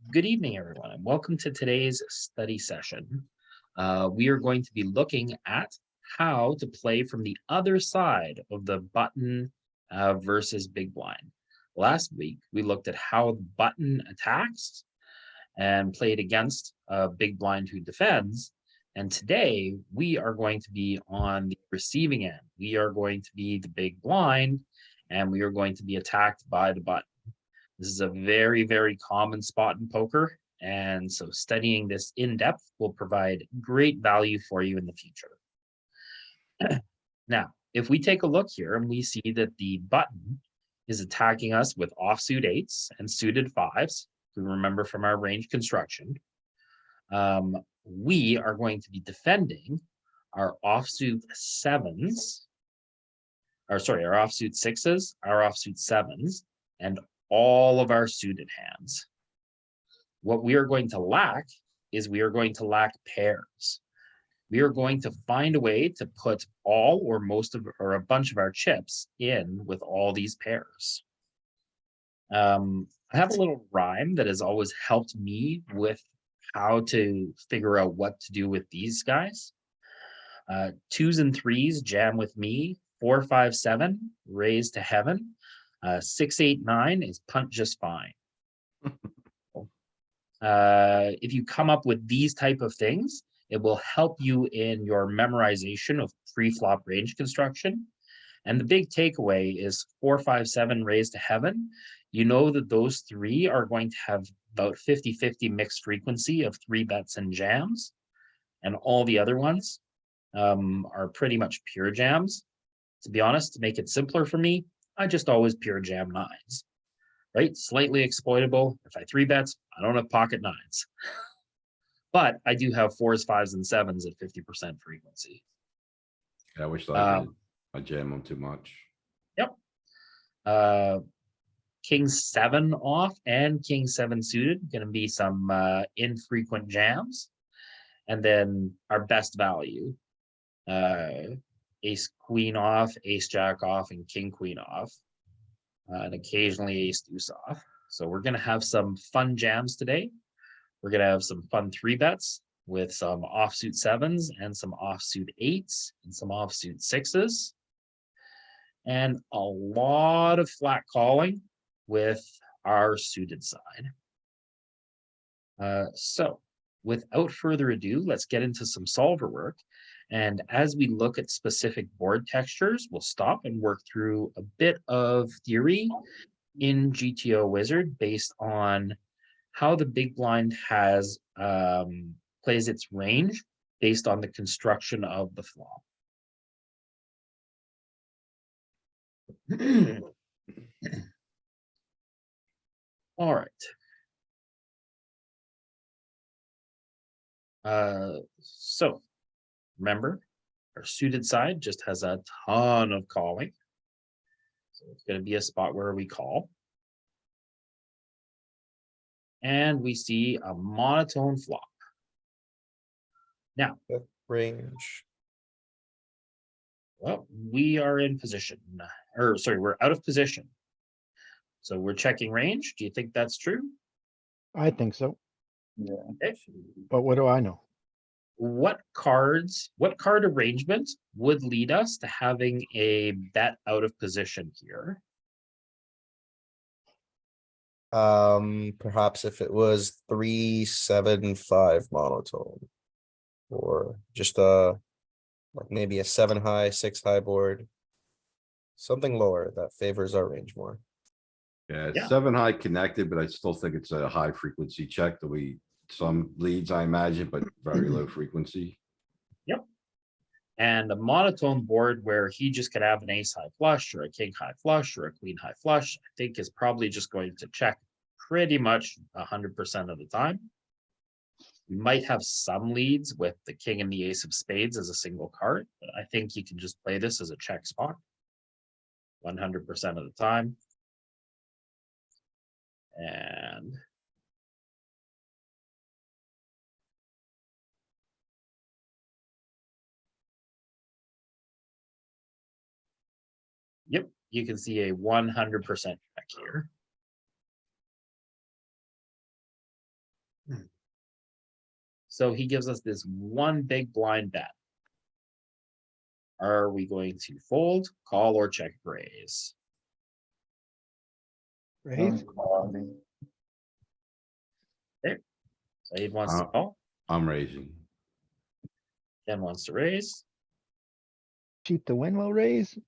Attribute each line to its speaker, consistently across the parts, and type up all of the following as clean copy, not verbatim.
Speaker 1: Good evening, everyone, and welcome to today's study session. We are going to be looking at how to play from the other side of the button versus big blind. Last week, we looked at how the button attacks and played against a big blind who defends. And today, we are going to be on the receiving end. We are going to be the big blind, and we are going to be attacked by the button. This is a very, very common spot in poker. And so studying this in depth will provide great value for you in the future. Now, if we take a look here and we see that the button is attacking us with offsuit eights and suited fives, we remember from our range construction, we are going to be defending our offsuit sevens, or sorry, our offsuit sixes, our offsuit sevens, and all of our suited hands. What we are going to lack is we are going to lack pairs. We are going to find a way to put all or most of or a bunch of our chips in with all these pairs. I have a little rhyme that has always helped me with how to figure out what to do with these guys. Twos and threes jam with me. 4, 5, 7 raise to heaven. 6, 8, 9 is punt just fine. If you come up with these type of things, it will help you in your memorization of pre-flop range construction. And the big takeaway is 4, 5, 7 raised to heaven. You know that those three are going to have about 50-50 mixed frequency of three bets and jams. And all the other ones are pretty much pure jams. To be honest, to make it simpler for me, I just always pure jam nines. Right? Slightly exploitable. If I three bets, I don't have pocket nines. But I do have fours, fives, and sevens at 50% frequency.
Speaker 2: Yeah, I wish I did. I jam them too much.
Speaker 1: Yep. King 7 off and King 7 suited. Going to be some infrequent jams. And then our best value. Ace queen off, ace jack off, and king queen off. And occasionally ace deuce off. So we're going to have some fun jams today. We're going to have some fun three bets with some offsuit sevens and some offsuit eights and some offsuit sixes. And a lot of flat calling with our suited side. So without further ado, let's get into some solver work. And as we look at specific board textures, we'll stop and work through a bit of theory in GTO Wizard based on how the big blind has plays its range based on the construction of the flop. All right. So remember, our suited side just has a ton of calling. So it's going to be a spot where we call. And we see a monotone flop. Now,
Speaker 3: range.
Speaker 1: well, we are in position, or sorry, we're out of position. So we're checking range. Do you think that's true?
Speaker 4: I think so,
Speaker 1: Okay.
Speaker 4: but what do I know?
Speaker 1: What card arrangement would lead us to having a bet out of position here?
Speaker 3: Perhaps if it was 3-7-5 monotone. Or just like maybe a 7 high, 6 high board. Something lower that favors our range more.
Speaker 2: Yeah, it's
Speaker 1: Yeah.
Speaker 2: 7 high connected, but I still think it's a high frequency check that some leads, I imagine, but very low frequency.
Speaker 1: Yep. And a monotone board where he just could have an ace high flush or a king high flush or a queen high flush, I think is probably just going to check pretty much 100% of the time. You might have some leads with the king and the ace of spades as a single card, but I think you can just play this as a check spot 100% of the time. And yep, you can see a 100% check here. So he gives us this one big blind bet. Are we going to fold, call, or check raise?
Speaker 4: Raise,
Speaker 5: Calling.
Speaker 1: Said wants to
Speaker 2: Uh,
Speaker 1: call,
Speaker 2: I'm raising.
Speaker 1: Ken wants to raise,
Speaker 4: shoot the win will raise.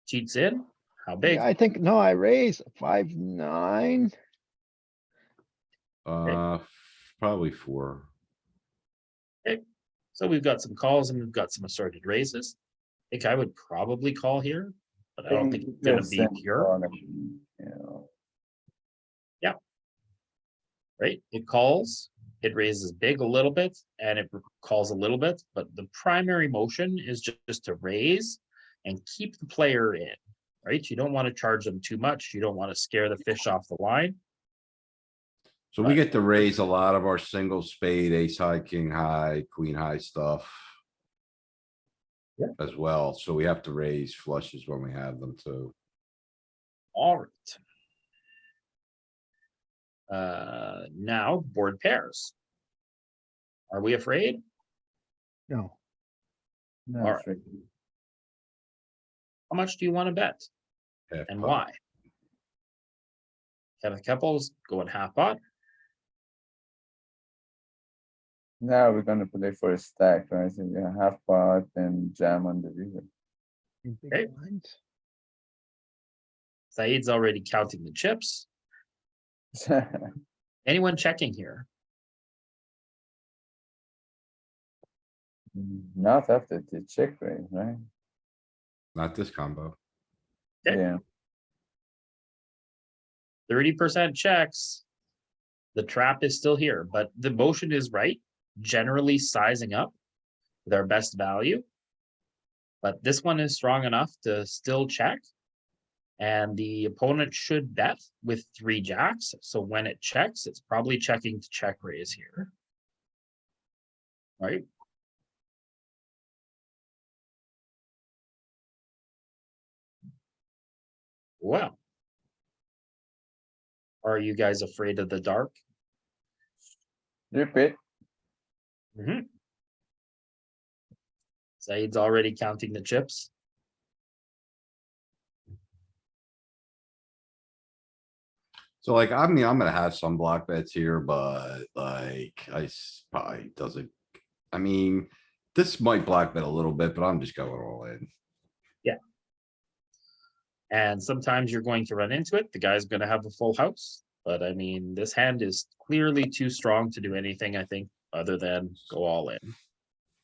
Speaker 1: cheats in, how big?
Speaker 4: Yeah, I think, no, I raise 5-9.
Speaker 2: Probably 4.
Speaker 1: So we've got some calls and we've got some assorted raises. I think I would probably call here, but I don't think it's gonna be pure,
Speaker 5: Yeah,
Speaker 1: right? It calls, it raises big a little bit and it calls a little bit, but the primary motion is just to raise and keep the player in, right? You don't want to charge them too much. You don't want to scare the fish off the line.
Speaker 2: So we
Speaker 1: But-
Speaker 2: get to raise a lot of our single spade, ace high, king high, queen high stuff.
Speaker 1: Yeah.
Speaker 2: As well, so we have to raise flushes when we have them too.
Speaker 1: All right. Now board pairs. Are we afraid?
Speaker 4: No,
Speaker 5: no,
Speaker 1: Alright.
Speaker 5: it's right.
Speaker 1: How much do you want to bet
Speaker 2: Half
Speaker 1: and
Speaker 2: pot.
Speaker 1: why? Kenneth Keppels going half pot.
Speaker 5: Now we're gonna play for a stack, right? So yeah, half pot and jam on the river.
Speaker 4: in big
Speaker 1: Okay.
Speaker 4: blinds.
Speaker 1: Saeed's already counting the chips. Anyone checking here?
Speaker 5: Not after the check raise, right?
Speaker 2: Not this combo.
Speaker 1: Okay.
Speaker 5: Yeah,
Speaker 1: 30% checks. The trap is still here, but the motion is right. Generally sizing up with our best value. But this one is strong enough to still check. And the opponent should bet with 3 jacks. So when it checks, it's probably checking to check raise here. Right? Well. Are you guys afraid of the dark?
Speaker 5: repeat.
Speaker 1: Mhm. Saeed's already counting the chips.
Speaker 2: So like, I mean, I'm gonna have some block bets here, but like, probably doesn't. I mean, this might block bet a little bit, but I'm just going all in.
Speaker 1: And sometimes you're going to run into it. The guy's going to have a full house. But I mean, this hand is clearly too strong to do anything, I think, other than go all in.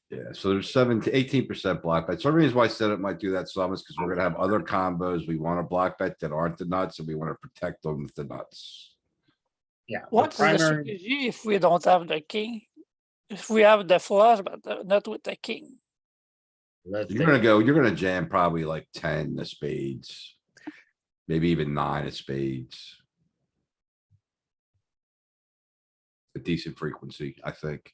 Speaker 2: Yeah, so there's 18% block bet. So the reason why I said it might do that some is because we're gonna have other combos we wanna block bet that aren't the nuts, and we wanna protect them with the nuts.
Speaker 1: Yeah. the
Speaker 6: What's the
Speaker 1: primary-
Speaker 6: strategy if we don't have the king? If we have the flush, but not with the king?
Speaker 1: let's
Speaker 2: You're
Speaker 1: think.
Speaker 2: you're gonna jam probably like 10 of spades. Maybe even 9 of spades. A decent frequency, I think.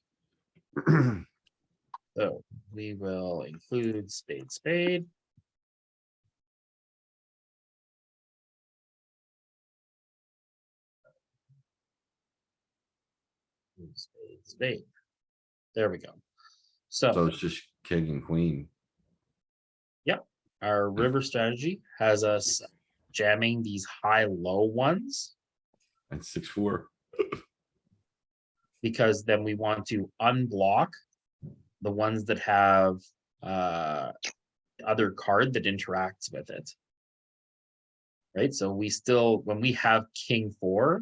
Speaker 1: So we will include spade, spade. Spade, spade. There we go.
Speaker 2: So
Speaker 1: So
Speaker 2: it's just king and queen.
Speaker 1: our river strategy has us jamming these high-low ones
Speaker 2: And 6-4.
Speaker 1: because then we want to unblock the ones that have other card that interacts with it. Right, so we still, when we have king 4,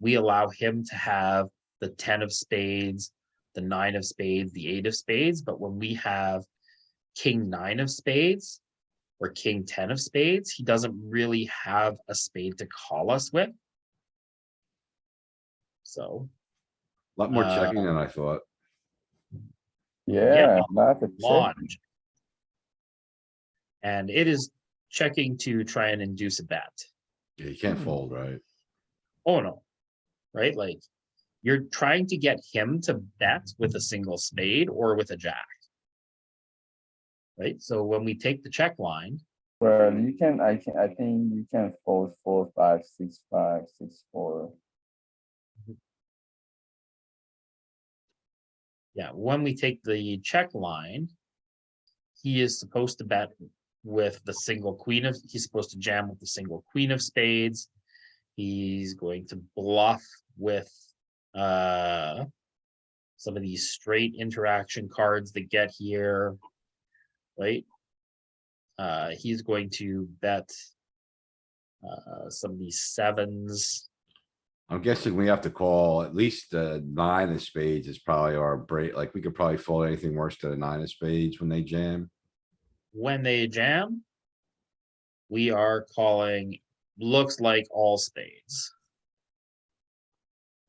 Speaker 1: we allow him to have the 10 of spades, the 9 of spades, the 8 of spades, but when we have king 9 of spades or king 10 of spades, he doesn't really have a spade to call us with. So
Speaker 2: Lot more checking than I thought.
Speaker 5: Yeah, not a check.
Speaker 1: launch. And it is checking to try and induce a bet.
Speaker 2: Yeah, you can't fold, right?
Speaker 1: Oh no, right? Like you're trying to get him to bet with a single spade or with a jack. Right? So when we take the check line,
Speaker 5: Well, you can, I think you can fold 4, 5, 6, 5, 6, 4.
Speaker 1: Yeah, when we take the check line, he is supposed to bet with the single queen of, he's supposed to jam with the single queen of spades. He's going to bluff with some of these straight interaction cards that get here, right? He's going to bet some of these sevens.
Speaker 2: I'm guessing we have to call at least the 9 of spades is probably our break. Like, we could probably fold anything worse than a 9 of spades when they jam.
Speaker 1: When they jam, we are calling, looks like all spades.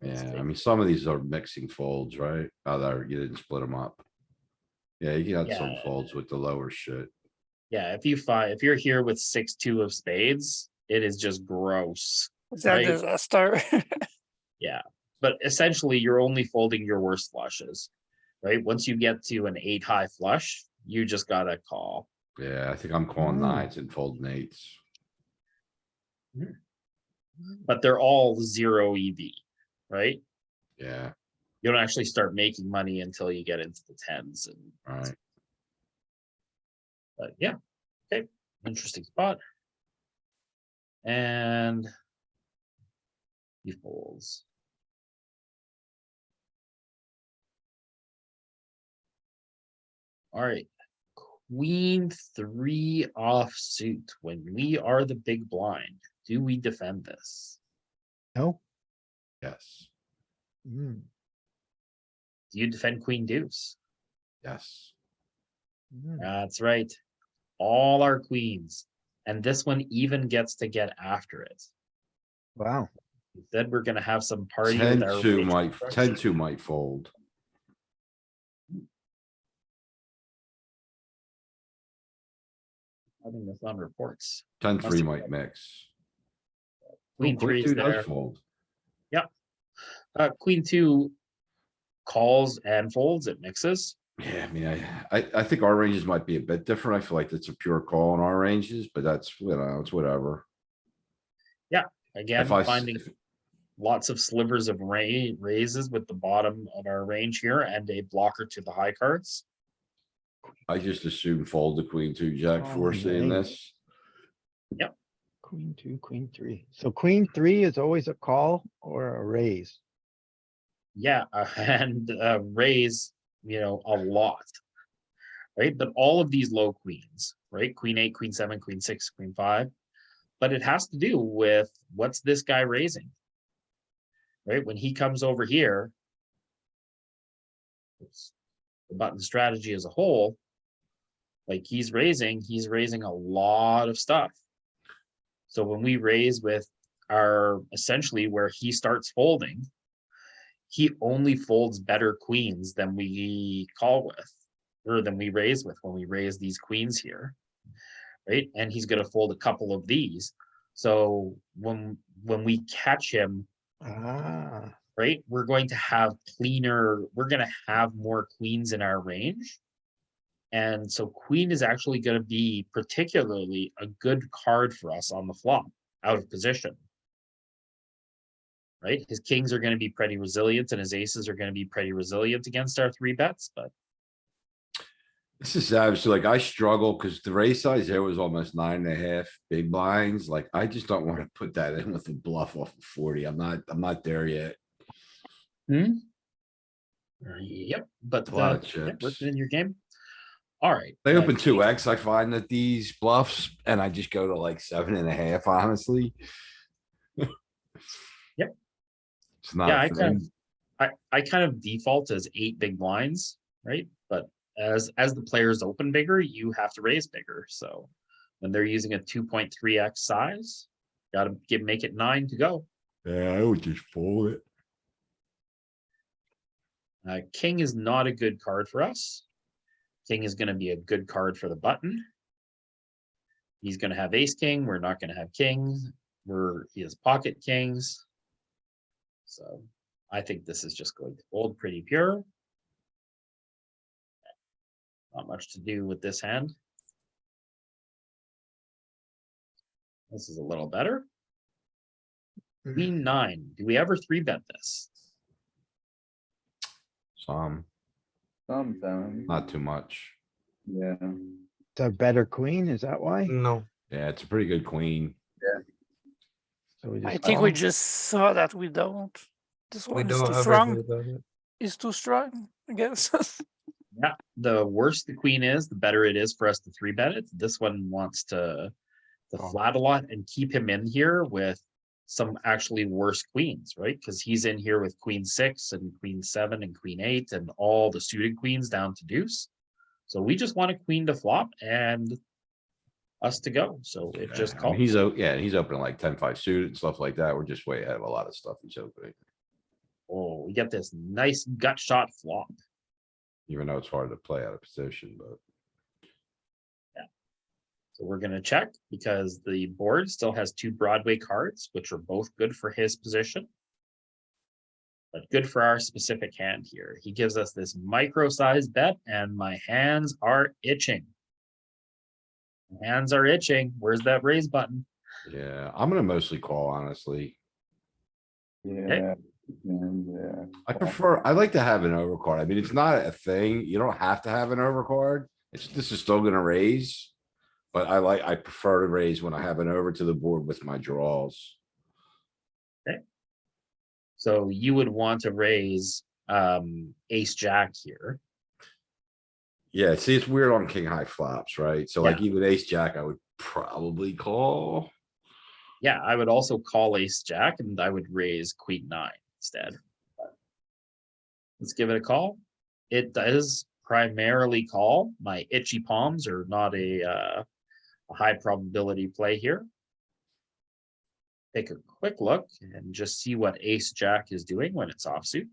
Speaker 2: Yeah, I mean, some of these are mixing folds, right? Oh, there, you didn't split them up. Yeah, you got some
Speaker 1: Yeah.
Speaker 2: folds with the lower shit.
Speaker 1: Yeah, if you're here with 6-2 of spades, it is just gross.
Speaker 6: It's a
Speaker 1: Right.
Speaker 6: disaster.
Speaker 1: Yeah, but essentially you're only folding your worst flushes, right? Once you get to an 8 high flush, you just gotta call.
Speaker 2: Yeah, I think I'm calling
Speaker 4: Mm.
Speaker 2: 9s and folding 8s.
Speaker 1: But they're all 0 EV, right?
Speaker 2: Yeah,
Speaker 1: You don't actually start making money until you get into the 10s and,
Speaker 2: alright.
Speaker 1: but yeah, okay, interesting spot. And he folds. All right, queen 3 offsuit. When we are the big blind, do we defend this?
Speaker 4: No?
Speaker 2: Yes,
Speaker 4: Mm,
Speaker 1: Do you defend queen deuce?
Speaker 2: yes.
Speaker 4: mm.
Speaker 1: That's right. All our queens. And this one even gets to get after it.
Speaker 4: Wow.
Speaker 1: Instead, we're gonna have some party
Speaker 2: Ten
Speaker 1: with our
Speaker 2: two
Speaker 1: raise
Speaker 2: might,
Speaker 1: construction.
Speaker 2: 10-2 might fold.
Speaker 1: Having this on reports.
Speaker 2: 10-3
Speaker 1: Must have
Speaker 2: might
Speaker 1: been.
Speaker 2: mix.
Speaker 1: Queen
Speaker 2: Ooh,
Speaker 1: 3 is
Speaker 2: 2 does
Speaker 1: there.
Speaker 2: fold.
Speaker 1: Queen 2 calls and folds, it mixes.
Speaker 2: Yeah, I mean, I think our ranges might be a bit different. I feel like it's a pure call in our ranges, but that's, you know, it's whatever.
Speaker 1: Again,
Speaker 2: If I,
Speaker 1: finding lots of slivers of raises with the bottom of our range here and a blocker to the high cards.
Speaker 2: I just assume fold the queen 2 jack
Speaker 4: Oh,
Speaker 2: for seeing
Speaker 4: nice.
Speaker 2: this.
Speaker 4: Queen 2, queen 3. So queen 3 is always a call or a raise.
Speaker 1: Yeah, and raise, a lot. Right, but all of these low queens, right? Queen 8, queen 7, queen 6, queen 5. But it has to do with what's this guy raising? Right, when he comes over here, it's the button strategy as a whole, like he's raising a lot of stuff. So when we raise with our essentially where he starts folding, he only folds better queens than we call with, or than we raise with when we raise these queens here, right? And he's going to fold a couple of these. So when we catch him,
Speaker 4: Ah,
Speaker 1: right, we're going to have we're going to have more queens in our range. And so queen is actually going to be particularly a good card for us on the flop, out of position. Right? His kings are going to be pretty resilient and his aces are going to be pretty resilient against our 3 bets, but
Speaker 2: This is savage. So, like, I struggle because the raise size there was almost 9.5 big blinds. Like, I just don't want to put that in with a bluff off of 40. I'm not there yet.
Speaker 1: yep, but
Speaker 2: It's a lot of
Speaker 1: working
Speaker 2: chips.
Speaker 1: in your game. All right.
Speaker 2: They open 2x. I find that these bluffs and I just go to like 7.5, honestly.
Speaker 1: Yep.
Speaker 2: It's not.
Speaker 1: Yeah,
Speaker 2: a thing.
Speaker 1: I kind of default as 8 big blinds, right? But as the players open bigger, you have to raise bigger. So when they're using a 2.3x size, gotta make it 9 to go.
Speaker 2: Yeah, I would just fold it.
Speaker 1: King is not a good card for us. King is going to be a good card for the button. He's going to have ace king. We're not going to have kings. He has pocket kings. So I think this is just going to fold pretty pure. Not much to do with this hand. This is a little better. Queen 9. Do we ever 3-bet this?
Speaker 2: Some.
Speaker 5: Sometimes,
Speaker 2: Not too much.
Speaker 5: yeah.
Speaker 4: It's a better queen, is that why?
Speaker 3: No,
Speaker 2: Yeah, it's a pretty good queen.
Speaker 4: So we
Speaker 6: I
Speaker 4: just
Speaker 6: think we
Speaker 4: call?
Speaker 6: just saw that we don't. This
Speaker 3: we
Speaker 6: one is
Speaker 3: don't
Speaker 6: too
Speaker 3: ever
Speaker 6: strong.
Speaker 3: do that.
Speaker 6: Is too strong, I guess.
Speaker 1: Yeah, the worse the queen is, the better it is for us to three bet it. This one wants to
Speaker 4: Call.
Speaker 1: flat a lot and keep him in here with some actually worse queens, right? Because he's in here with queen 6 and queen 7 and queen 8 and all the suited queens down to deuce. So we just want a queen to flop and us to go. So it just
Speaker 2: Yeah, I mean,
Speaker 1: calls.
Speaker 2: he's opening like 10-5 suited and stuff like that. We're just way ahead of a lot of stuff he's opening,
Speaker 1: Oh, we get this nice gut shot flop.
Speaker 2: even though it's hard to play out of position, but.
Speaker 1: So we're gonna check because the board still has 2 Broadway cards, which are both good for his position. But good for our specific hand here. He gives us this micro-sized bet and my hands are itching. My hands are itching. Where's that raise button?
Speaker 2: Yeah, I'm gonna mostly call, honestly.
Speaker 5: Yeah, and yeah.
Speaker 2: I like to have an overcard. I mean, it's not a thing. You don't have to have an overcard. This is still gonna raise. But I prefer to raise when I have an over to the board with my draws.
Speaker 1: So you would want to raise ace jack here.
Speaker 2: Yeah, see, it's weird on king high flops, right? So like even ace jack, I would probably call.
Speaker 1: Yeah, I would also call ace jack and I would raise queen 9 instead. But let's give it a call. It does primarily call. My itchy palms are not a high probability play here. Take a quick look and just see what ace jack is doing when it's offsuit.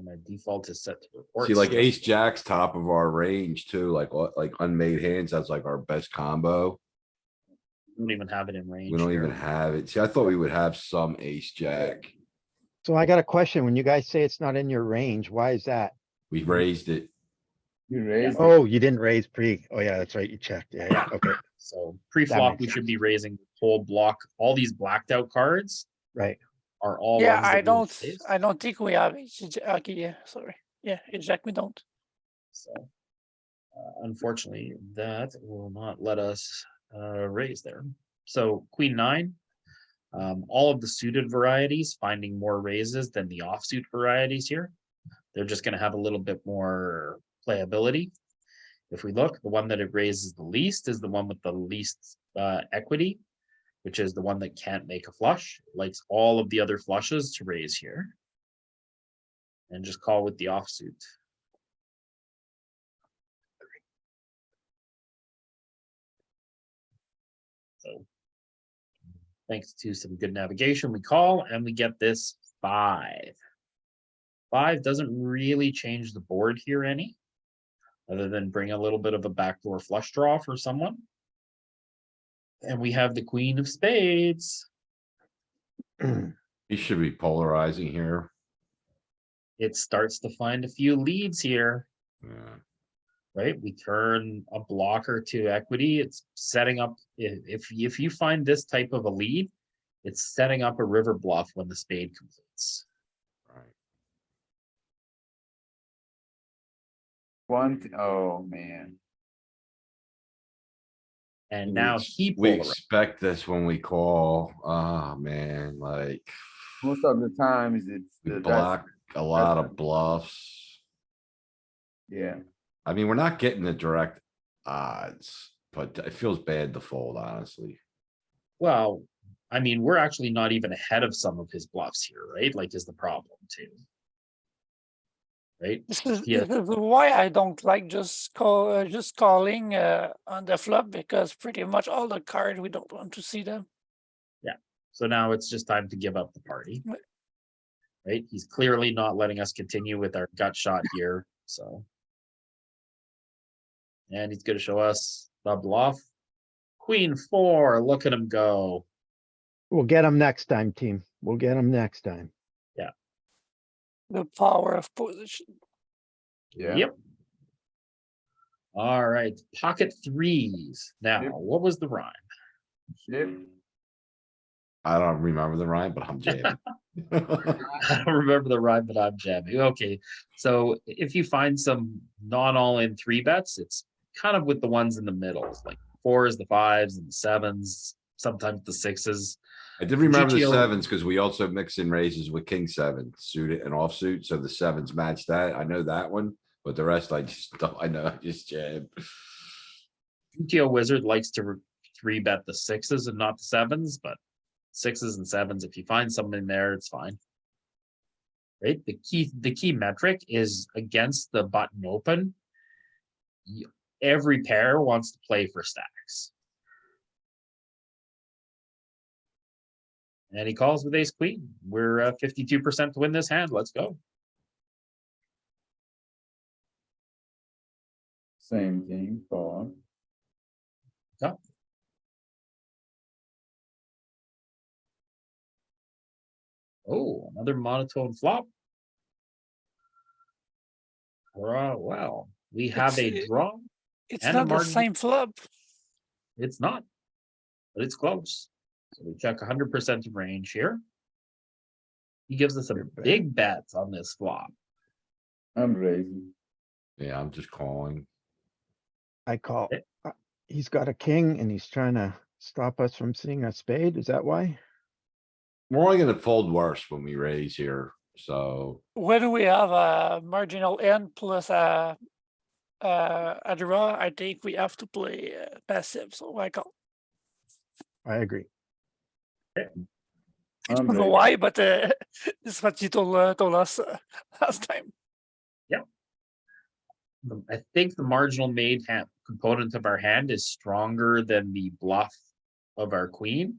Speaker 1: My default is set to report.
Speaker 2: See, like ace jack's top of our range too, like what, like unmade hands, that's like our best combo.
Speaker 1: We don't even have it in range.
Speaker 2: We don't
Speaker 1: here.
Speaker 2: even have it. See, I thought we would have some ace jack.
Speaker 4: So I got a question. When you guys say it's not in your range, why is that?
Speaker 2: We raised it.
Speaker 5: You raise it.
Speaker 4: Oh, you didn't raise pre. Oh yeah, that's right. You checked. Yeah, yeah, okay,
Speaker 1: So pre-flop,
Speaker 4: makes
Speaker 1: we should
Speaker 4: sense.
Speaker 1: be raising the whole block. All these blacked out cards
Speaker 4: right.
Speaker 1: are all
Speaker 6: Yeah,
Speaker 1: ones that we would raise.
Speaker 6: I don't think we have ace jack. Okay, yeah, sorry. Yeah, ace jack we don't.
Speaker 1: So unfortunately, that will not let us raise there. So queen 9, all of the suited varieties finding more raises than the offsuit varieties here. They're just going to have a little bit more playability. If we look, the one that it raises the least is the one with the least equity, which is the one that can't make a flush. It likes all of the other flushes to raise here. And just call with the offsuit. So thanks to some good navigation, we call and we get this 5. 5 doesn't really change the board here any, other than bring a little bit of a backdoor flush draw for someone. And we have the queen of spades.
Speaker 2: He should be polarizing here.
Speaker 1: It starts to find a few leads here,
Speaker 2: Yeah.
Speaker 1: right? We turn a blocker to equity. It's setting up, if you find this type of a lead, it's setting up a river bluff when the spade completes.
Speaker 2: Right.
Speaker 5: Oh, man.
Speaker 1: And now he
Speaker 2: We
Speaker 1: polarized.
Speaker 2: expect this when we call. Oh, man, like.
Speaker 5: Most of the times it's
Speaker 2: We
Speaker 5: the,
Speaker 2: block a lot
Speaker 5: that's-
Speaker 2: of bluffs.
Speaker 5: yeah.
Speaker 2: I mean, we're not getting the direct odds, but it feels bad to fold, honestly.
Speaker 1: Well, I mean, we're actually not even ahead of some of his bluffs here, right? Like, is the problem too. Right?
Speaker 6: This is
Speaker 1: Yeah.
Speaker 6: why I don't like just calling on the flop, because pretty much all the cards we don't want to see them.
Speaker 1: So now it's just time to give up the party.
Speaker 6: Right.
Speaker 1: Right? He's clearly not letting us continue with our gut shot here, so. And he's gonna show us the bluff. Queen 4, look at him go.
Speaker 4: We'll get them next time, team. We'll get them next time.
Speaker 6: The power of position.
Speaker 5: Yeah.
Speaker 1: Yep. All right, pocket threes. Now,
Speaker 5: Yep.
Speaker 1: what was the rhyme?
Speaker 5: Chip.
Speaker 2: I don't remember the rhyme, but I'm jamming.
Speaker 1: I don't remember the rhyme, but I'm jamming. Okay, so if you find some non all in three bets, it's kind of with the ones in the middle, like fours, the fives, and the sevens, sometimes the sixes.
Speaker 2: I did remember the
Speaker 1: GTO
Speaker 2: sevens because we also mix in raises with king seven suited and offsuit, so the sevens match that. I know that one, but the rest I just don't, I know, I just jam.
Speaker 1: GTO Wizard likes to three bet the sixes and not the sevens, but sixes and sevens, if you find something there, it's fine. Right? The key metric is against the button open. Every pair wants to play for stacks. And he calls with ace queen. We're 52% to win this hand. Let's go.
Speaker 5: Same thing, call.
Speaker 1: Oh, another monotone flop. Well, we have a draw.
Speaker 6: It's
Speaker 1: And a
Speaker 6: not the
Speaker 1: margin.
Speaker 6: same flop.
Speaker 1: It's not, but it's close. So we check 100% of range here. He gives us a
Speaker 4: Good bet.
Speaker 1: big bet on this flop.
Speaker 5: I'm raising.
Speaker 2: Yeah, I'm just calling.
Speaker 4: I call.
Speaker 1: Okay.
Speaker 4: He's got a king and he's trying to stop us from seeing a spade. Is that why?
Speaker 2: We're only gonna fold worse when we raise here, so.
Speaker 6: When we have a marginal end plus a draw, I think we have to play passive. So I call.
Speaker 4: I agree.
Speaker 6: I
Speaker 5: I'm
Speaker 6: don't know
Speaker 5: raising.
Speaker 6: why, but this is what you told us last time.
Speaker 1: I think the marginal made hand component of our hand is stronger than the bluff of our queen.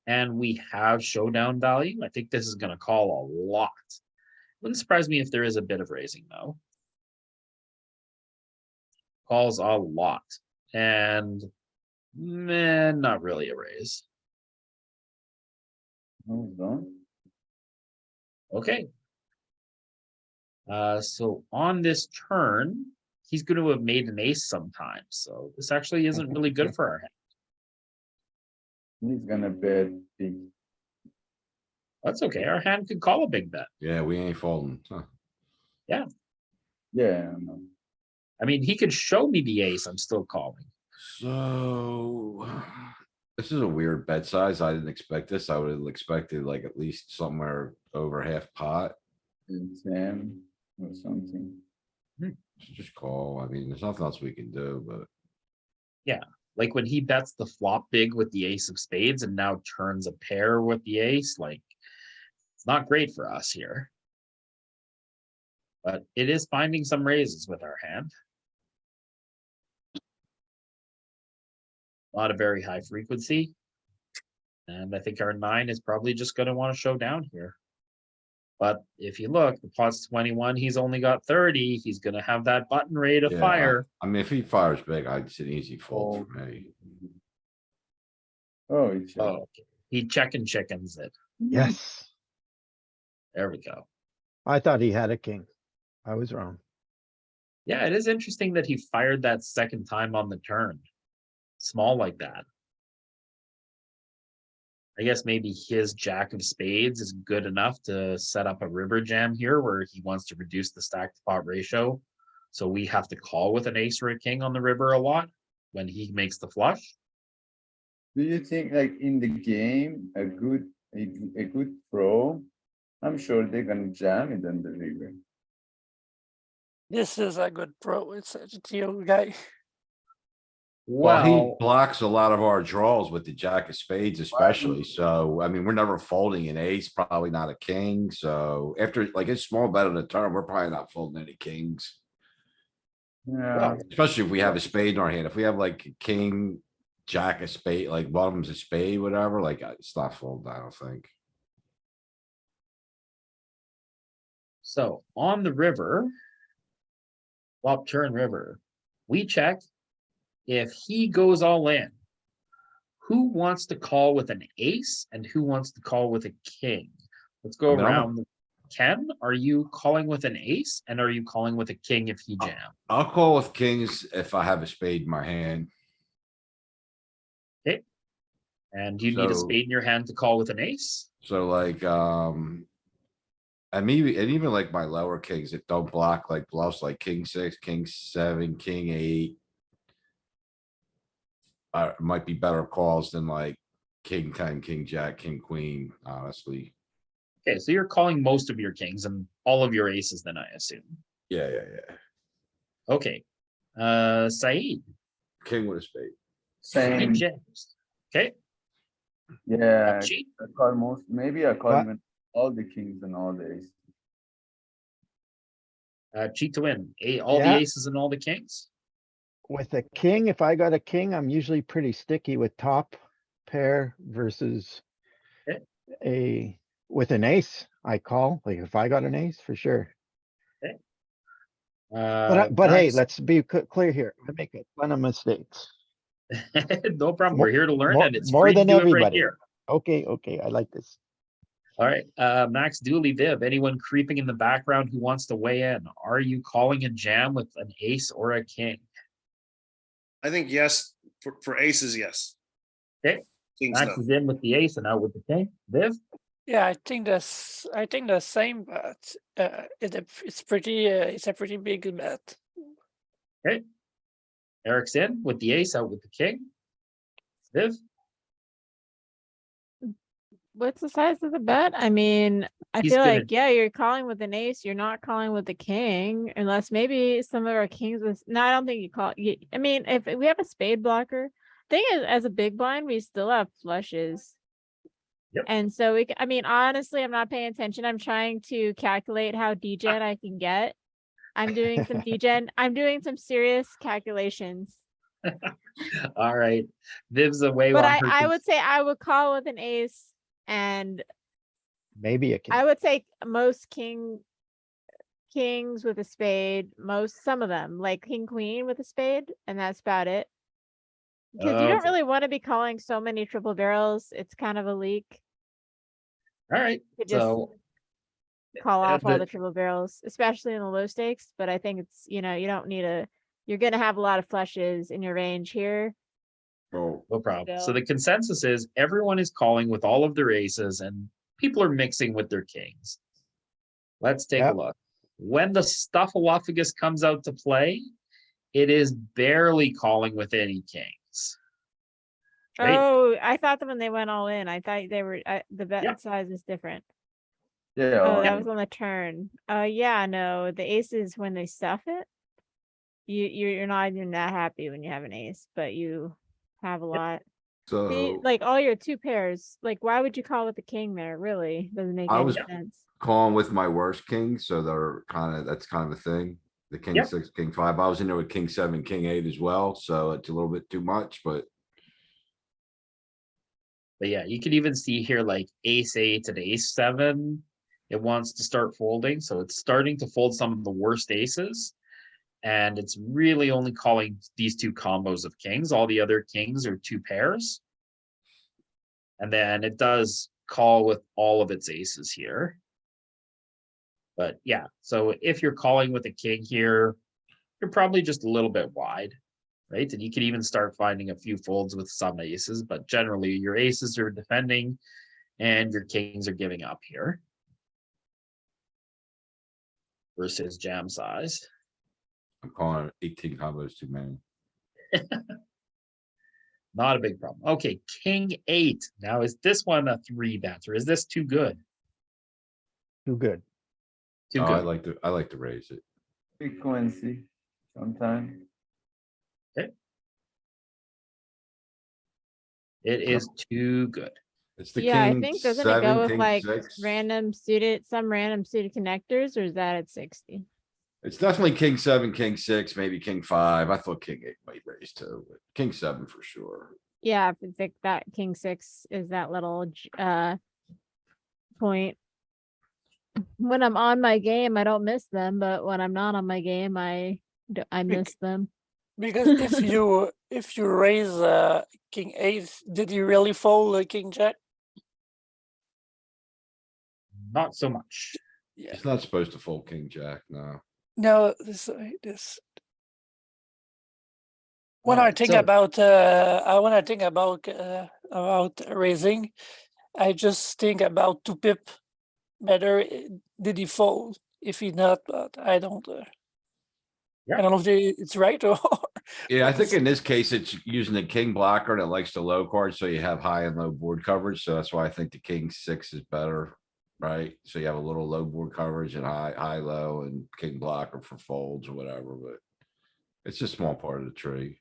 Speaker 1: And we have showdown value. I think this is going to call a lot. Wouldn't surprise me if there is a bit of raising though. Calls a lot. And man, not really a raise.
Speaker 5: Hold on.
Speaker 1: Okay. So on this turn, he's going to have made an ace sometime. So this actually isn't really good for our hand.
Speaker 5: He's gonna bet big.
Speaker 1: That's okay. Our hand could call a big bet.
Speaker 2: Yeah, we ain't folding. Huh.
Speaker 5: Yeah, I know.
Speaker 1: I mean, he could show me the ace. I'm still calling.
Speaker 2: So. This is a weird bet size. I didn't expect this. I would have expected like at least somewhere over half pot.
Speaker 5: 10 or something.
Speaker 2: Just call. I mean, there's nothing else we can do, but.
Speaker 1: Like when he bets the flop big with the ace of spades and now turns a pair with the ace, like it's not great for us here. But it is finding some raises with our hand. Not a very high frequency. And I think our 9 is probably just going to want to show down here. But if you look, the pot's 21, he's only got 30. He's going to have that button rate of
Speaker 2: Yeah,
Speaker 1: fire.
Speaker 2: I mean, if he fires big, it's an easy fold for me.
Speaker 5: Oh, it's.
Speaker 1: Oh, okay. He checking chickens it.
Speaker 4: Yes.
Speaker 1: There we go.
Speaker 4: I thought he had a king. I was wrong.
Speaker 1: Yeah, it is interesting that he fired that second time on the turn. Small like that. I guess maybe his jack of spades is good enough to set up a river jam here where he wants to reduce the stack to pot ratio. So we have to call with an ace or a king on the river a lot when he makes the flush.
Speaker 5: Do you think like in the game, a good throw? I'm sure they're gonna jam it on the river.
Speaker 6: This is a good pro. It's a GTO guy.
Speaker 2: Well, he
Speaker 1: Well,
Speaker 2: blocks a lot of our draws with the jack of spades especially, so, I mean, we're never folding an ace, probably not a king, so after, like, his small bet on the turn, we're probably not folding any kings.
Speaker 5: Yeah,
Speaker 2: Especially if we have a spade in our hand, if we have like a king, jack of spade, like bottom's a spade, whatever, like, it's not folding, I don't think.
Speaker 1: so on the river, flop turn river, we check if he goes all in. Who wants to call with an ace and who wants to call with a king? Let's go
Speaker 2: I mean, I'm a-
Speaker 1: around. Ken, are you calling with an ace and are you calling with a king if he jam?
Speaker 2: I'll call with kings if I have a spade in my hand.
Speaker 1: And you need a
Speaker 2: So-
Speaker 1: spade in your hand to call with an ace?
Speaker 2: So like, and maybe, and even like my lower kings that don't block like bluffs like king six, king seven, king eight. Might be better calls than like king 10, king jack, king queen, honestly.
Speaker 1: Okay, so you're calling most of your kings and all of your aces then, I assume.
Speaker 2: Yeah, yeah, yeah.
Speaker 1: Okay. Saeed,
Speaker 2: King with a spade.
Speaker 1: three
Speaker 5: Same,
Speaker 1: jams. Okay,
Speaker 5: yeah,
Speaker 1: cheap.
Speaker 5: I call most, maybe I call
Speaker 4: What?
Speaker 5: even all the kings and all the aces.
Speaker 1: Cheat to win. All the
Speaker 4: Yeah.
Speaker 1: aces and all the kings.
Speaker 4: With a king, if I got a king, I'm usually pretty sticky with top pair versus
Speaker 1: Okay.
Speaker 4: with an ace, I call, like if I got an ace, for sure. But hey,
Speaker 1: Max,
Speaker 4: let's be clear here. I make a ton of mistakes.
Speaker 1: no problem.
Speaker 4: Mo-
Speaker 1: We're here to learn
Speaker 4: more-
Speaker 1: and it's
Speaker 4: more
Speaker 1: free to
Speaker 4: than
Speaker 1: do it right
Speaker 4: everybody.
Speaker 1: here.
Speaker 4: Okay, I like this.
Speaker 1: All right, Max Dooley Viv, anyone creeping in the background who wants to weigh in? Are you calling a jam with an ace or a king?
Speaker 7: I think yes, for aces, yes.
Speaker 1: Okay.
Speaker 7: Kings,
Speaker 1: Max
Speaker 7: no.
Speaker 1: is in with the ace and out with the king. Viv?
Speaker 6: Yeah, I think the same, but it's a pretty big bet.
Speaker 1: Eric's in with the ace, out with the king. Viv?
Speaker 8: What's the size of the bet? I mean, I
Speaker 1: He's
Speaker 8: feel
Speaker 1: gonna-
Speaker 8: like, yeah, you're calling with an ace, you're not calling with the king, unless maybe some of our kings was, no, I don't think you call, I mean, if we have a spade blocker, thing is, as a big blind, we still have flushes.
Speaker 1: Yep.
Speaker 8: And so I mean, honestly, I'm not paying attention. I'm trying to calculate how degen I can get. I'm doing some degen, I'm doing some serious calculations.
Speaker 1: All right. Viv's away
Speaker 8: But
Speaker 1: on her.
Speaker 8: I would say I would call with an ace and
Speaker 4: Maybe a king.
Speaker 8: I would say most kings with a spade, some of them, like king, queen with a spade, and that's about it. Because you don't
Speaker 1: Okay.
Speaker 8: really want to be calling so many triple barrels. It's kind of a leak
Speaker 1: All right,
Speaker 8: to just
Speaker 1: so
Speaker 8: call off all
Speaker 1: the-
Speaker 8: the triple barrels, especially in the low stakes. But I think it's, you don't need you're gonna have a lot of flushes in your range here.
Speaker 2: Oh,
Speaker 1: no problem. So
Speaker 8: Still.
Speaker 1: the consensus is everyone is calling with all of their aces and people are mixing with their kings. Let's take a
Speaker 4: Yep.
Speaker 1: look. When the Stuffaluffagus comes out to play, it is barely calling with any kings. Right?
Speaker 8: Oh, I thought that when they went all in, I thought they were the bet
Speaker 1: Yeah.
Speaker 8: size is different.
Speaker 5: Yeah,
Speaker 8: Oh,
Speaker 5: or-
Speaker 8: that was on the turn. Yeah, no, the aces when they stuff it. You're not even that happy when you have an ace, but you have a lot. See,
Speaker 2: so
Speaker 8: like all your two pairs, like why would you call with the king there? Really doesn't make
Speaker 2: I
Speaker 8: any
Speaker 2: was-
Speaker 8: sense.
Speaker 2: calling with my worst king, so they're that's kind of a thing. The king
Speaker 1: Yep.
Speaker 2: six, king five. I was in there with king seven, king eight as well, so it's a little bit too much, but
Speaker 1: But yeah, you can even see here like ace eight and ace seven. It wants to start folding, so it's starting to fold some of the worst aces. And it's really only calling these two combos of kings. All the other kings are two pairs. And then it does call with all of its aces here. But yeah, so if you're calling with a king here, you're probably just a little bit wide, right? And you can even start finding a few folds with some aces, but generally your aces are defending and your kings are giving up here. Versus jam size.
Speaker 2: I'm calling 18 combos too many.
Speaker 1: Not a big problem. Okay, king eight. Now, is this one a three bet or is this too good?
Speaker 4: Too good.
Speaker 1: Too
Speaker 2: Oh,
Speaker 1: good.
Speaker 2: I like to raise it.
Speaker 5: frequency sometimes.
Speaker 1: It is too good.
Speaker 2: It's the
Speaker 8: Yeah, I
Speaker 2: king
Speaker 8: think doesn't it go
Speaker 2: seven,
Speaker 8: with
Speaker 2: king
Speaker 8: like
Speaker 2: six.
Speaker 8: some random suited connectors, or is that at 60?
Speaker 2: It's definitely king seven, king six, maybe king five. I thought king eight might raise too, but king seven for sure.
Speaker 8: Yeah, if it's like that king six is that little point. When I'm on my game, I don't miss them, but when I'm not on my game, I miss them.
Speaker 6: Because if you raise king eight, did you really fold king jack?
Speaker 1: Not so much.
Speaker 6: Yeah.
Speaker 2: It's not supposed to fold king jack, no.
Speaker 6: No, this. When I
Speaker 1: Alright,
Speaker 6: think
Speaker 1: so-
Speaker 6: about about raising. I just think about 2 pip better. Did he fold? If he not, but I don't.
Speaker 1: Yeah.
Speaker 6: I don't know if it's right or.
Speaker 2: Yeah, I
Speaker 6: but
Speaker 2: think
Speaker 6: it's-
Speaker 2: in this case, it's using the king blocker that likes the low card, so you have high and low board coverage, so that's why I think the king six is better. Right? So you have a little low board coverage and high, low and king blocker for folds or whatever, but. It's a small part of the tree,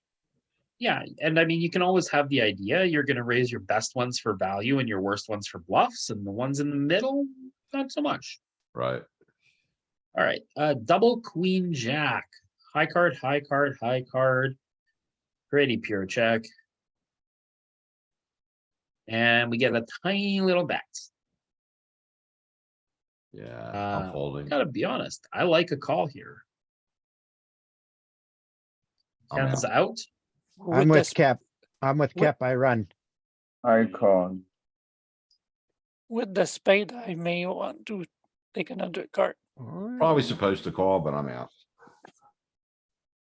Speaker 1: Yeah, and I mean, you can always have the idea, you're gonna raise your best ones for value and your worst ones for bluffs, and the ones in the middle, not so much.
Speaker 2: right?
Speaker 1: Alright, double queen jack, high card, high card, high card. Pretty pure check. And we get a tiny little bet.
Speaker 2: Yeah, I'm folding.
Speaker 1: Gotta be honest, I like a call here.
Speaker 2: I'm
Speaker 1: Ken's
Speaker 2: out.
Speaker 1: out.
Speaker 4: I'm
Speaker 6: the
Speaker 4: with
Speaker 6: sp-
Speaker 4: Cap. I'm with
Speaker 6: What-
Speaker 4: Cap. I run.
Speaker 5: I call.
Speaker 6: With the spade, I may want to take another card.
Speaker 2: Probably supposed to call, but I'm out.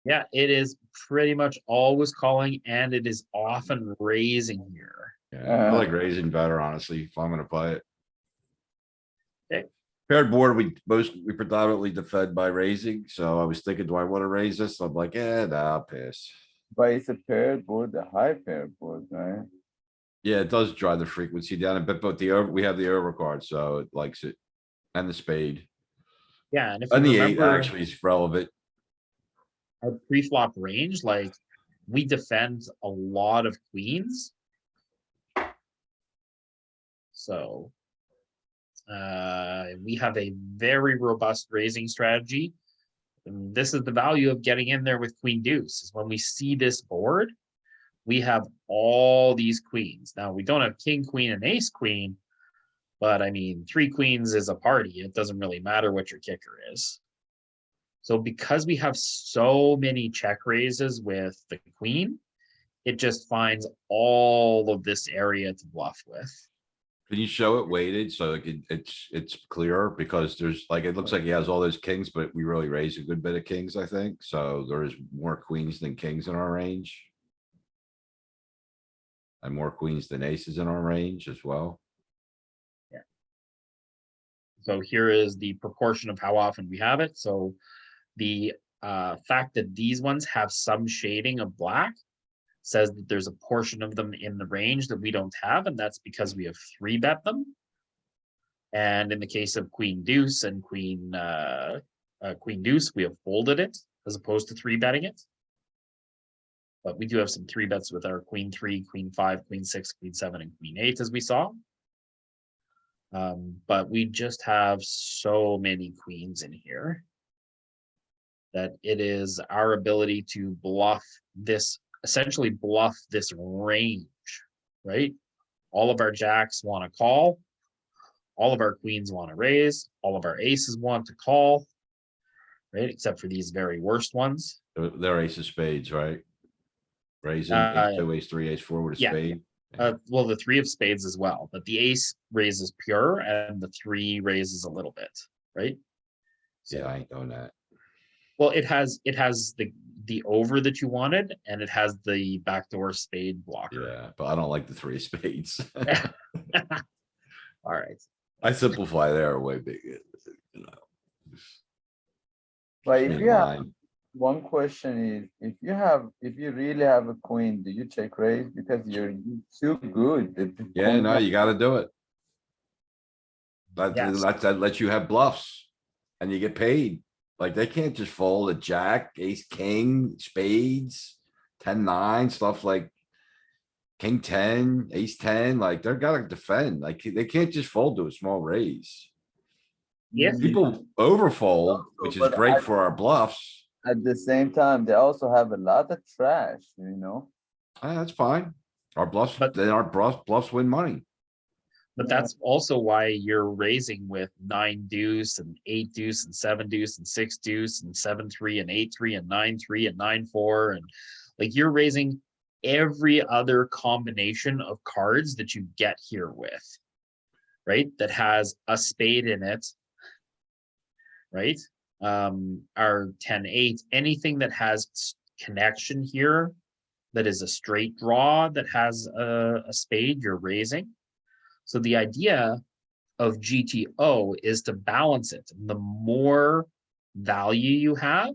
Speaker 1: Yeah, it is pretty much always calling and it is often raising here.
Speaker 2: Yeah, I like raising better, honestly, if I'm gonna play it.
Speaker 1: Okay.
Speaker 2: Paired board, we predominantly defend by raising, so I was thinking, do I wanna raise this? I'm like, nah, I'll pass.
Speaker 5: But it's a paired board, a high paired board, right?
Speaker 2: Yeah, it does drive the frequency down a bit, but we have the overcard, so it likes it. And the spade.
Speaker 1: Yeah, and if
Speaker 2: And
Speaker 1: you
Speaker 2: the eight
Speaker 1: remember
Speaker 2: actually is relevant.
Speaker 1: our pre-flop range, like we defend a lot of queens. So we have a very robust raising strategy. And this is the value of getting in there with queen deuce, is when we see this board, we have all these queens. Now, we don't have king, queen, and ace queen, but I mean, 3 queens is a party. It doesn't really matter what your kicker is. So because we have so many check raises with the queen, it just finds all of this area to bluff with.
Speaker 2: Can you show it weighted so it's clearer? Because there's like, it looks like he has all those kings, but we really raise a good bit of kings, I think. So there's more queens than kings in our range. And more queens than aces in our range as well.
Speaker 1: So here is the proportion of how often we have it. So the fact that these ones have some shading of black says that there's a portion of them in the range that we don't have, and that's because we have 3-bet them. And in the case of queen deuce and queen deuce, we have folded it as opposed to 3-betting it. But we do have some 3-bets with our queen 3, queen 5, queen 6, queen 7, and queen 8, as we saw. But we just have so many queens in here that it is our ability to bluff this, essentially bluff this range, right? All of our jacks want to call. All of our queens want to raise. All of our aces want to call, right? Except for these very worst ones.
Speaker 2: They're ace of spades, right? Raising
Speaker 1: Uh,
Speaker 2: ace 2, ace 3, ace 4 with a
Speaker 1: yeah.
Speaker 2: spade.
Speaker 1: Well, the 3 of spades as well, but the ace raises pure and the 3 raises a little bit, right?
Speaker 2: Yeah, I ain't doing that.
Speaker 1: Well, it has the over that you wanted, and it has the backdoor spade blocker.
Speaker 2: Yeah, but I don't like the 3 of spades.
Speaker 1: All right.
Speaker 2: I simplify there way big, you know.
Speaker 5: But
Speaker 2: Just
Speaker 5: if
Speaker 2: me
Speaker 5: you have,
Speaker 2: line.
Speaker 5: one question is, if you really have a queen, do you check raise? Because you're too good. The
Speaker 2: Yeah,
Speaker 5: queen-
Speaker 2: no, you gotta do it.
Speaker 1: Yes.
Speaker 2: That lets you have bluffs. And you get paid. Like, they can't just fold a jack, ace, king, spades, 10-9, stuff like. King 10, ace 10, like, they're gotta defend, like, they can't just fold to a small raise.
Speaker 1: If
Speaker 2: People overfold, which is
Speaker 5: But
Speaker 2: great
Speaker 5: I-
Speaker 2: for our bluffs.
Speaker 5: At the same time, they also have a lot of trash, you know?
Speaker 2: That's fine. Our bluffs,
Speaker 1: But-
Speaker 2: then our bluffs win money.
Speaker 1: But that's also why you're raising with 9 deuce and 8 deuce and 7 deuce and 6 deuce and 7-3 and 8-3 and 9-3 and 9-4 and like you're raising every other combination of cards that you get here with, right? That has a spade in it, right? Our 10-8, anything that has connection here that is a straight draw that has a spade, you're raising. So the idea of GTO is to balance it. The more value you have,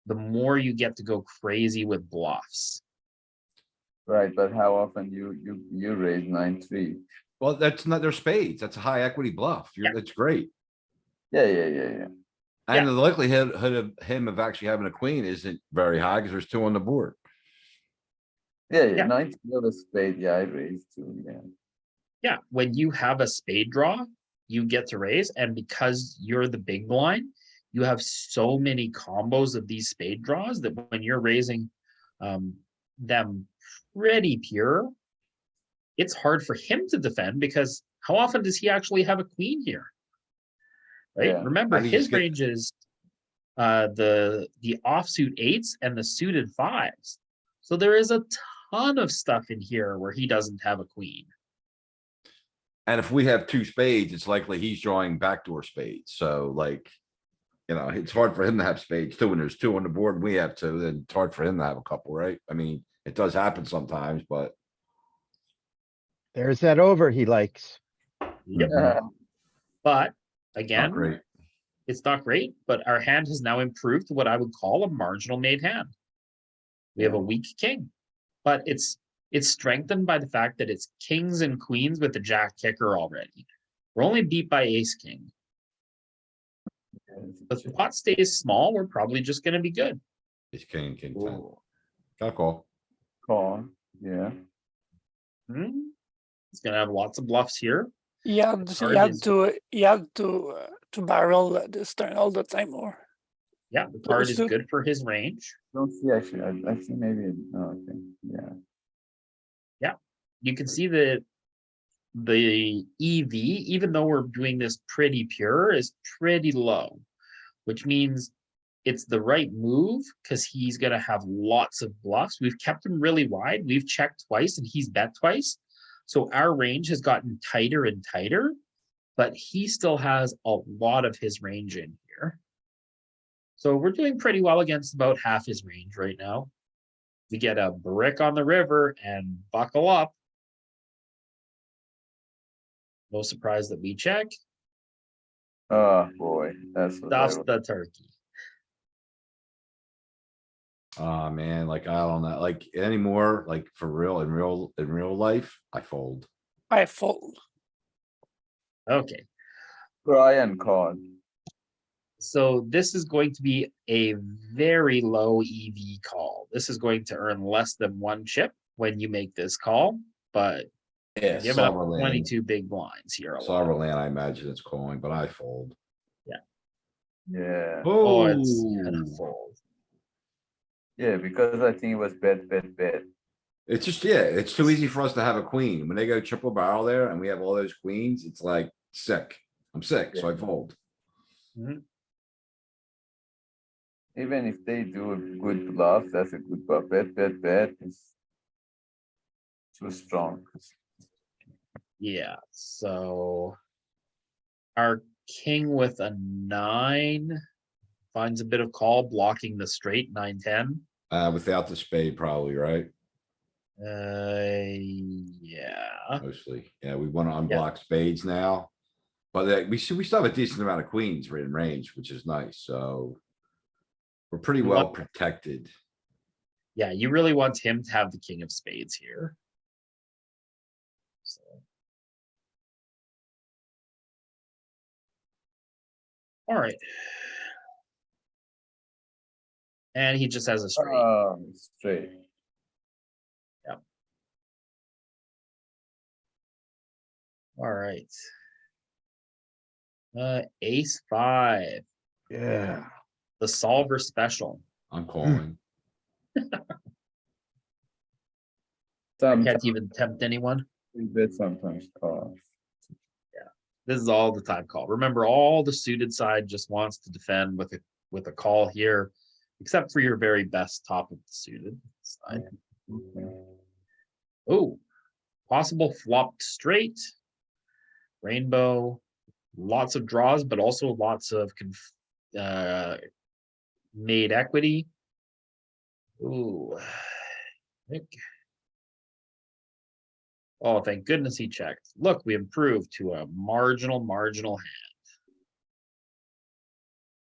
Speaker 1: the more you get to go crazy with bluffs.
Speaker 5: Right, but how often you raise 9-3?
Speaker 2: Well, that's not their spades. That's a high equity bluff.
Speaker 1: Yeah.
Speaker 2: That's great.
Speaker 5: Yeah.
Speaker 1: Yeah.
Speaker 2: And the likelihood of him of actually having a queen isn't very high because there's two on the board.
Speaker 5: Yeah,
Speaker 1: Yeah.
Speaker 5: 9-3 of a spade, yeah, I raised too, yeah.
Speaker 1: Yeah, when you have a spade draw, you get to raise, and because you're the big blind, you have so many combos of these spade draws that when you're raising them pretty pure, it's hard for him to defend because how often does he actually have a queen here? Right?
Speaker 5: Yeah.
Speaker 1: Remember,
Speaker 2: And he just
Speaker 1: his
Speaker 2: get-
Speaker 1: range is the offsuit eights and the suited fives. So there is a ton of stuff in here where he doesn't have a queen.
Speaker 2: And if we have two spades, it's likely he's drawing backdoor spades. So like, it's hard for him to have spades too. When there's two on the board, we have two, then it's hard for him to have a couple, right? I mean, it does happen sometimes, but
Speaker 4: There's that over he likes.
Speaker 1: Yep.
Speaker 2: Mhm.
Speaker 1: But
Speaker 2: not
Speaker 1: again,
Speaker 2: great.
Speaker 1: it's not great, but our hand has now improved to what I would call a marginal made hand. We have a weak king, but it's strengthened by the fact that it's kings and queens with the jack kicker already. We're only beat by ace king. If the pot stays small, we're probably just gonna be good.
Speaker 2: It's king, king ten.
Speaker 5: Ooh,
Speaker 2: Got a call.
Speaker 5: call, yeah.
Speaker 1: It's gonna have lots of bluffs here.
Speaker 6: You had,
Speaker 1: card
Speaker 6: you had
Speaker 1: is-
Speaker 6: to you had to barrel this turn all the time, or
Speaker 1: Yeah, the card
Speaker 6: Those
Speaker 1: is
Speaker 6: two.
Speaker 1: good for his range.
Speaker 5: Don't see actually, I think maybe, okay, yeah.
Speaker 1: You can see that the EV, even though we're doing this pretty pure, is pretty low, which means it's the right move because he's going to have lots of bluffs. We've kept him really wide. We've checked twice and he's bet twice. So our range has gotten tighter and tighter, but he still has a lot of his range in here. So we're doing pretty well against about half his range right now. We get a brick on the river and buckle up. No surprise that we check.
Speaker 5: Oh, boy, that's what I
Speaker 1: Stuffs
Speaker 5: was.
Speaker 1: the turkey.
Speaker 2: Ah, man, like, I don't know, like anymore, like for real, in real life, I fold.
Speaker 6: I fold.
Speaker 1: Okay,
Speaker 5: Brian called.
Speaker 1: so this is going to be a very low EV call. This is going to earn less than one chip when you make this call, but
Speaker 2: Yeah,
Speaker 1: giving up
Speaker 2: solver land,
Speaker 1: 22 big blinds here.
Speaker 2: solver land, I imagine it's calling, but I fold.
Speaker 5: Yeah,
Speaker 1: Oh, it's gonna
Speaker 2: Oh,
Speaker 1: fold.
Speaker 5: yeah, because I think it was bet.
Speaker 2: it's just, yeah, it's too easy for us to have a queen. When they go triple barrel there and we have all those queens, it's like sick. I'm sick, so I fold.
Speaker 5: Even if they do a good bluff, that's a good bluff. Bet. It's too strong.
Speaker 1: Yeah, so our king with a 9 finds a bit of call blocking the straight 9-10.
Speaker 2: Without the spade probably, right?
Speaker 1: Yeah.
Speaker 2: Mostly. Yeah, we wanna unblock spades now. But we still have a decent amount of queens in range, which is nice, so. We're pretty
Speaker 1: We
Speaker 2: well
Speaker 1: want-
Speaker 2: protected.
Speaker 1: Yeah, you really want him to have the king of spades here. So. All right. And he just has a straight.
Speaker 5: Straight.
Speaker 1: All right. Ace 5,
Speaker 4: Yeah.
Speaker 1: the solver special.
Speaker 2: I'm calling.
Speaker 1: I
Speaker 5: Sometimes
Speaker 1: can't even tempt anyone.
Speaker 5: we bet, sometimes call.
Speaker 1: This is all the time call. Remember, all the suited side just wants to defend with a call here, except for your very best top of the suited side. Oh, possible flopped straight, rainbow, lots of draws, but also lots of made equity. Ooh, Nick. Oh, thank goodness he checked. Look, we improved to a marginal hand.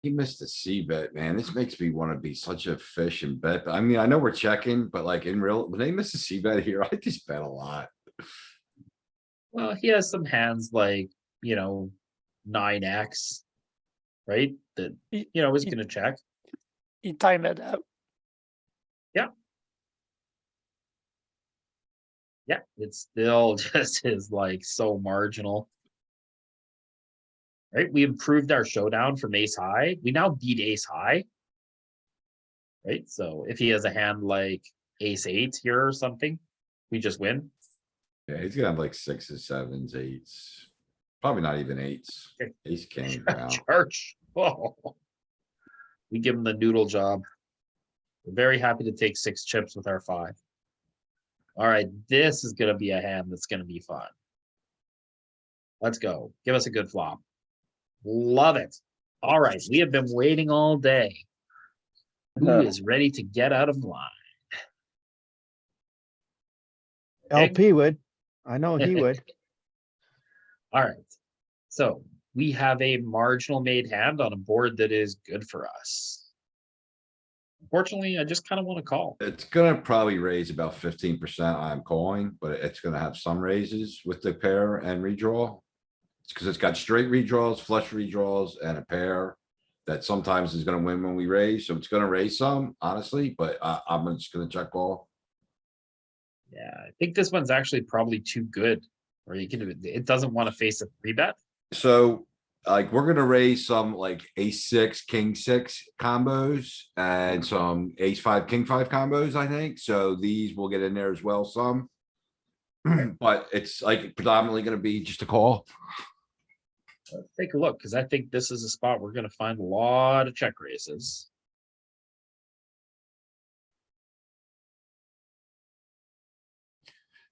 Speaker 2: He missed a C bet, man. This makes me wanna be such a fish and bet. I mean, I know we're checking, but like in real, when they miss a C bet here, I just bet a lot.
Speaker 1: Well, he has some hands like, 9x. Right? That,
Speaker 6: He-
Speaker 1: is
Speaker 6: he-
Speaker 1: gonna check.
Speaker 6: He timed it out.
Speaker 1: Yeah, it still just is like so marginal. Right? We improved our showdown from ace high. We now beat ace high. Right? So if he has a hand like ace eight here or something, we just win.
Speaker 2: Yeah, he's gonna have like sixes, sevens, eights. Probably not even eights.
Speaker 1: Okay.
Speaker 2: Ace, king, wow.
Speaker 1: Church. Oh. We give him the noodle job. We're very happy to take 6 chips with our 5. All right, this is gonna be a hand that's gonna be fun. Let's go. Give us a good flop. Love it. All right, we have been waiting all day. Who is ready to get out of line? Okay.
Speaker 4: LP would. I know he would.
Speaker 1: All right, so we have a marginal made hand on a board that is good for us. Unfortunately, I just kind of want to call.
Speaker 2: It's gonna probably raise about 15%. I'm calling, but it's gonna have some raises with the pair and redraw. It's because it's got straight redraws, flush redraws, and a pair that sometimes is gonna win when we raise. So it's gonna raise some, honestly, but I'm just gonna check call.
Speaker 1: Yeah, I think this one's actually probably too good. Or you can, it doesn't want to face a 3-bet.
Speaker 2: So like, we're gonna raise some like ace six, king six combos and some ace five, king five combos, I think. So these will get in there as well some. But it's like predominantly gonna be just a call.
Speaker 1: Let's take a look, because I think this is a spot we're gonna find a lot of check raises.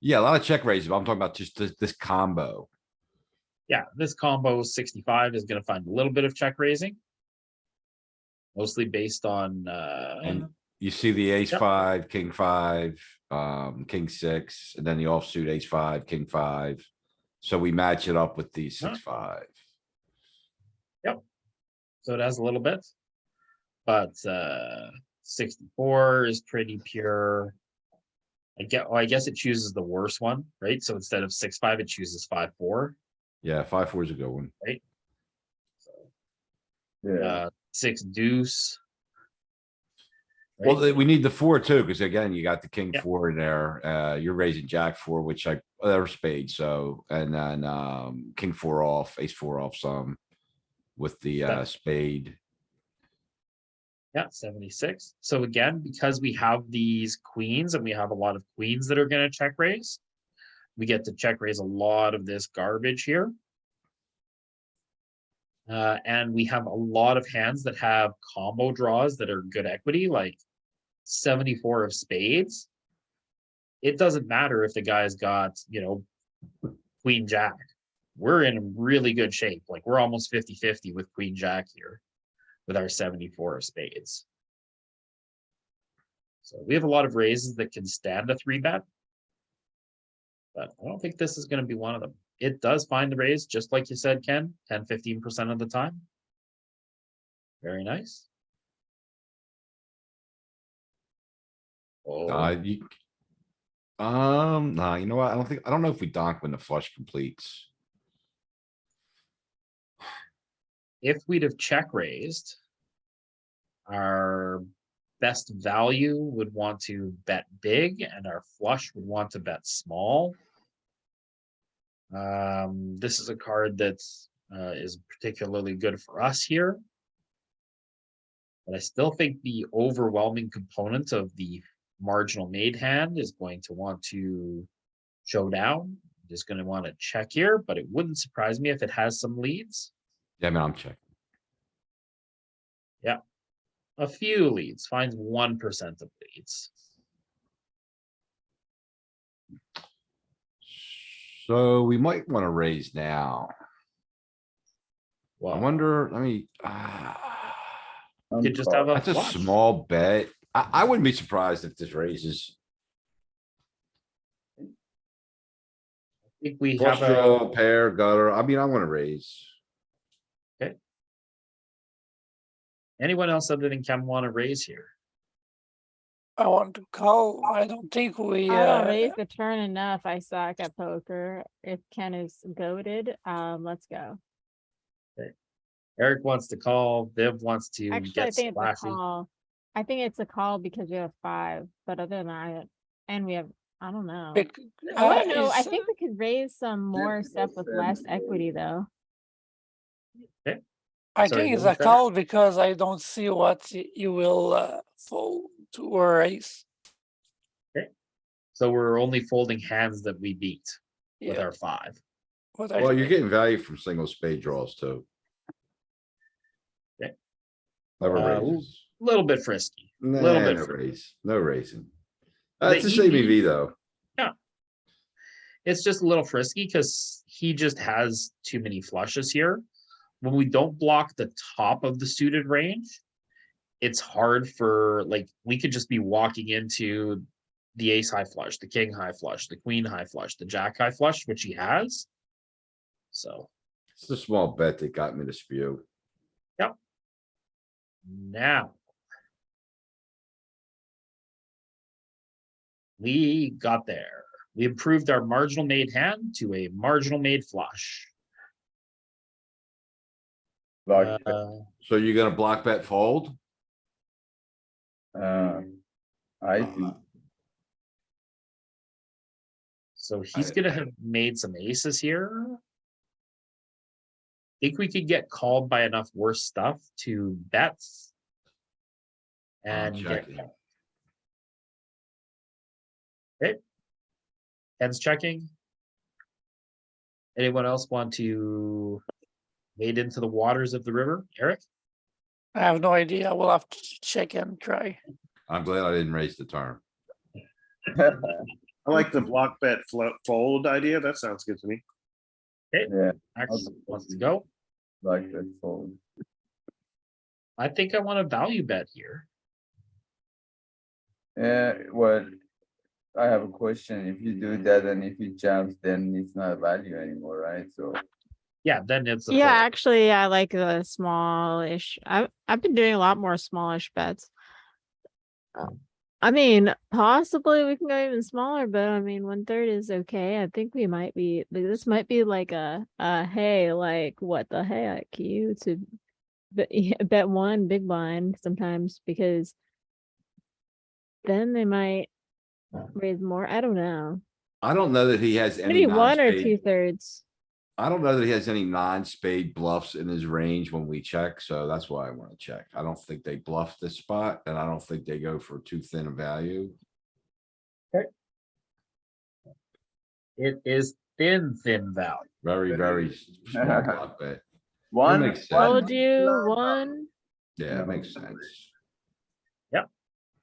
Speaker 2: Yeah, a lot of check raises, but I'm talking about just this combo.
Speaker 1: Yeah, this combo 65 is gonna find a little bit of check raising. Mostly based on,
Speaker 2: And you see the ace
Speaker 1: Yep.
Speaker 2: five, king five, king six, and then the offsuit ace five, king five. So we match it up with the
Speaker 1: Huh.
Speaker 2: 6-5.
Speaker 1: so it has a little bit. But 64 is pretty pure. I guess it chooses the worst one, right? So instead of 6-5, it chooses 5-4.
Speaker 2: Yeah, 5-4 is a good one.
Speaker 1: So
Speaker 5: Yeah,
Speaker 1: 6 deuce.
Speaker 2: Well,
Speaker 1: right?
Speaker 2: we need the 4 too, because again, you got the king
Speaker 1: Yep.
Speaker 2: 4 in there. You're raising jack 4, which or spade, so, and then, king 4 off, ace 4 off some. With the,
Speaker 1: That-
Speaker 2: spade.
Speaker 1: Yeah, 76. So again, because we have these queens and we have a lot of queens that are gonna check raise, we get to check raise a lot of this garbage here. And we have a lot of hands that have combo draws that are good equity, like 74 of spades. It doesn't matter if the guy's got, queen jack. We're in really good shape. Like we're almost 50-50 with queen jack here with our 74 of spades. So we have a lot of raises that can stand a 3-bet. But I don't think this is going to be one of them. It does find the raise, just like you said, Ken, 10-15% of the time. Very nice. Oh,
Speaker 2: Nah, you know what? I don't know if we donk when the flush completes.
Speaker 1: if we'd have check raised, our best value would want to bet big and our flush would want to bet small. This is a card that is particularly good for us here. But I still think the overwhelming component of the marginal made hand is going to want to show down. Is going to want to check here, but it wouldn't surprise me if it has some leads.
Speaker 2: Yeah, man, I'm checking.
Speaker 1: A few leads, finds 1% of leads.
Speaker 2: So we might wanna raise now. I
Speaker 1: Well,
Speaker 2: wonder, let me,
Speaker 1: you could just have a
Speaker 2: that's a
Speaker 1: flush.
Speaker 2: small bet. I wouldn't be surprised if this raises.
Speaker 1: think we
Speaker 2: Flush
Speaker 1: have a,
Speaker 2: draw, pair, gutter. I mean, I wanna raise.
Speaker 1: anyone else other than Ken want to raise here?
Speaker 6: I want to call. I don't think we.
Speaker 8: I don't raise the turn enough. I suck at poker. If Ken is goaded, let's go.
Speaker 1: Eric wants to call, Viv wants to
Speaker 8: Actually, I
Speaker 1: get
Speaker 8: think it's a
Speaker 1: splashy.
Speaker 8: call. I think it's a call because we have 5, but other than that, and we have, I don't know. I wanna know, I think we could raise some more stuff with less equity though.
Speaker 6: I
Speaker 1: Sorry,
Speaker 6: think
Speaker 1: what
Speaker 6: it's
Speaker 1: was
Speaker 6: a
Speaker 1: that?
Speaker 6: call because I don't see what you will fold to or raise.
Speaker 1: So we're only folding hands that we beat with
Speaker 6: Yeah.
Speaker 1: our 5.
Speaker 6: What I
Speaker 2: Well, you're getting value from single spade draws too.
Speaker 1: Okay.
Speaker 2: Never
Speaker 1: Uh,
Speaker 2: raises.
Speaker 1: Little bit frisky.
Speaker 2: Nah,
Speaker 1: little bit
Speaker 2: no
Speaker 1: fr-
Speaker 2: raise, no raising.
Speaker 1: The
Speaker 2: It's the same EV though.
Speaker 1: It's just a little frisky because he just has too many flushes here. When we don't block the top of the suited range, it's hard for, like, we could just be walking into the ace high flush, the king high flush, the queen high flush, the jack high flush, which he has. So
Speaker 2: It's the small bet that got me to spew.
Speaker 1: now we got there. We improved our marginal made hand to a marginal made flush.
Speaker 5: Block,
Speaker 2: So you're gonna block bet fold?
Speaker 5: I think,
Speaker 1: So he's
Speaker 2: I-
Speaker 1: gonna have made some aces here. Think we could get called by enough worse stuff to bets.
Speaker 2: I'm
Speaker 1: And get
Speaker 2: checking.
Speaker 1: called. Okay. Ken's checking. Anyone else want to wade into the waters of the river? Eric?
Speaker 6: I have no idea. We'll have to check and try.
Speaker 2: I'm glad I didn't raise the turn.
Speaker 7: I like the block bet fold idea. That sounds good to me.
Speaker 5: yeah,
Speaker 1: Max wants to go.
Speaker 5: like that fold.
Speaker 1: I think I want to value bet here.
Speaker 5: Yeah, well, I have a question. If you do that and if it jumps, then it's not value anymore, right? So,
Speaker 1: Yeah, then it's a
Speaker 8: Yeah,
Speaker 1: fold.
Speaker 8: actually, I like the smallish. I've been doing a lot more smallish bets. I mean, possibly we can go even smaller, but I mean, 1/3 is okay. I think we might be. This might be like a hey, like what the heck, you to bet one big blind sometimes because then they might raise more. I don't know.
Speaker 2: I don't know that he has any
Speaker 8: Maybe 1 or
Speaker 2: non-spade.
Speaker 8: 2/3.
Speaker 2: I don't know that he has any non-spade bluffs in his range when we check, so that's why I wanna check. I don't think they bluff this spot, and I don't think they go for too thin a value.
Speaker 1: It is thin value.
Speaker 2: Very, very small block bet.
Speaker 5: one.
Speaker 2: makes sense.
Speaker 8: Told you 1.
Speaker 2: Yeah, it makes sense.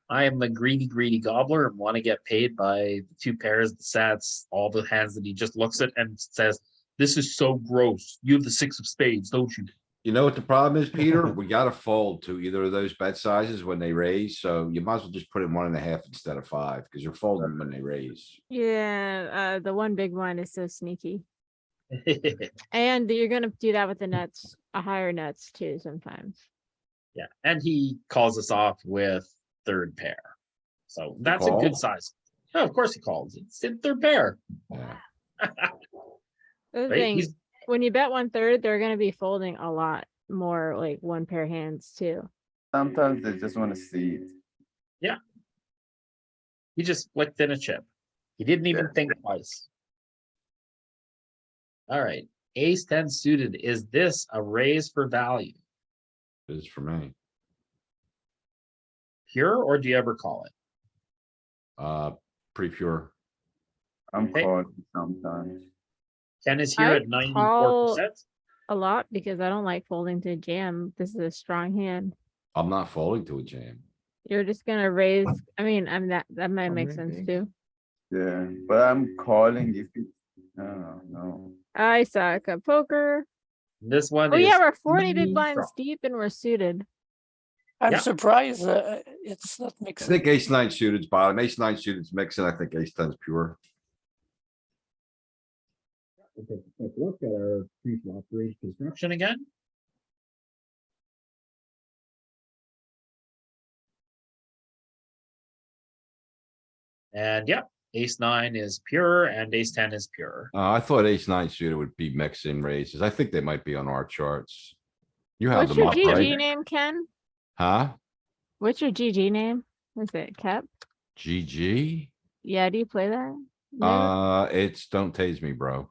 Speaker 1: I am the greedy gobbler and want to get paid by the 2 pairs, the sets, all the hands that he just looks at and says, "This is so gross. You have the 6 of spades, don't you?"
Speaker 2: You know what the problem is, Peter? We gotta fold to either of those bet sizes when they raise, so you might as well just put in 1.5 instead of 5, because you're folding when they raise.
Speaker 8: Yeah, the one big one is so sneaky. And you're gonna do that with the nuts, a higher nuts too sometimes.
Speaker 1: Yeah, and he calls us off with 3rd pair. So that's a
Speaker 2: call?
Speaker 1: good size. Oh, of course he calls. It's in 3rd pair.
Speaker 2: Yeah.
Speaker 8: The
Speaker 1: Right?
Speaker 8: thing,
Speaker 1: He's
Speaker 8: when you bet 1/3, they're gonna be folding a lot more like 1 pair hands too.
Speaker 5: Sometimes they just want to see it.
Speaker 1: he just flicked in a chip. He didn't even
Speaker 5: Yeah.
Speaker 1: think twice. All right. Ace 10 suited. Is this a raise for value?
Speaker 2: It is for me.
Speaker 1: Pure, or do you ever call it?
Speaker 2: Pretty pure.
Speaker 5: I'm
Speaker 1: Okay.
Speaker 5: calling sometimes.
Speaker 1: Ken is here
Speaker 8: I
Speaker 1: at 94%.
Speaker 8: A lot because I don't like folding to jam. This is a strong hand.
Speaker 2: I'm not folding to a jam.
Speaker 8: You're just gonna raise, that might make sense too.
Speaker 5: Yeah, but I'm calling if it, no.
Speaker 8: I suck at poker.
Speaker 1: This one
Speaker 8: Oh
Speaker 1: is
Speaker 8: yeah, we're 40
Speaker 1: really
Speaker 8: big blinds
Speaker 1: strong.
Speaker 8: deep and we're suited.
Speaker 6: I'm
Speaker 1: Yeah.
Speaker 6: surprised it's not
Speaker 2: I
Speaker 6: mixing.
Speaker 2: think ace 9 suited's bottom, ace 9 suited's mixing, I think ace 10's pure.
Speaker 1: We'll take a quick look at our pre-flop range construction again. And yeah, ace nine is pure and ace 10 is pure.
Speaker 2: I thought ace nine suited would be mixing raises. I think they might be on our charts. You have
Speaker 8: What's
Speaker 2: them
Speaker 8: your
Speaker 2: up,
Speaker 8: GG
Speaker 2: right?
Speaker 8: name, Ken?
Speaker 2: Huh?
Speaker 8: What's your GG name? Is it Kep?
Speaker 2: GG?
Speaker 8: Yeah, do you play that? No?
Speaker 2: It's don't tase me, bro.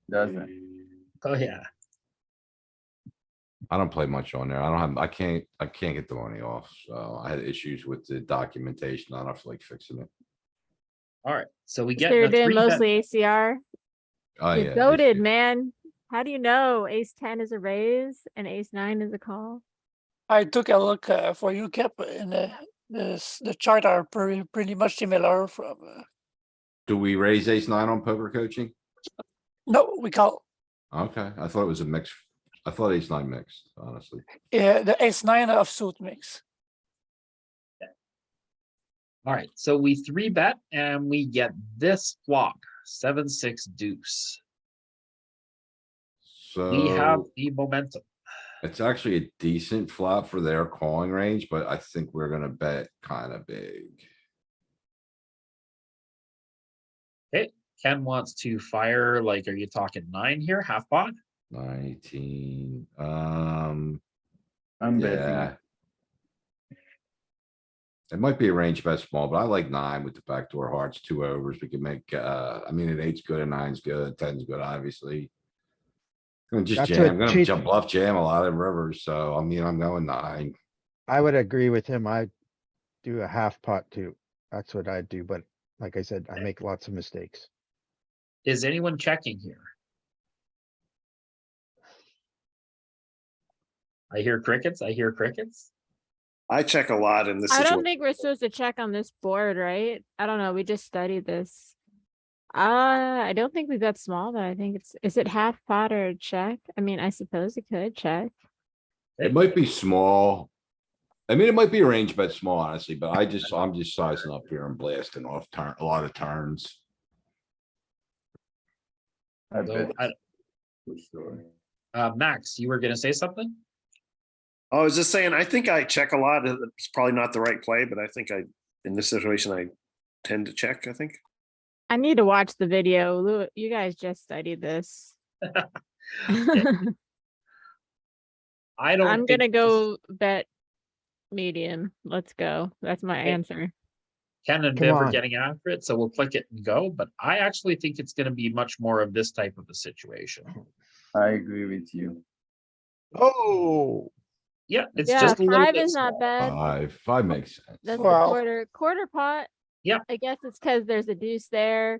Speaker 5: Doesn't.
Speaker 1: Oh, yeah.
Speaker 2: I don't play much on there. I can't get the money off. So I had issues with the documentation. I don't feel like fixing it.
Speaker 1: All right. So we
Speaker 8: So
Speaker 1: get
Speaker 8: you're
Speaker 1: the
Speaker 8: doing
Speaker 1: three bet.
Speaker 8: mostly ACR?
Speaker 2: Oh,
Speaker 8: You
Speaker 2: yeah.
Speaker 8: goated,
Speaker 2: ace-
Speaker 8: man. How do you know ace 10 is a raise and ace 9 is a call?
Speaker 6: I took a look for you, Cap, and the chart are pretty much similar from.
Speaker 2: Do we raise ace nine on poker coaching?
Speaker 6: No, we call.
Speaker 2: Okay, I thought it was a mix. I thought ace nine mixed, honestly.
Speaker 6: Yeah, the ace nine of suit mix.
Speaker 1: All right. So we three bet and we get this flop 7-6 deuce. We have
Speaker 2: So
Speaker 1: the momentum.
Speaker 2: it's actually a decent flop for their calling range, but I think we're gonna bet kind of big.
Speaker 1: Ken wants to fire, like, are you talking 9 here, half pot?
Speaker 2: 19,
Speaker 5: I'm
Speaker 2: yeah.
Speaker 5: betting.
Speaker 2: It might be a range bet small, but I like 9 with the backdoor hearts, 2 overs. We can make, I mean, an 8's good, a 9's good, 10's good, obviously. Gonna just
Speaker 4: That's
Speaker 2: jam,
Speaker 4: what
Speaker 2: I'm gonna
Speaker 4: cheat-
Speaker 2: jump bluff jam a lot of rivers, so I mean, I'm going 9.
Speaker 4: I would agree with him. I do a half pot too. That's what I do, but like I said, I make lots of mistakes.
Speaker 1: Is anyone checking here? I hear crickets. I hear crickets.
Speaker 7: I check a lot in this
Speaker 8: I don't
Speaker 7: situation.
Speaker 8: think we're supposed to check on this board, right? I don't know. We just studied this. I don't think we bet small, but I think is it half pot or check? I mean, I suppose it could check.
Speaker 2: It might be small. I mean, it might be a range bet small, honestly, but I'm just sizing up here and blasting off turn, a lot of turns.
Speaker 5: I
Speaker 1: So,
Speaker 5: bet for sure.
Speaker 1: Max, you were gonna say something?
Speaker 7: I was just saying, I think I check a lot. It's probably not the right play, but I think in this situation, I tend to check, I think.
Speaker 8: I need to watch the video. You guys just studied this.
Speaker 1: I don't.
Speaker 8: I'm
Speaker 1: think
Speaker 8: gonna
Speaker 1: this-
Speaker 8: go bet medium. Let's go. That's my
Speaker 1: Okay.
Speaker 8: answer.
Speaker 1: Ken and
Speaker 4: Come
Speaker 1: Viv are
Speaker 4: on.
Speaker 1: getting after it, so we'll click it and go. But I actually think it's gonna be much more of this type of a situation.
Speaker 5: I agree with you.
Speaker 4: Oh,
Speaker 1: Yeah, it's
Speaker 8: Yeah,
Speaker 1: just a little
Speaker 8: 5
Speaker 1: bit
Speaker 8: is not
Speaker 1: small.
Speaker 8: bad.
Speaker 2: 5 makes sense.
Speaker 8: That's the
Speaker 6: Wow.
Speaker 8: quarter pot.
Speaker 1: Yeah.
Speaker 8: I guess it's because there's a deuce there.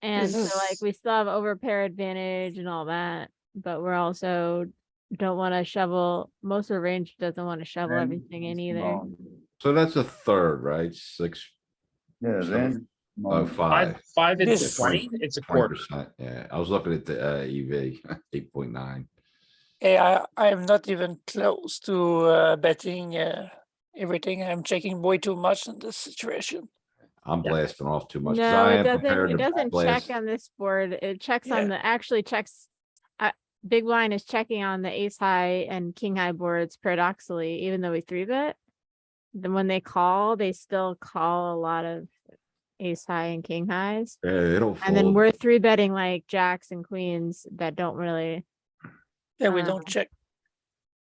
Speaker 8: And
Speaker 6: This
Speaker 8: so like
Speaker 6: is-
Speaker 8: we still have overpair advantage and all that, but we're also don't want to shovel. Most of the range doesn't want to shovel
Speaker 5: Then
Speaker 8: everything in either.
Speaker 5: small.
Speaker 2: So that's a third, right? 6,
Speaker 5: Yeah,
Speaker 2: So-
Speaker 5: then.
Speaker 2: oh, 5.
Speaker 1: Five is
Speaker 6: This-
Speaker 1: 20. It's a quarter.
Speaker 2: 20%, yeah. I was looking at the EV, 8.9.
Speaker 6: Yeah, I am not even close to betting everything. I'm checking way too much in this situation.
Speaker 2: I'm
Speaker 1: Yeah.
Speaker 2: blasting off too much. 'cause
Speaker 8: No,
Speaker 2: I
Speaker 8: it
Speaker 2: am prepared
Speaker 8: doesn't. It
Speaker 2: to
Speaker 8: doesn't
Speaker 2: blast.
Speaker 8: check on this board. It checks on
Speaker 6: Yeah.
Speaker 8: the actually checks. Big blind is checking on the ace high and king high boards paradoxically, even though we 3-bet. Then when they call, they still call a lot of ace high and king highs.
Speaker 2: Yeah, it'll
Speaker 8: And then
Speaker 2: fold.
Speaker 8: we're 3-betting like jacks and queens that don't really.
Speaker 6: Yeah, we
Speaker 8: Uh,
Speaker 6: don't check.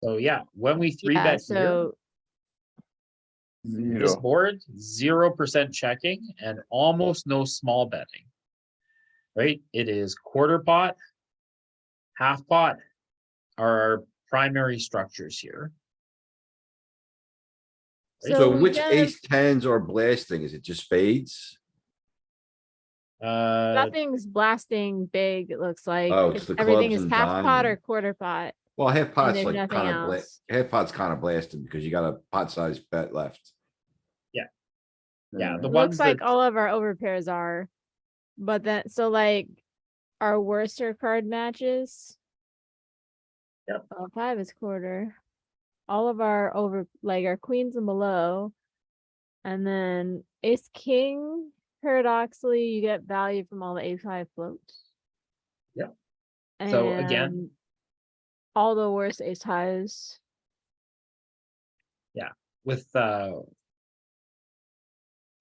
Speaker 1: So yeah, when we three
Speaker 8: Yeah,
Speaker 1: bet here,
Speaker 8: so
Speaker 1: this
Speaker 5: Zero.
Speaker 1: board, 0% checking and almost no small betting. Right? It is quarter pot, half pot are our primary structures here.
Speaker 2: So
Speaker 8: we
Speaker 2: which
Speaker 8: gotta-
Speaker 2: ace tens are blasting? Is it just spades?
Speaker 8: Nothing's blasting big, it looks like.
Speaker 2: Oh, it's the
Speaker 8: Everything
Speaker 2: clubs
Speaker 8: is
Speaker 2: and
Speaker 8: half pot or
Speaker 2: diamond.
Speaker 8: quarter pot.
Speaker 2: Well, half pot's
Speaker 8: there's
Speaker 2: like
Speaker 8: nothing
Speaker 2: kind of
Speaker 8: else.
Speaker 2: half pot's kind of blasted because you got a pot size bet left.
Speaker 1: Yeah, the
Speaker 8: It
Speaker 1: ones
Speaker 8: looks like
Speaker 1: that-
Speaker 8: all of our overpairs are. But then, so like, our worser card matches.
Speaker 1: Yep.
Speaker 8: 5 is quarter. All of our like our queens and below. And then ace king, paradoxically, you get value from all the ace high floats.
Speaker 1: So again-
Speaker 8: And all the worst ace highs.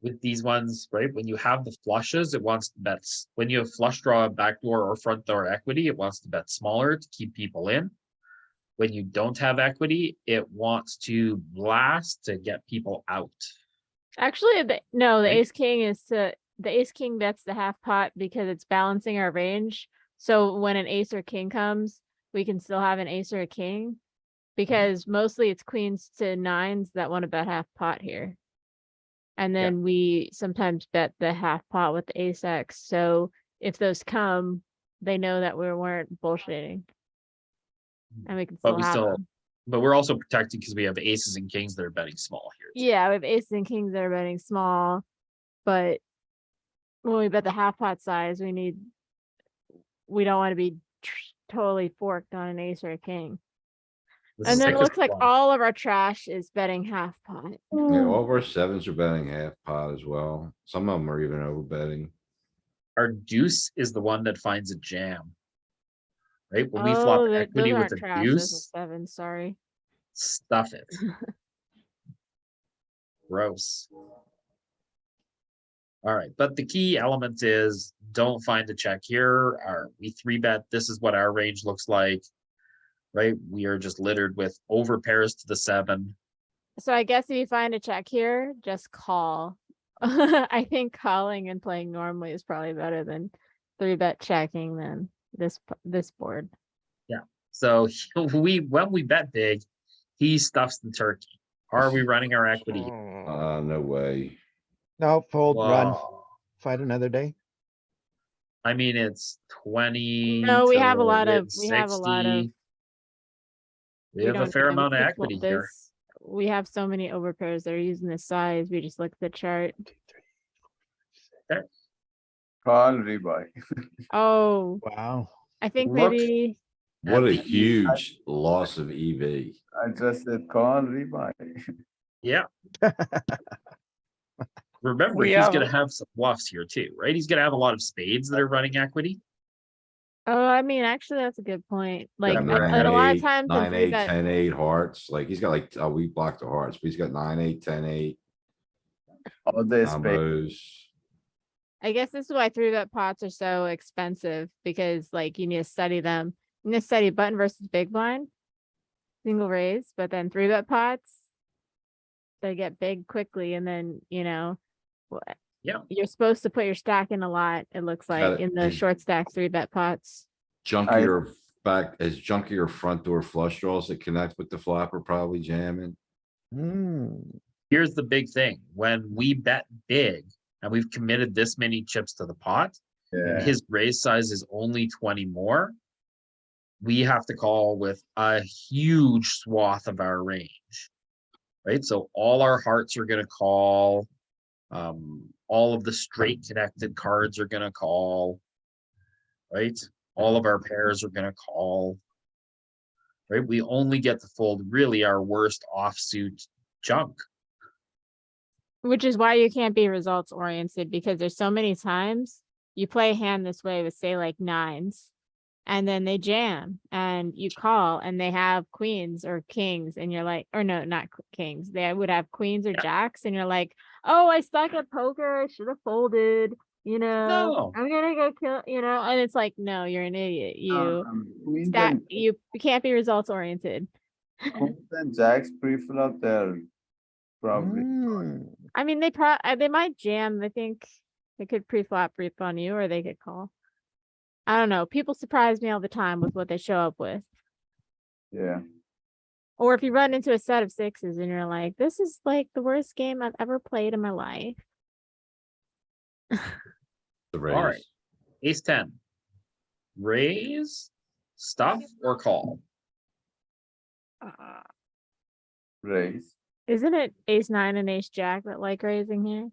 Speaker 1: With these ones, right? When you have the flushes, it wants to bet. When you have flush draw, backdoor, or front door equity, it wants to bet smaller to keep people in. When you don't have equity, it wants to blast to get people out.
Speaker 8: Actually, no, the
Speaker 1: Right?
Speaker 8: ace king the ace king bets the half pot because it's balancing our range. So when an ace or king comes, we can still have an ace or a king. Because mostly it's queens to nines that want to bet half pot here. And
Speaker 1: Yeah.
Speaker 8: then we sometimes bet the half pot with the ace X. So if those come, they know that we weren't bullshitting. And we can
Speaker 1: But
Speaker 8: still
Speaker 1: we
Speaker 8: have
Speaker 1: still,
Speaker 8: them.
Speaker 1: but we're also protected because we have aces and kings that are betting small here. too.
Speaker 8: Yeah, we have aces and kings that are betting small, but when we bet the half pot size, we don't want to be totally forked on an ace or a king.
Speaker 1: The
Speaker 8: And then it
Speaker 1: sickest
Speaker 8: looks like
Speaker 1: one.
Speaker 8: all of our trash is betting half pot.
Speaker 2: Yeah, all of our sevens are betting half pot as well. Some of them are even over betting.
Speaker 1: Our deuce is the one that finds a jam. Right? When we flop
Speaker 8: Oh, those
Speaker 1: equity with
Speaker 8: aren't
Speaker 1: a
Speaker 8: trash, those are
Speaker 1: deuce,
Speaker 8: seven, sorry.
Speaker 1: stuff it. Gross. All right, but the key element is don't find a check here. We three bet. This is what our range looks like. Right? We are just littered with over pairs to the 7.
Speaker 8: So I guess if you find a check here, just call. I think calling and playing normally is probably better than 3-bet checking than this board.
Speaker 1: So when we bet big, he stuffs the turkey. Are we running our equity?
Speaker 2: No way.
Speaker 4: No, fold, run,
Speaker 1: Wow.
Speaker 4: fight another day.
Speaker 1: I mean, it's 20.
Speaker 8: No, we have a
Speaker 1: to
Speaker 8: lot of,
Speaker 1: 60. We have a
Speaker 8: don't
Speaker 1: fair
Speaker 8: need- we
Speaker 1: amount of
Speaker 8: could
Speaker 1: equity
Speaker 8: fold
Speaker 1: here.
Speaker 8: this. We have so many overpairs that are using this size. We just look at the chart.
Speaker 5: Call rebuy.
Speaker 8: Oh,
Speaker 4: Wow.
Speaker 8: I think
Speaker 1: Look
Speaker 8: maybe,
Speaker 2: What a
Speaker 1: the
Speaker 2: huge loss of E EV.
Speaker 5: I just said call rebuy.
Speaker 1: Yeah. Remember,
Speaker 6: We
Speaker 1: he's gonna
Speaker 6: have-
Speaker 1: have some bluffs here too, right? He's gonna have a lot of spades that are running equity.
Speaker 8: oh, I mean, actually, that's a good point. Like,
Speaker 2: Got
Speaker 8: and a lot of
Speaker 2: 9-8,
Speaker 8: times in
Speaker 2: 9-8,
Speaker 8: 3-bet
Speaker 2: 10-8 hearts. Like he's got like, oh, we blocked the hearts, but he's got 9-8, 10-8
Speaker 5: All the spades.
Speaker 2: combos.
Speaker 8: I guess this is why 3-bet pots are so expensive because like you need to study them. You need to study button versus big blind, single raise, but then 3-bet pots, they get big quickly and then,
Speaker 1: Yeah.
Speaker 8: you're supposed to put your stack in a lot, it looks like,
Speaker 2: it.
Speaker 8: in the
Speaker 2: Is-
Speaker 8: short stack 3-bet pots.
Speaker 2: Junkier junkier front door flush draws that connect with the flopper probably jamming.
Speaker 1: Here's the big thing. When we bet big and we've committed this many chips to the pot, and
Speaker 5: Yeah,
Speaker 1: his raise size is only 20 more, we have to call with a huge swath of our range. Right? So all our hearts are gonna call. All of the straight connected cards are gonna call. Right? All of our pairs are gonna call. Right? We only get to fold really our worst offsuit junk.
Speaker 8: Which is why you can't be results oriented because there's so many times you play a hand this way with say like nines and then they jam and you call and they have queens or kings and you're like, or no, not kings. They would have queens or
Speaker 1: Yeah.
Speaker 8: jacks and you're like, oh, I suck at poker. I should have folded,
Speaker 1: No.
Speaker 8: I'm gonna go kill, and it's like, no, you're an idiot.
Speaker 5: queens
Speaker 8: You can't be results oriented.
Speaker 5: and jacks pre-flop, they're probably.
Speaker 8: I mean, they might jam. I think they could pre-flop reap on you, or they could call. I don't know. People surprise me all the time with what they show up with.
Speaker 5: Yeah,
Speaker 8: Or if you run into a set of sixes and you're like, this is like the worst game I've ever played in my life.
Speaker 2: The
Speaker 1: All right.
Speaker 2: raise.
Speaker 1: Ace 10. Raise, stuff, or call?
Speaker 5: raise.
Speaker 8: Isn't it ace 9 and ace jack that like raising here?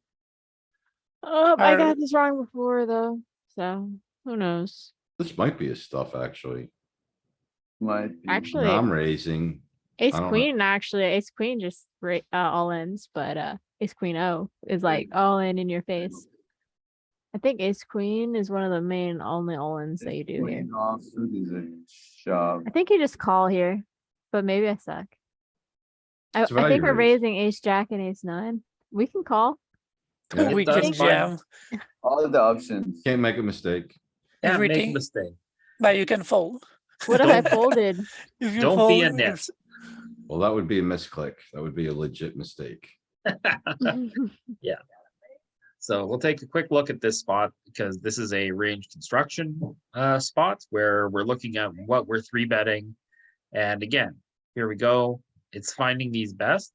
Speaker 8: Oh, I got this wrong before though. So who knows?
Speaker 2: This might be a stuff, actually.
Speaker 5: Might be.
Speaker 8: Actually,
Speaker 2: I'm raising.
Speaker 8: ace
Speaker 2: I don't know.
Speaker 8: queen, actually, ace queen just all ins, but ace queen O is like all in your face. I think ace queen is one of the main only all-ins that you do here.
Speaker 5: Queen offsuit is a shove.
Speaker 8: I think you just call here, but maybe I suck. I
Speaker 2: It's a
Speaker 8: think
Speaker 2: value
Speaker 8: we're
Speaker 2: raise.
Speaker 8: raising ace jack and ace nine. We can call.
Speaker 2: Yeah,
Speaker 1: It
Speaker 6: We
Speaker 1: does
Speaker 6: can
Speaker 1: fine.
Speaker 6: jam,
Speaker 5: All the options.
Speaker 2: Can't make a mistake.
Speaker 1: Can't make a
Speaker 6: everything,
Speaker 1: mistake.
Speaker 6: but you can fold.
Speaker 8: What if I
Speaker 1: Don't-
Speaker 8: folded?
Speaker 6: If you
Speaker 1: Don't be a
Speaker 6: fold,
Speaker 1: nit.
Speaker 2: Well, that would be a misclick. That would be a legit mistake.
Speaker 1: So we'll take a quick look at this spot because this is a range construction spot where we're looking at what we're three betting. And again, here we go. It's finding these best.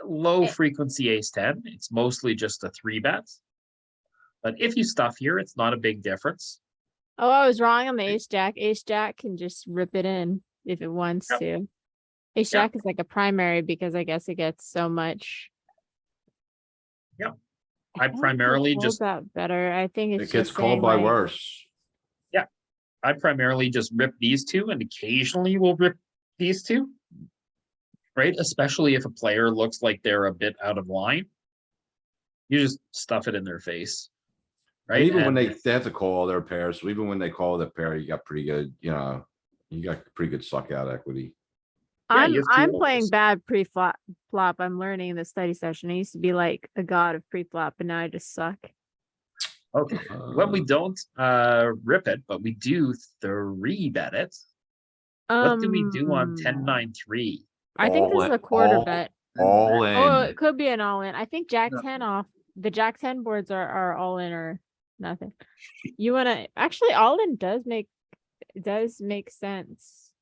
Speaker 1: Low
Speaker 8: Eh.
Speaker 1: frequency ace 10. It's mostly just a three bet. But if you stuff here, it's not a big difference.
Speaker 8: Oh, I was wrong on the ace jack. Ace jack can just rip it in if it wants
Speaker 1: Yep.
Speaker 8: to. Ace
Speaker 1: Yep.
Speaker 8: jack is like a primary because I guess it gets so much.
Speaker 1: Yep.
Speaker 8: I
Speaker 1: I
Speaker 8: think it
Speaker 1: primarily
Speaker 8: folds
Speaker 1: just
Speaker 8: out better. I think it's
Speaker 2: It gets
Speaker 8: just
Speaker 2: called
Speaker 8: saying,
Speaker 2: by
Speaker 8: like,
Speaker 2: worse.
Speaker 1: I primarily just rip these two and occasionally will rip these two. Right? Especially if a player looks like they're a bit out of line. You just stuff it in their face.
Speaker 2: And
Speaker 1: Right?
Speaker 2: even when
Speaker 1: And
Speaker 2: they have to call their pair, so even when they call the pair, you got pretty good, you got pretty good suck out equity.
Speaker 1: Yeah, you have two
Speaker 8: I'm playing
Speaker 1: overs.
Speaker 8: bad pre-flop. I'm learning in the study session. I used to be like a god of pre-flop, and now I just suck.
Speaker 1: Okay, when we don't rip it, but we do three bet it. What do we do on 10-9-3?
Speaker 8: I think this
Speaker 2: All
Speaker 8: is
Speaker 2: in-
Speaker 8: a quarter
Speaker 2: all-
Speaker 8: bet.
Speaker 2: All
Speaker 8: Oh,
Speaker 2: in.
Speaker 8: it could be an all-in. I think Jack
Speaker 5: No.
Speaker 8: 10 off. The Jack 10 boards are all in or nothing. You wanna actually all in does make sense.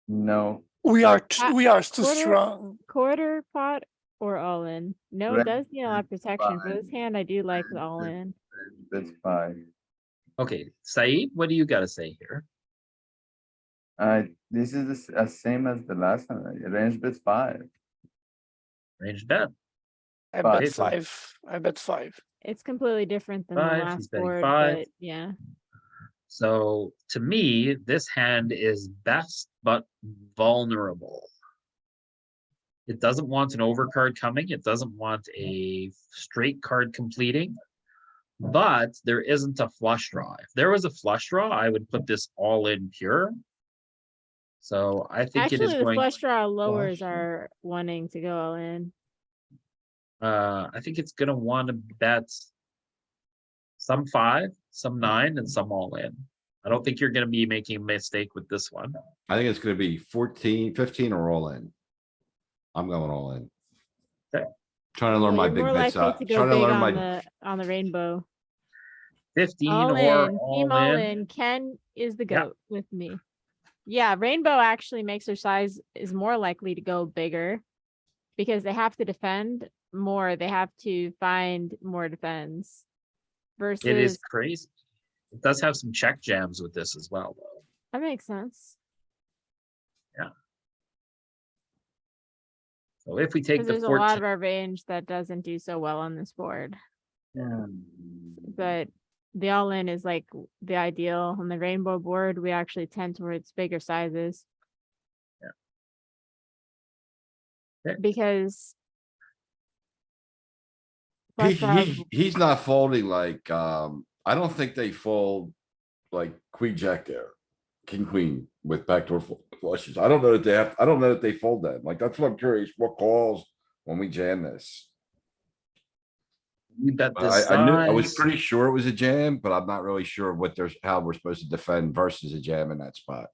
Speaker 5: No,
Speaker 6: we are
Speaker 8: Ah,
Speaker 6: we are too
Speaker 8: quarter-
Speaker 6: strong.
Speaker 8: Quarter pot or all in. No, it
Speaker 5: Red
Speaker 8: does need a lot of
Speaker 5: and
Speaker 8: protection. For this
Speaker 5: five.
Speaker 8: hand, I do like the all in.
Speaker 5: that's fine.
Speaker 1: Okay, Saeed, what do you got to say here?
Speaker 5: This is the same as the last one, right? Range bet 5.
Speaker 1: Range bet.
Speaker 6: I
Speaker 5: Five.
Speaker 6: bet 5. I bet 5.
Speaker 8: It's completely different than the
Speaker 1: Five, he's
Speaker 8: last
Speaker 1: betting
Speaker 8: board,
Speaker 1: 5.
Speaker 8: but yeah.
Speaker 1: So to me, this hand is best but vulnerable. It doesn't want an overcard coming. It doesn't want a straight card completing. But there isn't a flush draw. If there was a flush draw, I would put this all in pure. So I think it is
Speaker 8: Actually, the
Speaker 1: going.
Speaker 8: flush draw lowers
Speaker 5: Flush.
Speaker 8: are wanting to go all in.
Speaker 1: I think it's gonna want to bet some 5, some 9, and some all in. I don't think you're gonna be making a mistake with this one.
Speaker 2: I think it's gonna be 14, 15 or all in. I'm going all in.
Speaker 1: Okay.
Speaker 2: Trying to learn
Speaker 8: Yeah,
Speaker 2: my
Speaker 8: you're
Speaker 2: big
Speaker 8: more
Speaker 2: bets
Speaker 8: likely
Speaker 2: out.
Speaker 8: to go
Speaker 2: Trying to
Speaker 8: big
Speaker 2: learn
Speaker 8: on
Speaker 2: my,
Speaker 8: the rainbow.
Speaker 1: 15
Speaker 8: All
Speaker 1: or
Speaker 8: in, team
Speaker 1: all
Speaker 8: all
Speaker 1: in.
Speaker 8: in. Ken is the
Speaker 1: Yeah.
Speaker 8: goat with me. Yeah, rainbow actually makes their size is more likely to go bigger because they have to defend more. They have to find more defense versus
Speaker 1: It is crazy. It does have some check jams with this as well, though.
Speaker 8: that makes sense.
Speaker 1: So if we take
Speaker 8: Because
Speaker 1: the
Speaker 8: there's a lot
Speaker 1: 14,
Speaker 8: of our range that doesn't do so well on this board. But the all in is like the ideal. On the rainbow board, we actually tend towards bigger sizes.
Speaker 1: Okay.
Speaker 8: Because flush draws-
Speaker 2: he's not folding like, I don't think they fold like queen jack there. King, queen with backdoor flushes. I don't know that they have, I don't know that they fold that. Like, that's what I'm curious, what calls when we jam this?
Speaker 1: we bet
Speaker 2: But
Speaker 1: this
Speaker 2: I knew, I was
Speaker 1: size.
Speaker 2: pretty sure it was a jam, but I'm not really sure what there's, how we're supposed to defend versus a jam in that spot.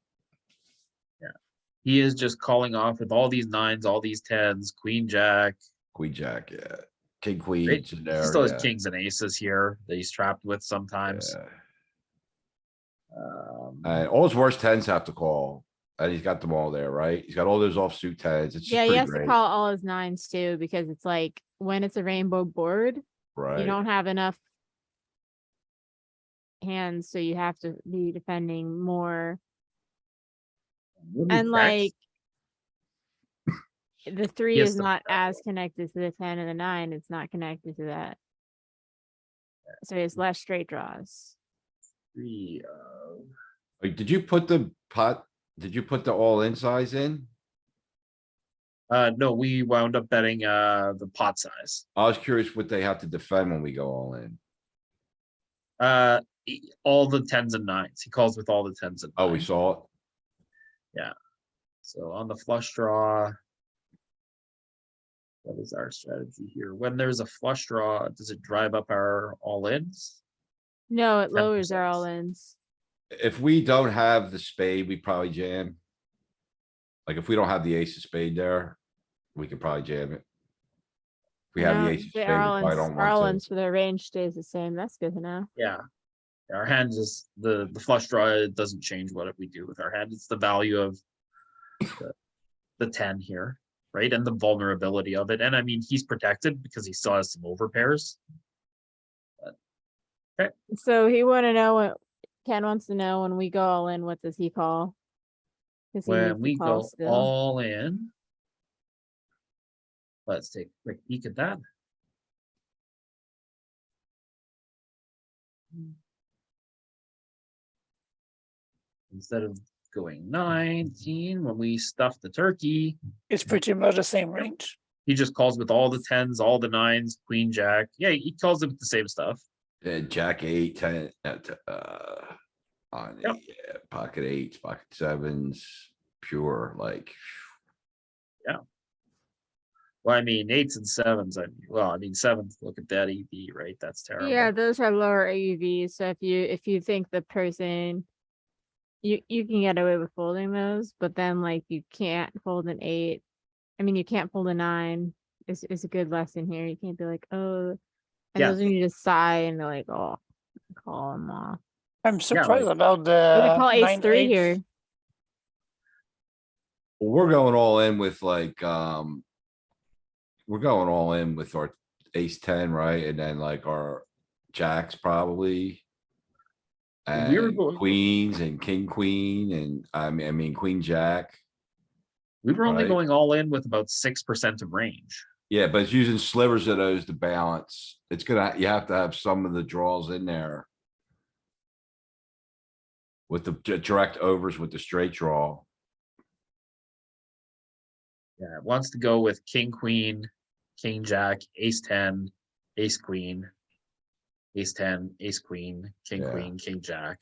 Speaker 1: He is just calling off with all these 9s, all these 10s, queen, jack.
Speaker 2: Queen jack, yeah. King,
Speaker 1: Right?
Speaker 2: queens in
Speaker 1: He
Speaker 2: there,
Speaker 1: still has
Speaker 2: yeah.
Speaker 1: kings and aces here that he's trapped with sometimes.
Speaker 2: Yeah.
Speaker 1: Um,
Speaker 2: All his worst tens have to call, and he's got them all there, right? He's got all those offsuit tens. It's
Speaker 8: Yeah,
Speaker 2: just
Speaker 8: he
Speaker 2: pretty
Speaker 8: has to
Speaker 2: great,
Speaker 8: call all his 9s too, because it's like when it's a rainbow board, you
Speaker 2: right?
Speaker 8: don't have enough hands, so you have to be defending more.
Speaker 1: maybe
Speaker 8: And
Speaker 1: checks.
Speaker 8: like the 3
Speaker 1: has
Speaker 8: is
Speaker 1: to
Speaker 8: not
Speaker 1: bet.
Speaker 8: as connected to the 10 and the 9. It's not connected to that. So he has less straight draws.
Speaker 1: 3 of.
Speaker 2: Like, did you put the pot, did you put the all in size in?
Speaker 1: No, we wound up betting the pot size.
Speaker 2: I was curious what they have to defend when we go all in.
Speaker 1: All the tens and nines. He calls with all the tens and
Speaker 2: Oh, we
Speaker 1: nines.
Speaker 2: saw it.
Speaker 1: So on the flush draw. What is our strategy here? When there's a flush draw, does it drive up our all-ins?
Speaker 8: No, it lowers our
Speaker 1: 10%.
Speaker 8: all-ins.
Speaker 2: If we don't have the spade, we probably jam. Like if we don't have the ace of spade there, we could probably jam it. If we have the ace of spade, we probably don't
Speaker 8: Our
Speaker 2: want
Speaker 8: all-ins
Speaker 2: to.
Speaker 8: for the range stays the same. That's good to know.
Speaker 1: Yeah. Our hand is the flush draw, it doesn't change what we do with our hand. It's the value of the 10 here, right? And the vulnerability of it. And I mean, he's protected because he still has some overpairs.
Speaker 8: So he wanna know what, Ken wants to know when we go all in, what does he call? 'Cause he needs
Speaker 1: When
Speaker 8: to
Speaker 1: we
Speaker 8: call
Speaker 1: go
Speaker 8: still.
Speaker 1: all in. Let's take a quick peek at that. Instead of going 19, when we stuff the turkey,
Speaker 6: It's pretty much the same range.
Speaker 1: he just calls with all the tens, all the nines, queen, jack. Yeah, he calls it with the same stuff.
Speaker 2: Jack eight, 10, on
Speaker 1: Yep.
Speaker 2: yeah, pocket eights, pocket sevens, pure, like.
Speaker 1: Well, I mean, eights and sevens, I mean, sevens, look at that EV, right? That's terrible.
Speaker 8: Yeah, those are lower AUVs, so if you think the person. You can get away with folding those, but then like you can't fold an 8. I mean, you can't fold a 9 is a good lesson here. You can't be like, oh, and
Speaker 1: Yeah.
Speaker 8: those when you just sigh and they're like, oh, call them off.
Speaker 6: I'm surprised
Speaker 1: like-
Speaker 6: about
Speaker 8: Or
Speaker 6: the
Speaker 8: they call ace
Speaker 6: 9,
Speaker 8: 3
Speaker 6: 8.
Speaker 8: here.
Speaker 2: We're going all in with like, we're going all in with our ace 10, right? And then like our jacks probably.
Speaker 1: We were
Speaker 2: And
Speaker 1: going-
Speaker 2: queens and king, queen, and I mean, queen, jack.
Speaker 1: We were only
Speaker 2: Right.
Speaker 1: going all in with about 6% of range.
Speaker 2: Yeah, but it's using slivers of those to balance. It's gonna, you have to have some of the draws in there. With the direct overs with the straight draw.
Speaker 1: Yeah, it wants to go with king, queen, king, jack, ace 10, ace, queen, ace 10, ace, queen, king,
Speaker 2: Yeah.
Speaker 1: queen, king, jack.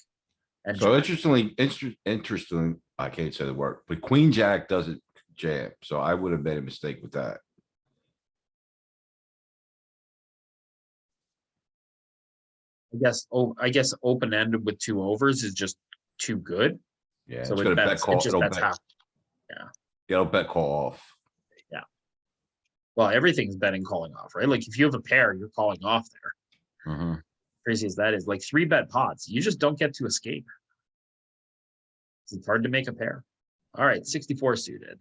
Speaker 1: And
Speaker 2: So
Speaker 1: jack.
Speaker 2: interesting, I can't say the word, but queen, jack doesn't jam, so I would have made a mistake with that.
Speaker 1: I guess open-ended with 2 overs is just too good.
Speaker 2: Yeah,
Speaker 1: So
Speaker 2: it's
Speaker 1: it
Speaker 2: gonna bet
Speaker 1: bets, it
Speaker 2: call,
Speaker 1: just
Speaker 2: it'll
Speaker 1: bets
Speaker 2: bet,
Speaker 1: half.
Speaker 2: it'll bet call off.
Speaker 1: Well, everything's betting calling off, right? Like if you have a pair, you're calling off there.
Speaker 2: Mhm.
Speaker 1: Crazy as that is, like 3-bet pots, you just don't get to escape. It's hard to make a pair. All right, 64 suited.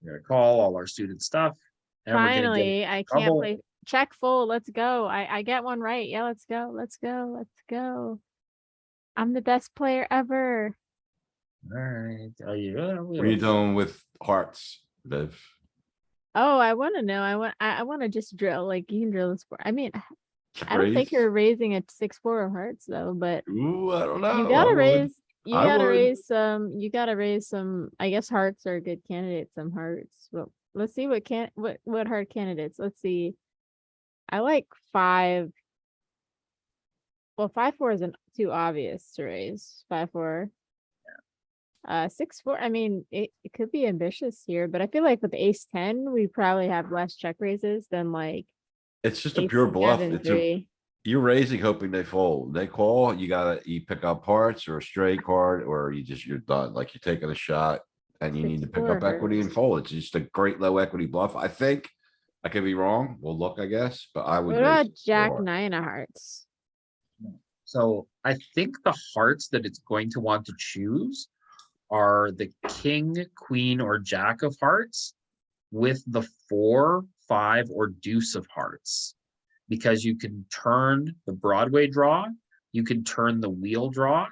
Speaker 1: We're gonna call all our suited stuff. And we're gonna get
Speaker 8: Finally, I can't
Speaker 1: trouble.
Speaker 8: play check full. Let's go. I get one right. Yeah, let's go. Let's go. Let's go. I'm the best player ever.
Speaker 1: All right, are you?
Speaker 2: What are you doing with hearts, Viv?
Speaker 8: Oh, I want to know. I want to just drill. Like you can drill this. I mean,
Speaker 2: Check
Speaker 8: I don't think
Speaker 2: raise?
Speaker 8: you're raising a 6-4 of hearts though, but
Speaker 2: Ooh, I don't know.
Speaker 8: you gotta
Speaker 2: I would.
Speaker 8: raise. You
Speaker 2: I
Speaker 8: gotta
Speaker 2: would.
Speaker 8: raise some. You gotta raise some. I guess hearts are a good candidate. Some hearts. Well, let's see what heart candidates. Let's see. I like 5. Well, 5-4 isn't too obvious to raise. 5-4. 6-4. I mean, it could be ambitious here, but I feel like with ace 10, we probably have less check raises than like
Speaker 2: It's just a
Speaker 8: ace
Speaker 2: pure bluff.
Speaker 8: 7,
Speaker 2: It's a,
Speaker 8: 3.
Speaker 2: you're raising hoping they fold. They call, you pick up hearts or a straight card, or you're done. Like you're taking a shot and you need to pick
Speaker 8: 6-4
Speaker 2: up equity and
Speaker 8: hurts.
Speaker 2: fold. It's just a great low equity bluff. I think. I could be wrong. We'll look, I guess, but I would.
Speaker 8: What about
Speaker 2: raise
Speaker 8: jack
Speaker 2: more.
Speaker 8: 9 of hearts?
Speaker 1: So I think the hearts that it's going to want to choose are the king, queen, or jack of hearts with the 4, 5, or deuce of hearts. Because you can turn the Broadway draw, you can turn the wheel draw,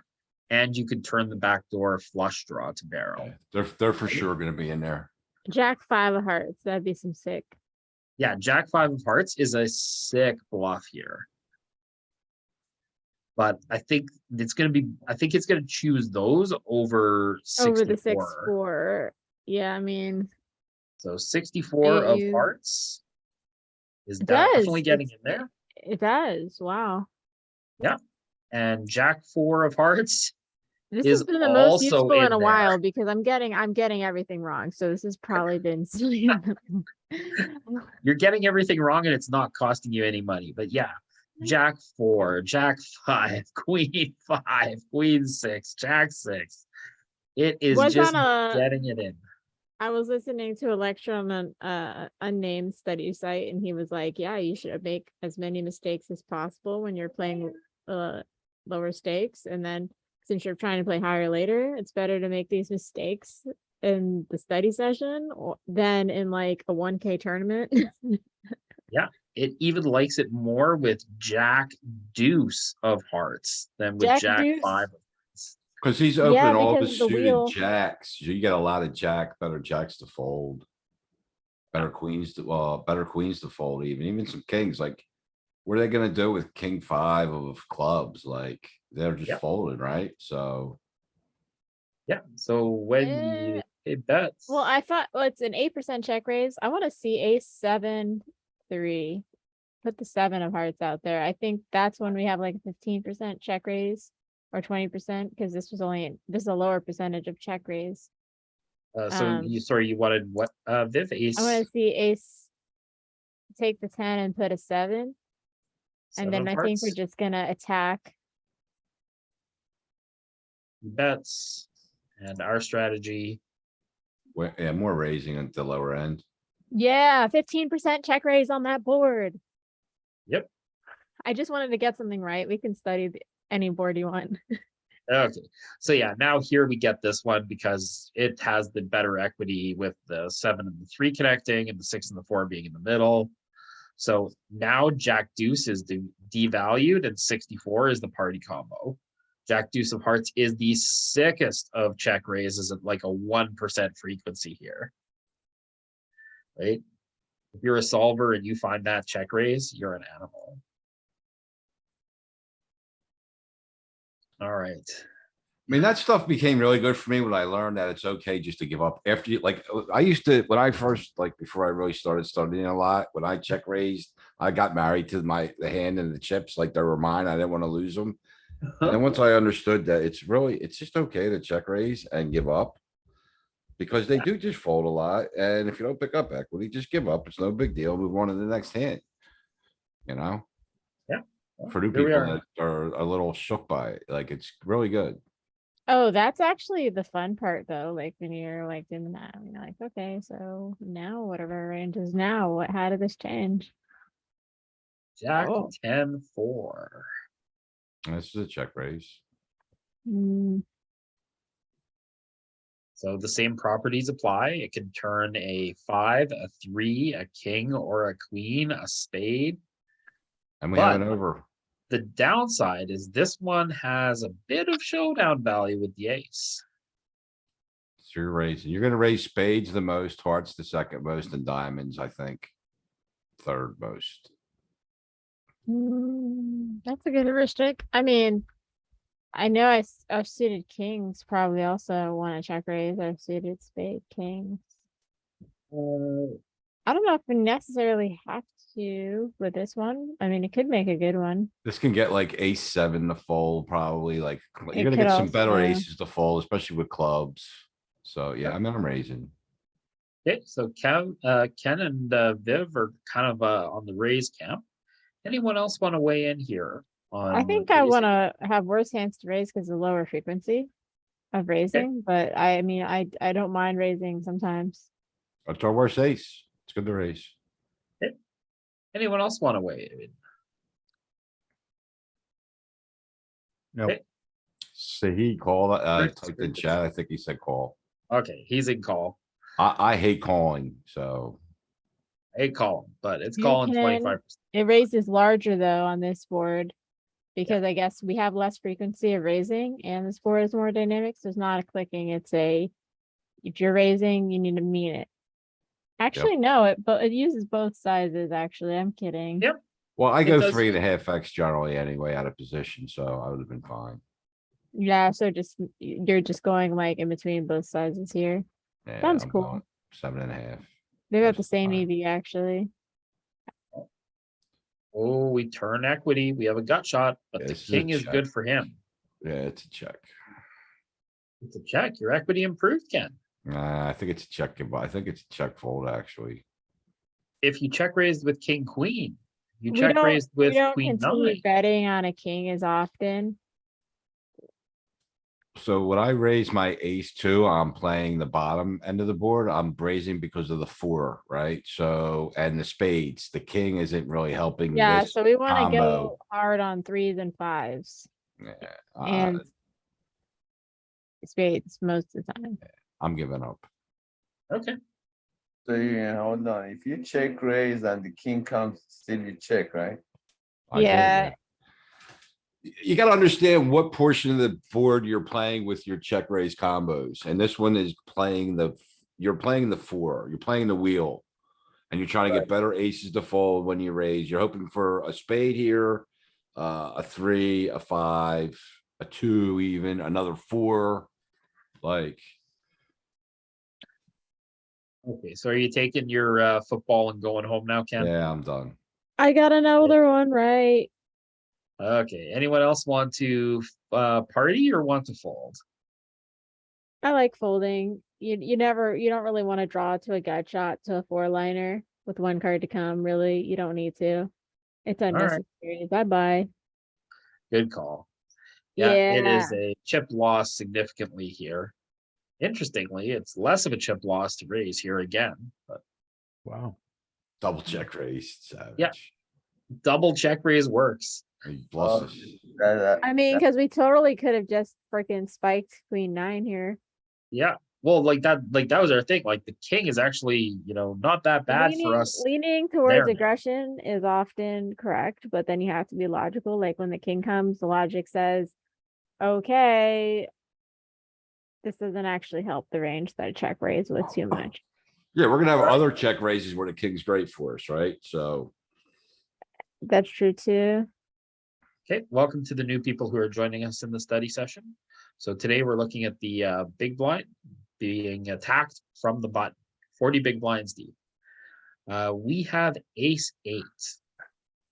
Speaker 1: and you can turn the backdoor flush draw to barrel.
Speaker 2: Yeah, they're for sure gonna be in there.
Speaker 8: Jack 5 of hearts. That'd be some sick.
Speaker 1: Yeah, jack 5 of hearts is a sick bluff here. But I think it's gonna choose those over 64.
Speaker 8: Over the 6-4. Yeah, I mean,
Speaker 1: So 64 of
Speaker 8: you-
Speaker 1: hearts is
Speaker 8: It does,
Speaker 1: definitely getting
Speaker 8: it's-
Speaker 1: in there.
Speaker 8: it does. Wow.
Speaker 1: And Jack 4 of hearts.
Speaker 8: This
Speaker 1: is
Speaker 8: has been the most
Speaker 1: also
Speaker 8: useful in
Speaker 1: in
Speaker 8: a
Speaker 1: there.
Speaker 8: while because I'm getting everything wrong. So this has probably been silly.
Speaker 1: You're getting everything wrong and it's not costing you any money. But yeah, Jack 4, Jack 5, Queen 5, Queen 6, Jack 6. It is
Speaker 8: Was
Speaker 1: just
Speaker 8: on a
Speaker 1: getting it in.
Speaker 8: I was listening to a lecture on an unnamed study site, and he was like, "Yeah, you should make as many mistakes as possible when you're playing lower stakes, and then since you're trying to play higher later, it's better to make these mistakes in the study session than in like a 1K tournament."
Speaker 1: It even likes it more with Jack Deuce of hearts than with
Speaker 8: Jack
Speaker 1: Jack
Speaker 8: Deuce.
Speaker 1: 5 of hearts.
Speaker 2: Cause he's
Speaker 8: Yeah,
Speaker 2: opening all the
Speaker 8: because of the
Speaker 2: suited
Speaker 8: wheel.
Speaker 2: jacks. You get a lot of better jacks to fold. Better queens to fold even some kings, like. What are they gonna do with king 5 of clubs? Like, they're just
Speaker 1: Yep.
Speaker 2: folded, right? So,
Speaker 1: Yeah, so when you it bets.
Speaker 8: Well, I thought, well, it's an 8% check raise. I want to see a 7-3. Put the 7 of hearts out there. I think that's when we have like a 15% check raise or 20% because this is a lower percentage of check raise.
Speaker 1: So you wanted what, Viv? Ace?
Speaker 8: I want to see ace take the 10 and put a 7. And then
Speaker 1: seven of
Speaker 8: I think we're
Speaker 1: hearts,
Speaker 8: just gonna attack.
Speaker 1: bets, and our strategy.
Speaker 2: yeah, more raising at the lower end.
Speaker 8: Yeah, 15% check raise on that board.
Speaker 1: Yep.
Speaker 8: I just wanted to get something right. We can study any board you want.
Speaker 1: Okay, so yeah, now here we get this one because it has the better equity with the 7 and the 3 connecting and the 6 and the 4 being in the middle. So now Jack Deuce is devalued and 64 is the party combo. Jack Deuce of hearts is the sickest of check raises at like a 1% frequency here. Right? If you're a solver and you find that check raise, you're an animal. All right.
Speaker 2: I mean, that stuff became really good for me when I learned that it's okay just to give up after you, like, I used to, when I first, like, before I really started studying a lot, when I check raised, I got married to the hand and the chips, like they were mine. I didn't want to lose them. And then once I understood that it's just okay to check raise and give up. Because they do just fold a lot. And if you don't pick up equity, just give up. It's no big deal. Move on to the next hand. You know?
Speaker 1: Yeah.
Speaker 2: For new
Speaker 1: Here we
Speaker 2: people
Speaker 1: are.
Speaker 2: that are a little shook by it, like, it's really good.
Speaker 8: Oh, that's actually the fun part though. Like when you're like doing the math, you're like, okay, so now whatever range is now, how did this change?
Speaker 1: Jack
Speaker 8: Oh.
Speaker 1: 10-4.
Speaker 2: This is a check raise.
Speaker 8: Mm,
Speaker 1: So the same properties apply. It can turn a 5, a 3, a king, or a queen, a spade.
Speaker 2: And we have an
Speaker 1: But-
Speaker 2: over.
Speaker 1: The downside is this one has a bit of showdown value with the ace.
Speaker 2: So you're raising. You're gonna raise spades the most, hearts the second most, and diamonds, I think. Third most.
Speaker 8: that's a good heuristic. I mean, I know our suited kings probably also want to check raise our suited spade kings. I don't know if we necessarily have to with this one. I mean, it could make a good one.
Speaker 2: This can get like ace 7 to fold, probably like,
Speaker 8: It
Speaker 2: you're gonna
Speaker 8: could
Speaker 2: get some better
Speaker 8: also-
Speaker 2: aces to fold, especially with clubs. So, yeah, I mean, I'm raising.
Speaker 1: Okay, so Ken and Viv are kind of on the raise camp. Anyone else want to weigh in here?
Speaker 8: I think I want to have worse hands to raise because of lower frequency of raising, but I mean, I don't mind raising sometimes.
Speaker 2: It's our worst ace. It's good to raise.
Speaker 1: Anyone else want to weigh in?
Speaker 4: Nope.
Speaker 1: Okay.
Speaker 2: So he called,
Speaker 1: Chris,
Speaker 2: typed in
Speaker 1: Chris.
Speaker 2: chat. I think he said call.
Speaker 1: Okay, he's in call.
Speaker 2: I hate calling, so.
Speaker 1: Hey, call, but it's
Speaker 8: You
Speaker 1: calling
Speaker 8: can-
Speaker 1: 25%.
Speaker 8: It raises larger though on this board. Because I guess we have less frequency of raising and this board is more dynamic, so it's not a clicking, it's a, if you're raising, you need to mean it. Actually, no, but it uses both sizes, actually, I'm kidding.
Speaker 1: Yep.
Speaker 2: Well, I
Speaker 1: It
Speaker 2: go
Speaker 1: does-
Speaker 2: 3.5x generally anyway out of position, so I would have been fine.
Speaker 8: Yeah, so you're just going like in between both sizes here.
Speaker 2: Yeah,
Speaker 8: Sounds
Speaker 2: I'm
Speaker 8: cool.
Speaker 2: going 7.5.
Speaker 8: They got the
Speaker 2: That's
Speaker 8: same
Speaker 2: fine.
Speaker 8: EV actually.
Speaker 1: Oh, we turn equity. We have a gut shot, but the
Speaker 2: This is a
Speaker 1: king is
Speaker 2: check.
Speaker 1: good for him.
Speaker 2: Yeah, it's a check.
Speaker 1: It's a check. Your equity improved, Ken.
Speaker 2: I think it's a check, but I think it's a check fold, actually.
Speaker 1: If you check raised with king, queen, you
Speaker 8: We
Speaker 1: check
Speaker 8: don't,
Speaker 1: raised
Speaker 8: we
Speaker 1: with
Speaker 8: don't
Speaker 1: queen
Speaker 8: continue
Speaker 1: nine.
Speaker 8: betting on a king as often.
Speaker 2: So when I raise my ace two, I'm playing the bottom end of the board. I'm raising because of the 4, right? So, and the spades, the king isn't really helping
Speaker 8: Yeah,
Speaker 2: this
Speaker 8: so we wanna
Speaker 2: combo.
Speaker 8: go hard on 3s and 5s
Speaker 2: Yeah,
Speaker 8: and spades most of the time.
Speaker 2: I'm giving up.
Speaker 1: Okay.
Speaker 5: So hold on, if you check raise and the king comes, still you check, right?
Speaker 2: I did,
Speaker 8: Yeah.
Speaker 2: You gotta understand what portion of the board you're playing with your check raise combos, and this one is you're playing the 4, you're playing the wheel. And you're trying to get better aces to fold when you raise. You're hoping for a spade here, a 3, a 5, a 2, even another 4. Like,
Speaker 1: Okay, so are you taking your football and going home now, Ken?
Speaker 2: yeah, I'm done.
Speaker 8: I got another one right.
Speaker 1: Okay, anyone else want to party or want to fold?
Speaker 8: I like folding. You don't really want to draw to a gut shot to a 4-liner with one card to come, really. You don't need to. It's
Speaker 1: right.
Speaker 8: unnecessary. Bye-bye.
Speaker 1: Good call. Yeah, it
Speaker 8: Yeah.
Speaker 1: is a chip loss significantly here. Interestingly, it's less of a chip loss to raise here again, but
Speaker 4: Wow.
Speaker 2: Double check raise, savage.
Speaker 1: Yeah. double check raise works.
Speaker 2: He
Speaker 5: Oh,
Speaker 2: blushes.
Speaker 8: I mean, because we totally could have just freaking spiked queen 9 here.
Speaker 1: Yeah, well, like that was our thing. Like the king is actually, not that bad for us.
Speaker 8: Leaning towards
Speaker 1: there now.
Speaker 8: aggression is often correct, but then you have to be logical. Like when the king comes, the logic says, okay, this doesn't actually help the range that I check raise with too much.
Speaker 2: Yeah, we're gonna have other check raises where the king's great for us, right? So,
Speaker 8: That's true too.
Speaker 1: Okay, welcome to the new people who are joining us in the study session. So today we're looking at the big blind being attacked from the button, 40 big blinds deep. We have ace 8.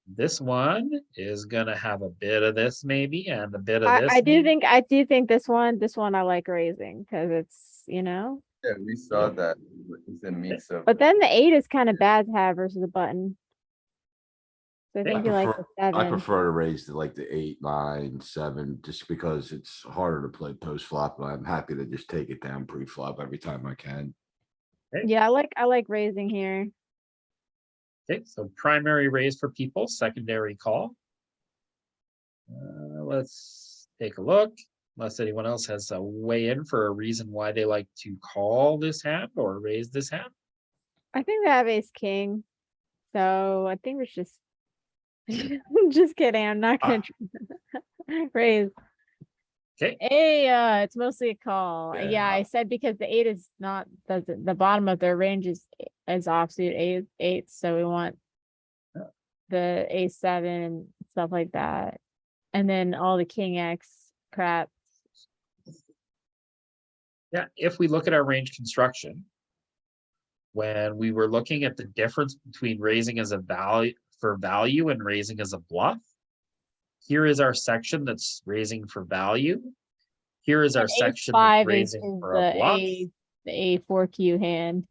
Speaker 1: This one is gonna have a bit of this maybe and a bit of this.
Speaker 8: I do
Speaker 1: maybe.
Speaker 8: think this one I like raising because it's,
Speaker 5: Yeah, we saw that. It's a mix of.
Speaker 8: but then the 8 is kind of bad to have versus a button. So I think you like the
Speaker 2: I
Speaker 8: 7.
Speaker 2: prefer to raise to like the 8, 9, 7, just because it's harder to play post flop. And I'm happy to just take it down pre-flop every time I can.
Speaker 8: Yeah, I like raising here.
Speaker 1: Okay, so primary raise for people, secondary call. Let's take a look. Unless anyone else has a weigh in for a reason why they like to call this hand or raise this hand.
Speaker 8: I think they have ace king. So I think it's just just kidding. I'm not gonna raise.
Speaker 1: Okay.
Speaker 8: It's mostly a call. Yeah,
Speaker 2: Yeah.
Speaker 8: I said because the 8 is not the bottom of their range is offsuit 8, so we want the ace 7 and stuff like that. And then all the king X crap.
Speaker 1: Yeah, if we look at our range construction, when we were looking at the difference between raising as a value and raising as a bluff, here is our section that's raising for value. Here is our
Speaker 8: And
Speaker 1: section
Speaker 8: ace-5
Speaker 1: that's raising for a bluff.
Speaker 8: the A4Q hand.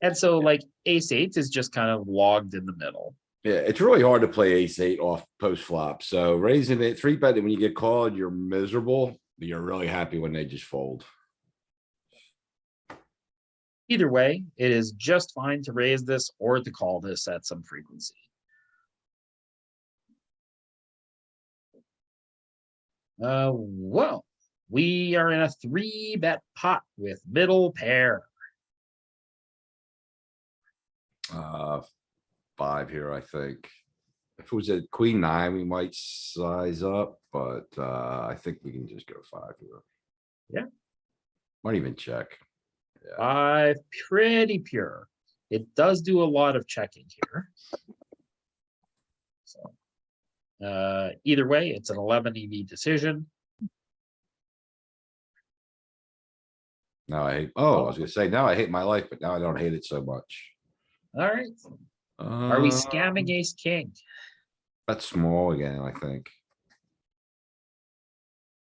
Speaker 1: And so like ace 8 is just kind of logged in the middle.
Speaker 2: Yeah, it's really hard to play ace 8 off post flop. So raising it 3-bet, when you get called, you're miserable. But you're really happy when they just fold.
Speaker 1: Either way, it is just fine to raise this or to call this at some frequency. Well, we are in a 3-bet pot with middle pair.
Speaker 2: 5 here, I think. If it was a queen 9, we might size up, but I think we can just go 5 here.
Speaker 1: Yeah.
Speaker 2: Might even check.
Speaker 1: 5, pretty pure. It does do a lot of checking here. So, either way, it's an 11 EV decision.
Speaker 2: Now I was gonna say, now I hate my life, but now I don't hate it so much.
Speaker 1: All right. Are we scamming ace king?
Speaker 2: That's small again, I think.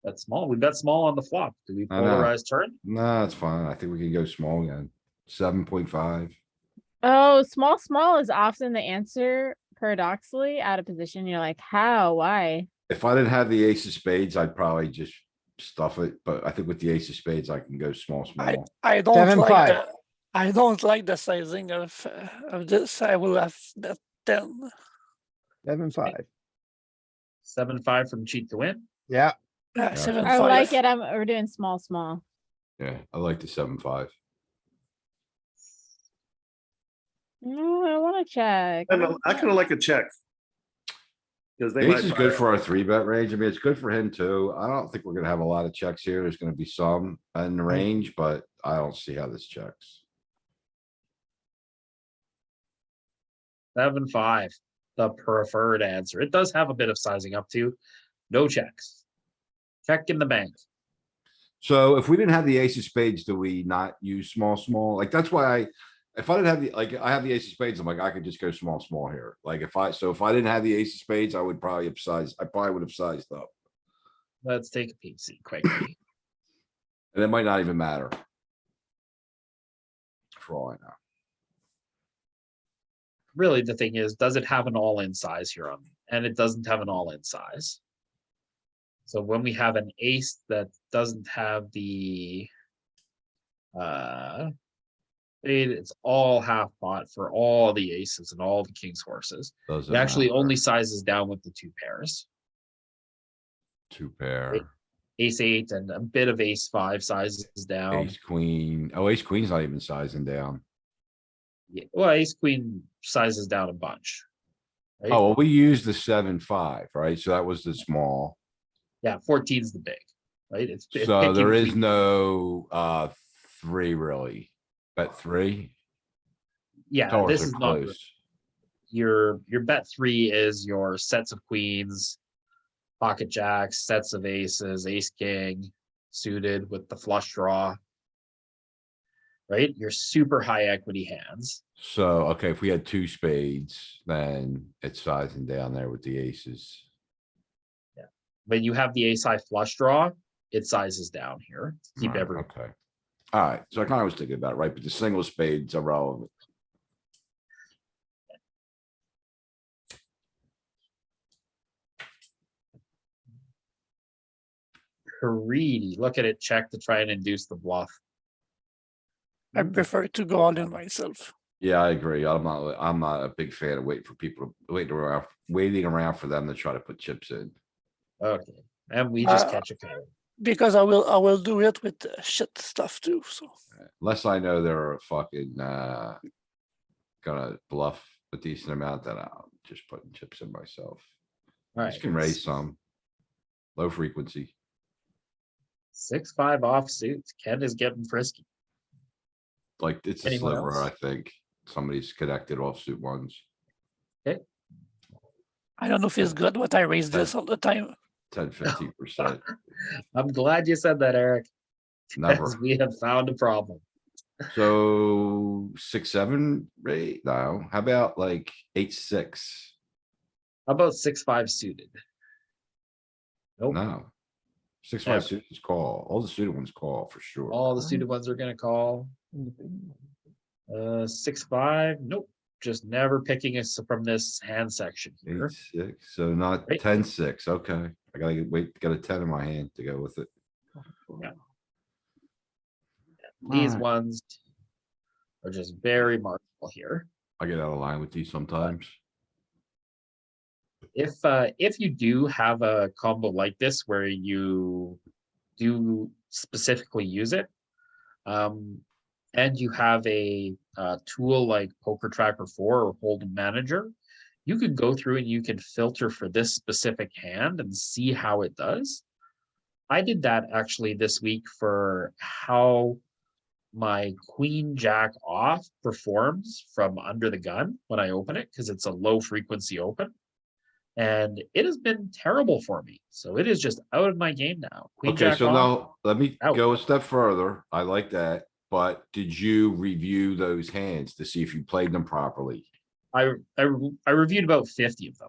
Speaker 1: That's small. We bet small on the flop. Do we
Speaker 2: I know.
Speaker 1: polarize turn?
Speaker 2: Nah, it's fine. I think we can go small again. 7.5.
Speaker 8: Oh, small is often the answer, paradoxically, out of position. You're like, how, why?
Speaker 2: If I didn't have the ace of spades, I'd probably just stuff it, but I think with the ace of spades, I can go small.
Speaker 6: I don't
Speaker 4: 7-5.
Speaker 6: like I don't like the sizing of this. I will have bet 10.
Speaker 4: 7-5.
Speaker 1: 7-5 from cheat to win.
Speaker 4: Yeah,
Speaker 2: Yeah.
Speaker 6: 7
Speaker 8: I
Speaker 6: 5.
Speaker 8: like it. We're doing small.
Speaker 2: Yeah, I like the 7-5.
Speaker 8: No, I wanna check.
Speaker 7: I kind of like a check. Because they
Speaker 2: Ace
Speaker 7: might
Speaker 2: is
Speaker 7: buy
Speaker 2: good
Speaker 7: it.
Speaker 2: for our 3-bet range. I mean, it's good for him too. I don't think we're gonna have a lot of checks here. There's gonna be some in the range, but I don't see how this checks.
Speaker 1: 7-5, the preferred answer. It does have a bit of sizing up to. No checks. Check in the bank.
Speaker 2: So if we didn't have the ace of spades, do we not use small? Like, that's why if I didn't have the, like, I have the ace of spades, I'm like, I could just go small here. Like, if I didn't have the ace of spades, I would probably have sized, I probably would have sized up.
Speaker 1: Let's take a peek, see quickly.
Speaker 2: And it might not even matter. For all I know.
Speaker 1: Really, the thing is, does it have an all-in size here on? And it doesn't have an all-in size. So when we have an ace that doesn't have the it's all half pot for all the aces and all the king's horses.
Speaker 2: Doesn't
Speaker 1: It actually
Speaker 2: matter.
Speaker 1: only sizes down with the 2 pairs.
Speaker 2: 2 pair,
Speaker 1: Ace 8 and a bit of ace 5 sizes down.
Speaker 2: ace queen. Oh, ace queen's not even sizing down.
Speaker 1: Yeah, well, ace queen sizes down a bunch. Right?
Speaker 2: Oh, well, we used the 7-5, right? So that was the small.
Speaker 1: Yeah, 14 is the big, right? It's
Speaker 2: So
Speaker 1: picking
Speaker 2: there is
Speaker 1: between-
Speaker 2: no 3 really. Bet 3.
Speaker 1: yeah,
Speaker 2: Towers
Speaker 1: this
Speaker 2: are
Speaker 1: is not good.
Speaker 2: close.
Speaker 1: Your bet 3 is your sets of queens, pocket jacks, sets of aces, ace king, suited with the flush draw. Right? Your super high equity hands.
Speaker 2: So, okay, if we had 2 spades, then it's sizing down there with the aces.
Speaker 1: When you have the ace high flush draw, it sizes down here. to Keep
Speaker 2: Alright,
Speaker 1: every
Speaker 2: okay. Alright, so I kinda was thinking about it, right? But the single spades are relevant.
Speaker 1: greedy. Look at it, check to try and induce the bluff.
Speaker 6: I prefer to go all in myself.
Speaker 2: Yeah, I agree. I'm not a big fan of waiting for people, waiting around for them to try to put chips in.
Speaker 1: Okay, and we just
Speaker 6: Uh,
Speaker 1: catch a card.
Speaker 6: Because I will do it with shit stuff too. So
Speaker 2: Unless I know they're fucking, gonna bluff a decent amount, then I'm just putting chips in myself.
Speaker 1: All
Speaker 2: Just can
Speaker 1: right,
Speaker 2: raise some. Low frequency.
Speaker 1: 6-5 offsuit. Ken is getting frisky.
Speaker 2: Like, it's a
Speaker 1: Anyone
Speaker 2: sliver,
Speaker 1: else?
Speaker 2: I think. Somebody's connected offsuit ones.
Speaker 6: I don't know if it's good, but I raise this all the time.
Speaker 2: 10-15%.
Speaker 1: I'm glad you said that, Eric.
Speaker 2: Never.
Speaker 1: Because we have found a problem.
Speaker 2: So 6-7 rate? No, how about like 8-6?
Speaker 1: How about 6-5 suited? Nope.
Speaker 2: No. 6-5
Speaker 1: Never.
Speaker 2: suited is call. All the suited ones call for sure.
Speaker 1: All the suited ones are gonna call. 6-5, nope, just never picking us from this hand section here.
Speaker 2: 8-6, so not
Speaker 1: Right.
Speaker 2: 10-6. Okay, I gotta get a 10 in my hand to go with it.
Speaker 1: These
Speaker 4: Alright.
Speaker 1: ones are just very marginal here.
Speaker 2: I get out of line with these sometimes.
Speaker 1: If you do have a combo like this where you do specifically use it, and you have a tool like Poker Tracker 4 or Hold'em Manager, you could go through and you can filter for this specific hand and see how it does. I did that actually this week for how my queen jack off performs from under the gun when I open it, because it's a low frequency open. And it has been terrible for me. So it is just out of my game now. Queen
Speaker 2: Okay,
Speaker 1: jack
Speaker 2: so
Speaker 1: off.
Speaker 2: now let me
Speaker 1: out.
Speaker 2: go a step further. I like that. But did you review those hands to see if you played them properly?
Speaker 1: I reviewed about 50 of them.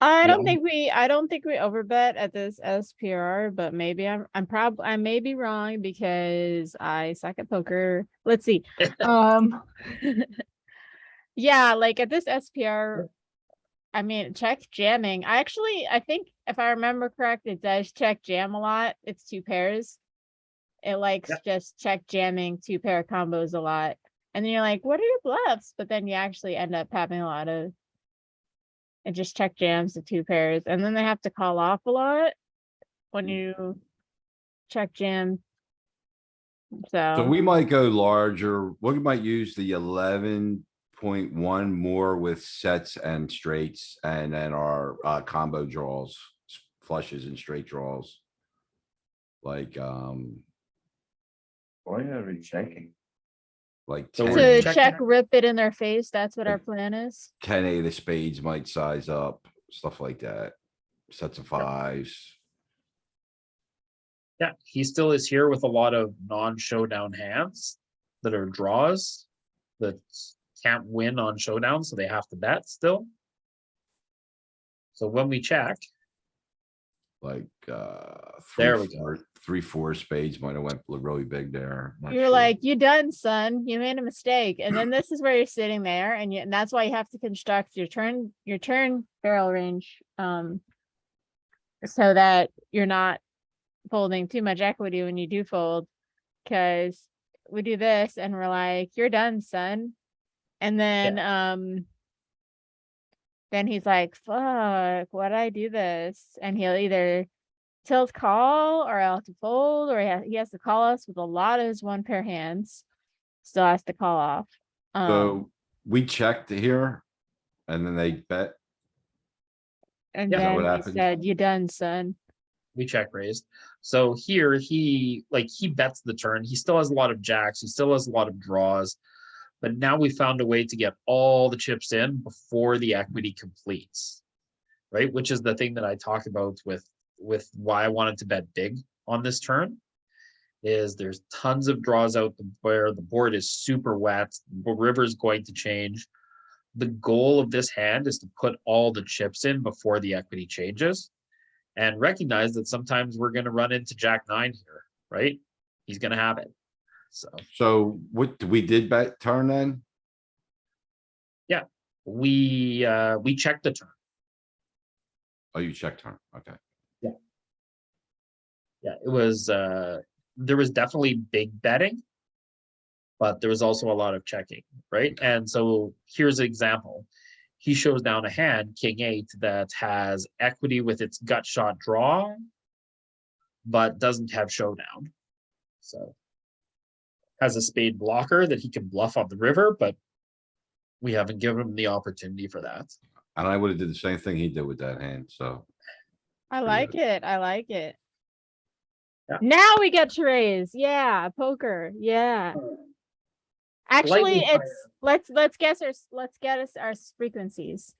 Speaker 8: I don't
Speaker 1: Yeah.
Speaker 8: think we overbet at this SPR, but maybe I may be wrong because I suck at poker. Let's see. Yeah, like at this SPR, I mean, check jamming. I think if I remember correct, it does check jam a lot. It's two pairs. It likes
Speaker 1: Yep.
Speaker 8: just check jamming two pair combos a lot. And then you're like, what are your bluffs? But then you actually end up having a lot of it just check jams the two pairs. And then they have to call off a lot when you check jam.
Speaker 2: So we might go larger. We might use the 11.1 more with sets and straights and then our combo draws, flushes and straight draws. Like,
Speaker 5: Why are we checking?
Speaker 2: like
Speaker 1: So we're
Speaker 2: 10,
Speaker 8: To
Speaker 1: check-
Speaker 8: check rip it in their face. That's what our plan is.
Speaker 2: 10 of spades might size up, stuff like that. Sets of fives.
Speaker 1: Yeah, he still is here with a lot of non-showdown hands that are draws that can't win on showdown, so they have to bet still. So when we check,
Speaker 2: Like,
Speaker 1: There we go.
Speaker 2: 3-4 spades might have went really big there. Not
Speaker 8: You're
Speaker 2: sure.
Speaker 8: like, you done, son. You made a mistake. And then this is where you're sitting there, and that's why you have to construct your turn barrel range. So that you're not folding too much equity when you do fold. Cause we do this and we're like, you're done, son. And then he's like, fuck, why'd I do this? And he'll either tilt call or I'll have to fold, or he has to call us with a lot of his one pair hands. Still has to call off.
Speaker 2: So we checked here and then they bet.
Speaker 8: And
Speaker 1: Yeah. Is that
Speaker 8: then
Speaker 2: what
Speaker 8: he
Speaker 2: happens?
Speaker 8: said, you done, son.
Speaker 1: we check raised. So here he bets the turn. He still has a lot of jacks. He still has a lot of draws. But now we found a way to get all the chips in before the equity completes. Right? Which is the thing that I talk about with why I wanted to bet big on this turn. Is there's tons of draws out where the board is super wet. The river's going to change. The goal of this hand is to put all the chips in before the equity changes. And recognize that sometimes we're going to run into Jack 9 here, right? He's going to have it. So
Speaker 2: what we did bet turn then?
Speaker 1: we checked the turn.
Speaker 2: Oh, you checked turn. Okay.
Speaker 1: Yeah, it was there was definitely big betting, but there was also a lot of checking, right? And so here's an example. He shows down a hand, King 8, that has equity with its gut shot draw, but doesn't have showdown. So has a spade blocker that he can bluff on the river, but we haven't given him the opportunity for that.
Speaker 2: And I would have did the same thing he did with that hand, so.
Speaker 8: I
Speaker 2: Pretty
Speaker 8: like
Speaker 2: good.
Speaker 8: it. I like it.
Speaker 1: Yeah.
Speaker 8: Now we get to raise. Yeah, poker. Yeah. Actually,
Speaker 1: Slightly
Speaker 8: let's guess our frequencies.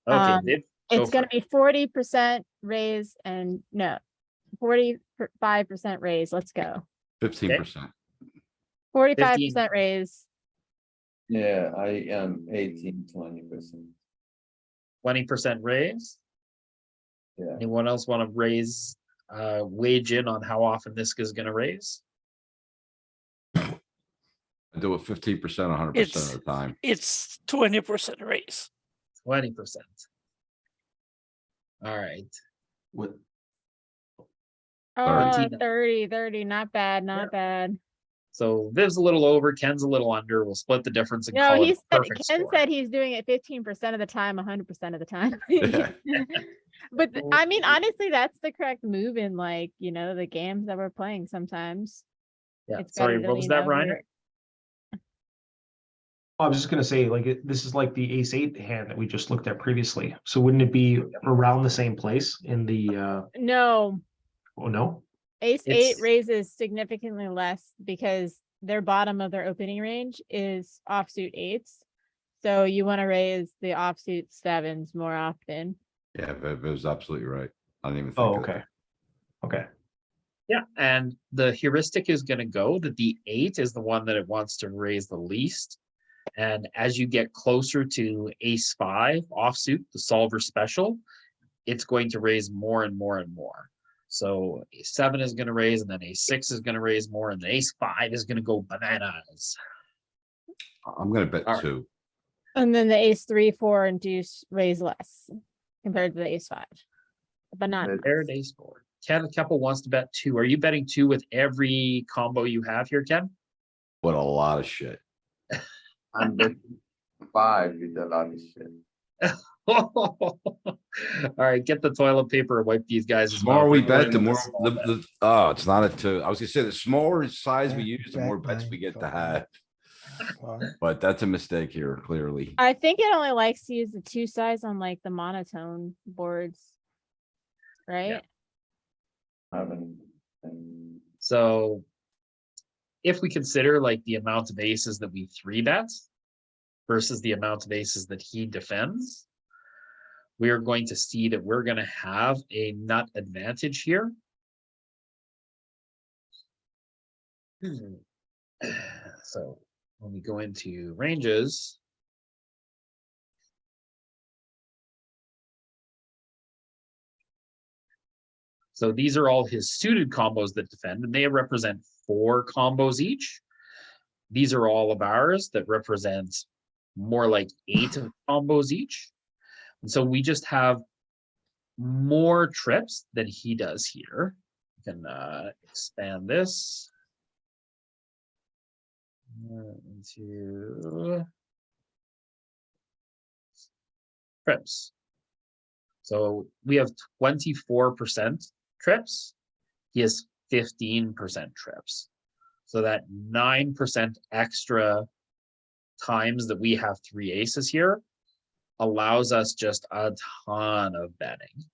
Speaker 1: Okay,
Speaker 8: Um,
Speaker 1: Dave, go
Speaker 8: It's
Speaker 1: for
Speaker 8: gonna
Speaker 1: it.
Speaker 8: be 40% raise and no, 45% raise. Let's go.
Speaker 2: 15%.
Speaker 8: 45% raise.
Speaker 5: Yeah, I am 18-20%.
Speaker 1: 20% raise.
Speaker 5: Yeah.
Speaker 1: Anyone else want to raise, wage in on how often this is going to raise?
Speaker 2: I do it 15%, 100%
Speaker 6: It's-
Speaker 2: of the time.
Speaker 6: It's 20% raise.
Speaker 1: 20%. All right.
Speaker 2: What?
Speaker 8: Oh,
Speaker 1: 13.
Speaker 8: 30, not bad, not bad.
Speaker 1: So Viv's a little over, Ken's a little under. We'll split the difference and
Speaker 8: No,
Speaker 1: call
Speaker 8: he
Speaker 1: it a
Speaker 8: said,
Speaker 1: perfect
Speaker 8: Ken
Speaker 1: score.
Speaker 8: said he's doing it 15% of the time, 100% of the time.
Speaker 2: Yeah.
Speaker 8: But I mean, honestly, that's the correct move in like, the games that we're playing sometimes.
Speaker 1: Yeah.
Speaker 8: It's
Speaker 1: Sorry,
Speaker 8: better to
Speaker 1: what was
Speaker 8: lean
Speaker 1: that,
Speaker 8: over
Speaker 1: Ryan?
Speaker 8: it.
Speaker 9: I was just gonna say, like, this is like the ace 8 hand that we just looked at previously. So wouldn't it be around the same place in the,
Speaker 8: No,
Speaker 9: oh, no?
Speaker 8: ace eight
Speaker 1: It's-
Speaker 8: raises significantly less because their bottom of their opening range is offsuit eights. So you want to raise the offsuit sevens more often.
Speaker 2: Yeah, Viv is absolutely right. I didn't even think.
Speaker 9: Oh,
Speaker 2: of that.
Speaker 9: okay. Okay.
Speaker 1: Yeah, and the heuristic is going to go that the 8 is the one that it wants to raise the least. And as you get closer to ace 5 offsuit, the solver special, it's going to raise more and more and more. So A7 is going to raise, and then A6 is going to raise more, and the Ace5 is going to go bananas.
Speaker 2: I'm gonna bet
Speaker 1: Alright.
Speaker 2: 2.
Speaker 8: And then the ace 3, 4, and deuce raise less compared to the ace 5. But not.
Speaker 1: Paired Ace4. Ken Keppel wants to bet 2. Are you betting 2 with every combo you have here, Ken?
Speaker 2: What a lot of shit.
Speaker 5: I'm betting 5 with a lot of shit.
Speaker 1: All right, get the toilet paper and wipe these guys.
Speaker 2: The more we bet, the more, oh, it's not a 2. I was gonna say, the smaller size we use, the more bets we get to have. But that's a mistake here, clearly.
Speaker 8: I think it only likes to use the 2 size on like the monotone boards. Right?
Speaker 5: Haven't.
Speaker 1: So if we consider like the amount of aces that we 3-bet versus the amount of aces that he defends, we are going to see that we're going to have a nut advantage here. So when we go into ranges, so these are all his suited combos that defend, and they represent 4 combos each. These are all of ours that represent more like 8 combos each. And so we just have more trips than he does here. We can expand this into trips. So we have 24% trips. He has 15% trips. So that 9% extra times that we have 3 aces here allows us just a ton of betting.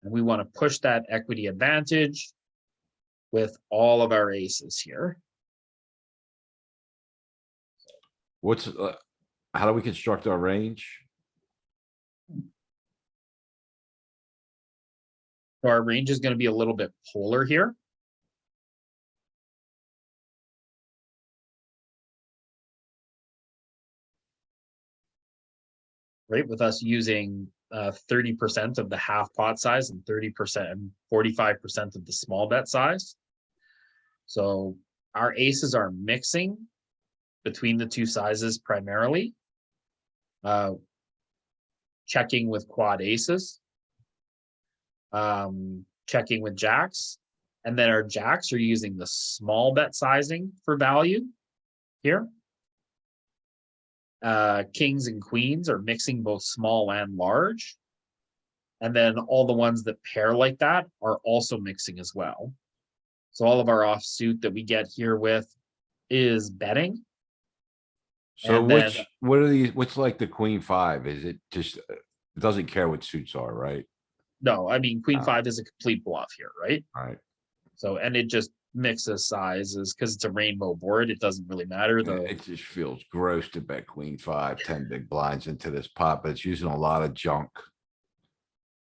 Speaker 1: And we want to push that equity advantage with all of our aces here.
Speaker 2: What's, how do we construct our range?
Speaker 1: So our range is going to be a little bit polar here. Right, with us using 30% of the half pot size and 30% and 45% of the small bet size. So our aces are mixing between the 2 sizes primarily. Checking with quad aces. Checking with jacks. And then our jacks are using the small bet sizing for value here. Kings and queens are mixing both small and large. And then all the ones that pair like that are also mixing as well. So all of our offsuit that we get here with is betting.
Speaker 2: So
Speaker 1: And then-
Speaker 2: which, what are these, what's like the queen 5? Is it just, it doesn't care what suits are, right?
Speaker 1: No, I mean, queen
Speaker 2: Oh.
Speaker 1: 5 is a complete bluff here, right?
Speaker 2: Alright,
Speaker 1: So, and it just mixes sizes because it's a rainbow board. It doesn't really matter though.
Speaker 2: it just feels gross to bet queen 5, 10 big blinds into this pot, but it's using a lot of junk.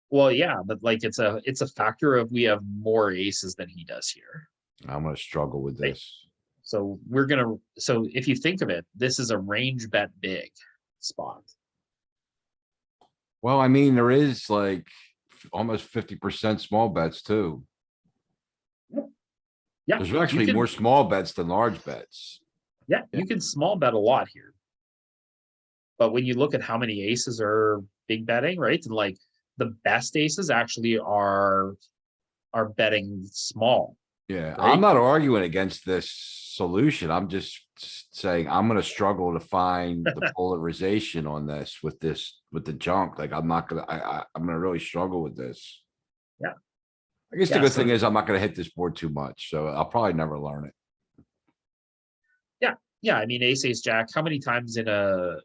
Speaker 1: Well, yeah, but like it's a factor of we have more aces than he does here.
Speaker 2: I'm gonna struggle with
Speaker 1: Right.
Speaker 2: this.
Speaker 1: So so if you think of it, this is a range bet big spot.
Speaker 2: Well, I mean, there is like almost 50% small bets too.
Speaker 1: Yeah,
Speaker 2: There's
Speaker 1: you
Speaker 2: actually
Speaker 1: can-
Speaker 2: more small bets than large bets.
Speaker 1: Yeah, you can small bet a lot here. But when you look at how many aces are big betting, right? And like the best aces actually are betting small.
Speaker 2: Yeah,
Speaker 1: Right?
Speaker 2: I'm not arguing against this solution. I'm just saying I'm gonna struggle to find the polarization on this with the junk. Like, I'm not gonna, I'm gonna really struggle with this.
Speaker 1: Yeah.
Speaker 2: I guess the
Speaker 1: Yeah,
Speaker 2: good
Speaker 1: so-
Speaker 2: thing is I'm not gonna hit this board too much, so I'll probably never learn it.
Speaker 1: Yeah, I mean, ace, jack, how many times in a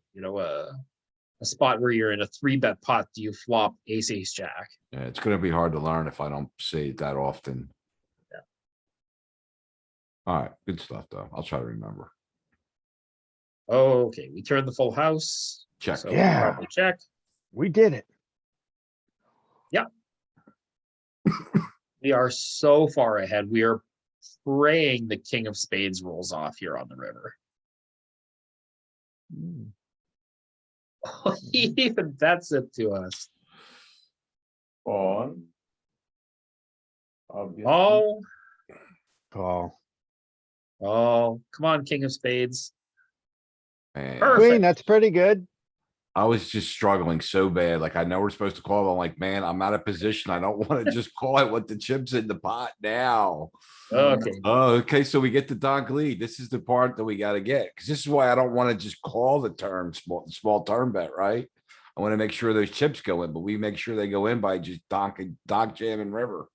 Speaker 1: spot where you're in a 3-bet pot do you flop ace, jack?
Speaker 2: Yeah, it's gonna be hard to learn if I don't see it that often.
Speaker 1: Yeah.
Speaker 2: Alright, good stuff though. I'll try to remember.
Speaker 1: Okay, we turned the full house.
Speaker 2: Check.
Speaker 1: So we'll
Speaker 4: Yeah.
Speaker 1: probably check.
Speaker 4: We did it.
Speaker 1: We are so far ahead. We are praying the king of spades rolls off here on the river.
Speaker 4: Hmm.
Speaker 1: He even bets it to us.
Speaker 5: Call. Obviously.
Speaker 1: Oh,
Speaker 4: Call.
Speaker 1: oh, come on, king of spades.
Speaker 2: Man,
Speaker 1: Perfect.
Speaker 4: Queen, that's pretty good.
Speaker 2: I was just struggling so bad. Like I know we're supposed to call, but I'm like, man, I'm out of position. I don't want to just call it with the chips in the pot now.
Speaker 1: Okay,
Speaker 2: Oh, okay, so we get the donk lead. This is the part that we gotta get, because this is why I don't want to just call the turn small turn bet, right? I want to make sure those chips go in, but we make sure they go in by just donk jam and river.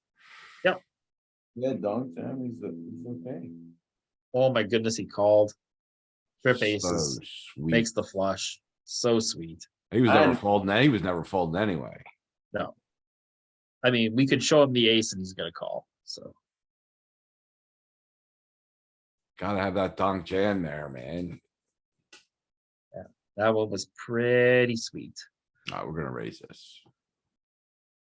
Speaker 5: Yeah, donk jam is okay.
Speaker 1: oh my goodness, he called. Trip
Speaker 2: So
Speaker 1: aces,
Speaker 2: sweet.
Speaker 1: makes the flush. So sweet.
Speaker 2: He was never
Speaker 5: And-
Speaker 2: folding. He was never folding anyway.
Speaker 1: No. I mean, we could show him the ace and he's gonna call, so.
Speaker 2: Gotta have that donk jam there, man.
Speaker 1: That one was pretty sweet.
Speaker 2: We're gonna raise this.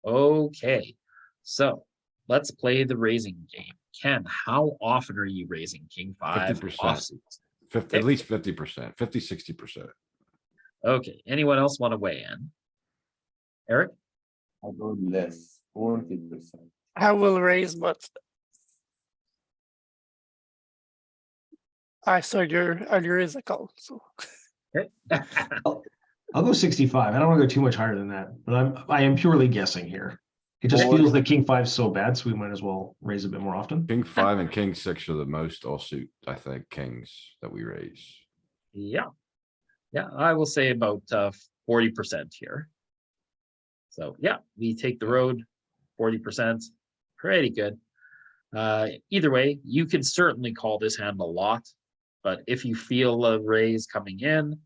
Speaker 1: Okay, so let's play the raising game. Ken, how often are you raising king five
Speaker 2: 50%.
Speaker 1: offsuit?
Speaker 2: 50, at least 50%, 50, 60%.
Speaker 1: Okay, anyone else want to weigh in? Eric?
Speaker 5: I go less, 40%.
Speaker 6: I will raise, but I saw your is a call, so
Speaker 9: I'll go 65. I don't want to go too much higher than that, but I am purely guessing here. It just
Speaker 5: Or-
Speaker 9: feels that king five is so bad, so we might as well raise a bit more often.
Speaker 2: King five and king six are the most offsuit, I think, kings that we raise.
Speaker 1: Yeah. Yeah, I will say about 40% here. So yeah, we take the road, 40%, pretty good. Either way, you can certainly call this hand a lot, but if you feel a raise coming in,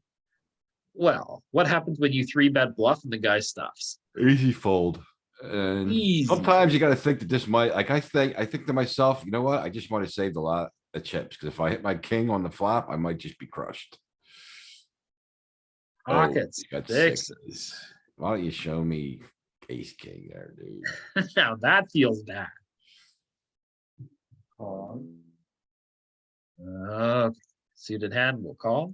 Speaker 1: well, what happens when you 3-bet bluff and the guy stuffs?
Speaker 2: Easy fold. And
Speaker 1: Easy.
Speaker 2: sometimes you gotta think that this might, like, I think to myself, you know what? I just want to save a lot of chips, because if I hit my king on the flop, I might just be crushed. Oh,
Speaker 1: Pockets,
Speaker 2: you got
Speaker 1: sixes.
Speaker 2: sixes. Why don't you show me ace king there, dude?
Speaker 1: Now that feels bad.
Speaker 5: Call.
Speaker 1: Suited hand will call.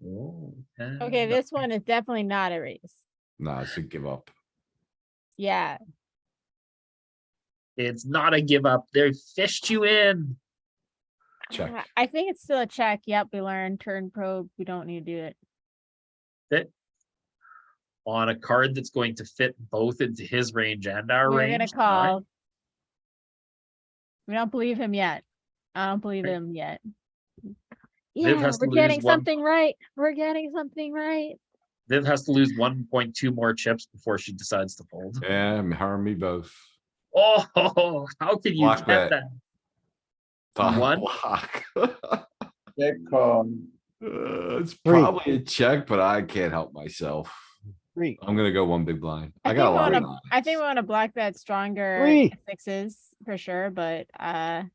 Speaker 1: Oh,
Speaker 8: Okay,
Speaker 1: and
Speaker 8: this one is definitely not a raise.
Speaker 2: Nah, it's a give up.
Speaker 8: Yeah,
Speaker 1: it's not a give up. They fished you in.
Speaker 2: Check.
Speaker 8: I think it's still a check. Yep, we learned turn probe. We don't need to do it.
Speaker 1: On a card that's going to fit both into his range and our
Speaker 8: We're
Speaker 1: range.
Speaker 8: gonna call. We don't believe him yet. I don't believe
Speaker 1: Right.
Speaker 8: him yet.
Speaker 1: Viv
Speaker 8: Yeah,
Speaker 1: has to
Speaker 8: we're getting
Speaker 1: lose one-
Speaker 8: something right. We're getting something right.
Speaker 1: Viv has to lose 1.2 more chips before she decides to fold.
Speaker 2: Yeah, her and me both.
Speaker 1: Oh, how can you
Speaker 2: Block
Speaker 1: bet
Speaker 2: bet.
Speaker 1: that?
Speaker 2: Top
Speaker 1: One.
Speaker 2: block.
Speaker 5: Check call.
Speaker 2: It's
Speaker 4: Three.
Speaker 2: probably a check, but I can't help myself.
Speaker 4: 3.
Speaker 2: I'm gonna go one big blind.
Speaker 8: I
Speaker 2: I
Speaker 8: think
Speaker 2: got a
Speaker 8: we
Speaker 2: lot
Speaker 8: wanna-
Speaker 2: of
Speaker 8: I think we
Speaker 2: nines.
Speaker 8: want to block bet stronger
Speaker 4: 3.
Speaker 8: sixes for sure, but I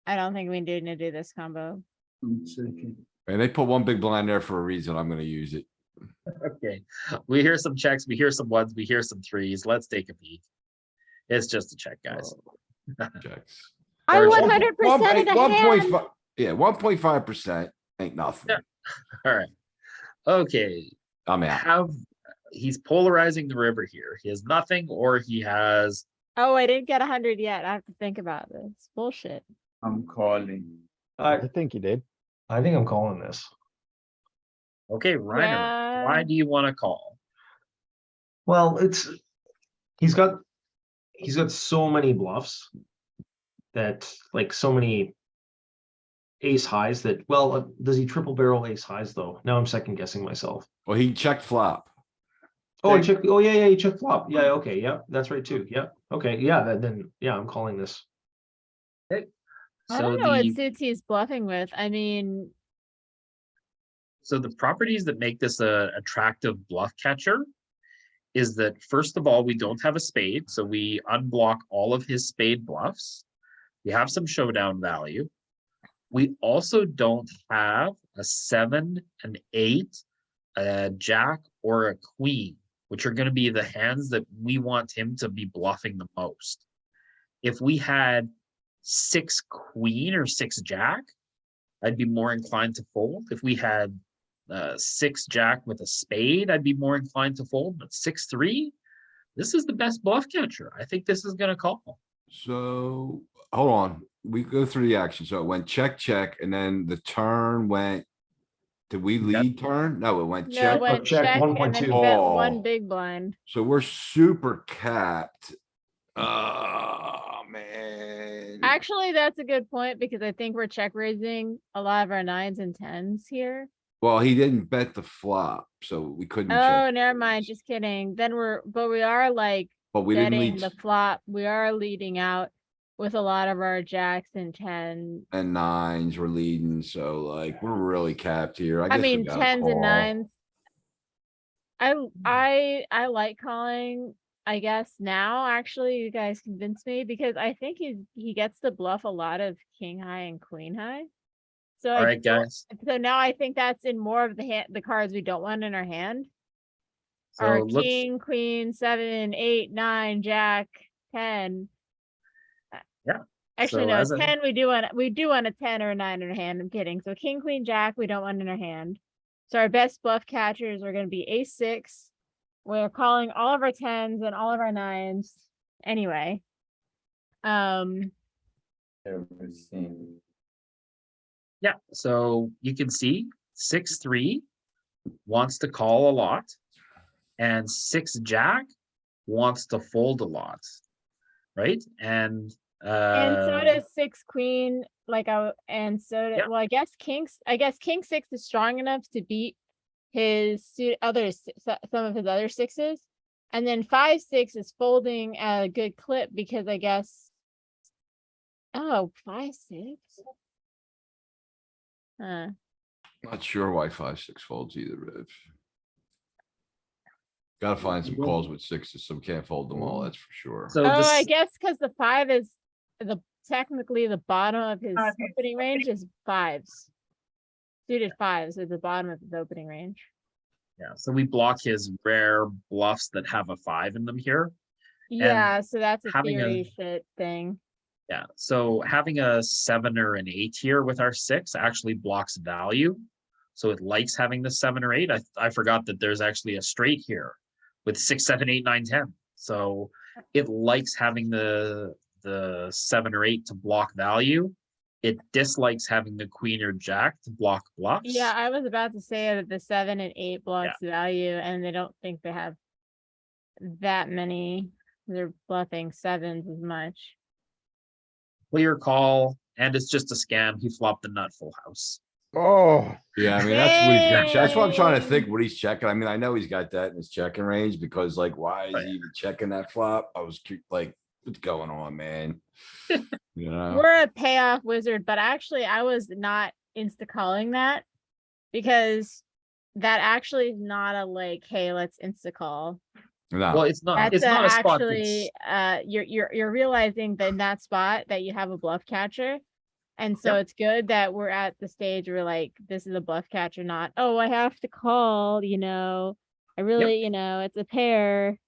Speaker 8: don't think we need to do this combo.
Speaker 5: I'm checking.
Speaker 2: And they put one big blind there for a reason. I'm gonna use it.
Speaker 1: Okay, we hear some checks, we hear some ones, we hear some threes. Let's take a peek. It's just a check, guys.
Speaker 2: Checks.
Speaker 8: I
Speaker 1: Or
Speaker 8: 100% of the hand.
Speaker 2: 1.5, yeah, 1.5% ain't nothing.
Speaker 1: Yeah. All right. Okay,
Speaker 2: I'm out.
Speaker 1: he's polarizing the river here. He has nothing or he has,
Speaker 8: Oh, I didn't get 100 yet. I have to think about this. Bullshit.
Speaker 5: I'm calling.
Speaker 4: I think you did.
Speaker 9: I think I'm calling this.
Speaker 1: okay, Reiner, why
Speaker 8: Yeah.
Speaker 1: do you want to call?
Speaker 9: Well, he's got so many bluffs that, like, so many ace highs that, well, does he triple barrel ace highs though? Now I'm second guessing myself.
Speaker 2: Well, he checked flop.
Speaker 9: Oh, I
Speaker 5: Check.
Speaker 9: checked. Oh, yeah, he checked flop. Yeah, okay, yeah, that's right too. Yeah, okay, yeah, then yeah, I'm calling this.
Speaker 8: I
Speaker 1: So
Speaker 8: don't know what
Speaker 1: the,
Speaker 8: suits he's bluffing with. I mean,
Speaker 1: so the properties that make this a attractive bluff catcher is that, first of all, we don't have a spade, so we unblock all of his spade bluffs. We have some showdown value. We also don't have a 7, an 8, a jack, or a queen, which are going to be the hands that we want him to be bluffing the most. If we had 6 queen or 6 jack, I'd be more inclined to fold. If we had six jack with a spade, I'd be more inclined to fold, but 6-3, this is the best bluff catcher. I think this is gonna call.
Speaker 2: So, hold on, we go through the action. So it went check, check, and then the turn went. Did we lead turn? No, it went
Speaker 8: No,
Speaker 2: check.
Speaker 8: went
Speaker 9: check,
Speaker 8: check and then
Speaker 9: 1.2.
Speaker 8: you bet one
Speaker 2: Oh.
Speaker 8: big blind.
Speaker 2: So we're super capped. Oh, man.
Speaker 8: Actually, that's a good point because I think we're check raising a lot of our nines and tens here.
Speaker 2: Well, he didn't bet the flop, so we couldn't
Speaker 8: Oh,
Speaker 2: check.
Speaker 8: never mind, just kidding. Then but we are like
Speaker 2: But we didn't
Speaker 8: betting
Speaker 2: lead
Speaker 8: the flop. We are leading out with a lot of our jacks and ten.
Speaker 2: and nines were leading, so like, we're really capped here.
Speaker 8: I
Speaker 2: guess we
Speaker 8: mean,
Speaker 2: gotta
Speaker 8: tens and
Speaker 2: call.
Speaker 8: nines. I like calling, I guess now, actually, you guys convinced me because I think he gets to bluff a lot of king high and queen high. So I
Speaker 1: Alright,
Speaker 8: don't-
Speaker 1: guys.
Speaker 8: so now I think that's in more of the cards we don't want in our hand.
Speaker 1: So
Speaker 8: Our
Speaker 1: let's,
Speaker 8: king, queen, 7, 8, 9, jack, 10.
Speaker 1: Yeah,
Speaker 8: Actually,
Speaker 1: so
Speaker 8: no,
Speaker 1: as a-
Speaker 8: 10, we do want a 10 or a 9 in our hand. I'm kidding. So king, queen, jack, we don't want in our hand. So our best bluff catchers are gonna be ace 6. We're calling all of our 10s and all of our 9s anyway.
Speaker 5: Everything.
Speaker 1: yeah, so you can see 6-3 wants to call a lot. And 6 jack wants to fold a lot. Right? And
Speaker 8: so does 6 queen, and so
Speaker 1: Yeah.
Speaker 8: well, I guess king 6 is strong enough to beat his some of his other 6s. And then 5-6 is folding at a good clip because I guess 5-6. Huh.
Speaker 2: Not sure why 5-6 folds either, Riv. Gotta find some calls with sixes, so we can't fold them all, that's for sure.
Speaker 1: so
Speaker 8: I
Speaker 1: this,
Speaker 8: guess because the 5 is technically the bottom of his opening range is 5s. Suited 5s is the bottom of his opening range.
Speaker 1: yeah, so we block his rare bluffs that have a 5 in them here.
Speaker 8: Yeah, so that's a
Speaker 1: having a-
Speaker 8: theory shit thing.
Speaker 1: Yeah, so having a 7 or an 8 here with our 6 actually blocks value. So it likes having the 7 or 8. I forgot that there's actually a straight here with 6, 7, 8, 9, 10. So it likes having the 7 or 8 to block value. It dislikes having the queen or jack to block bluffs.
Speaker 8: Yeah, I was about to say that the 7 and 8 blocks value, and they don't think they have that many. They're bluffing 7s as much.
Speaker 1: Clear call, and it's just a scam. He flopped the nut full house.
Speaker 4: Oh,
Speaker 2: Yeah, I mean, that's what I'm trying to think, what he's checking. I mean, I know he's got that in his checking range because like, why is
Speaker 1: Right.
Speaker 2: he even checking that flop? I was like, what's going on, man? You know?
Speaker 8: We're a payoff wizard, but actually I was not insta calling that because that actually is not a hey, let's insta call.
Speaker 1: Well,
Speaker 2: No,
Speaker 1: it's not.
Speaker 8: That's
Speaker 1: It's not a spot.
Speaker 8: actually you're realizing that in that spot that you have a bluff catcher. And so
Speaker 1: Yep.
Speaker 8: it's good that we're at the stage where this is a bluff catcher, not, oh, I have to call, I really, it's a pair.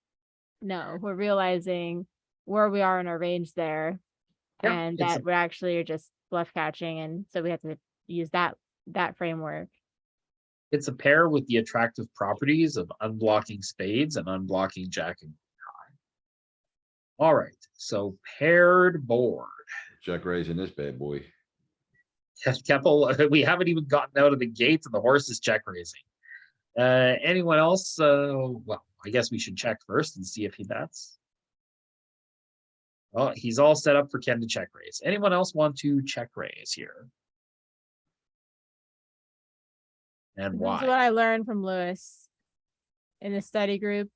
Speaker 8: No, we're realizing where we are in our range there.
Speaker 1: Yep,
Speaker 8: And
Speaker 1: it's
Speaker 8: that we actually are just bluff catching. And so we have to use that framework.
Speaker 1: It's a pair with the attractive properties of unblocking spades and unblocking jack and high. All right, so paired board.
Speaker 2: check raising this bad boy.
Speaker 1: Keppel, we haven't even gotten out of the gates and the horse is check raising. Anyone else? Well, I guess we should check first and see if he bets. Well, he's all set up for Ken to check raise. Anyone else want to check raise here? And
Speaker 8: This is
Speaker 1: why?
Speaker 8: what I learned from Lewis in the study group.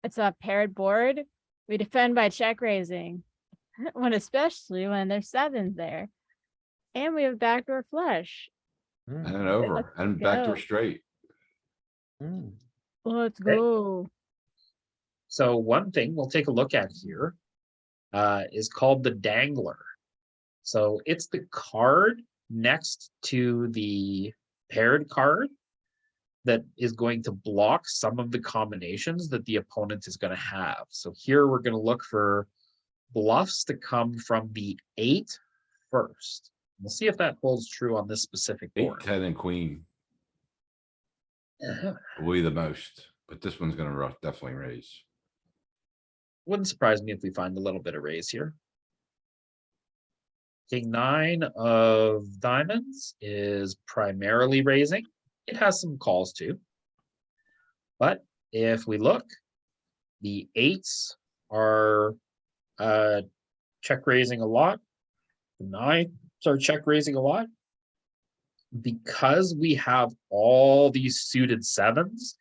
Speaker 8: It's a paired board. We defend by check raising, especially when there's 7s there. And we have backdoor flush.
Speaker 2: And an over,
Speaker 8: let's
Speaker 2: and backdoor
Speaker 8: go.
Speaker 2: straight.
Speaker 8: Let's
Speaker 1: Okay.
Speaker 8: go.
Speaker 1: So one thing we'll take a look at here is called the dangler. So it's the card next to the paired card that is going to block some of the combinations that the opponent is going to have. So here we're going to look for bluffs to come from the 8 first. We'll see if that holds true on this specific
Speaker 2: 8,
Speaker 1: board.
Speaker 2: 10 and queen. We the most, but this one's gonna definitely raise.
Speaker 1: Wouldn't surprise me if we find a little bit of raise here. King nine of diamonds is primarily raising. It has some calls too. But if we look, the eights are check raising a lot. The nines are check raising a lot. Because we have all these suited sevens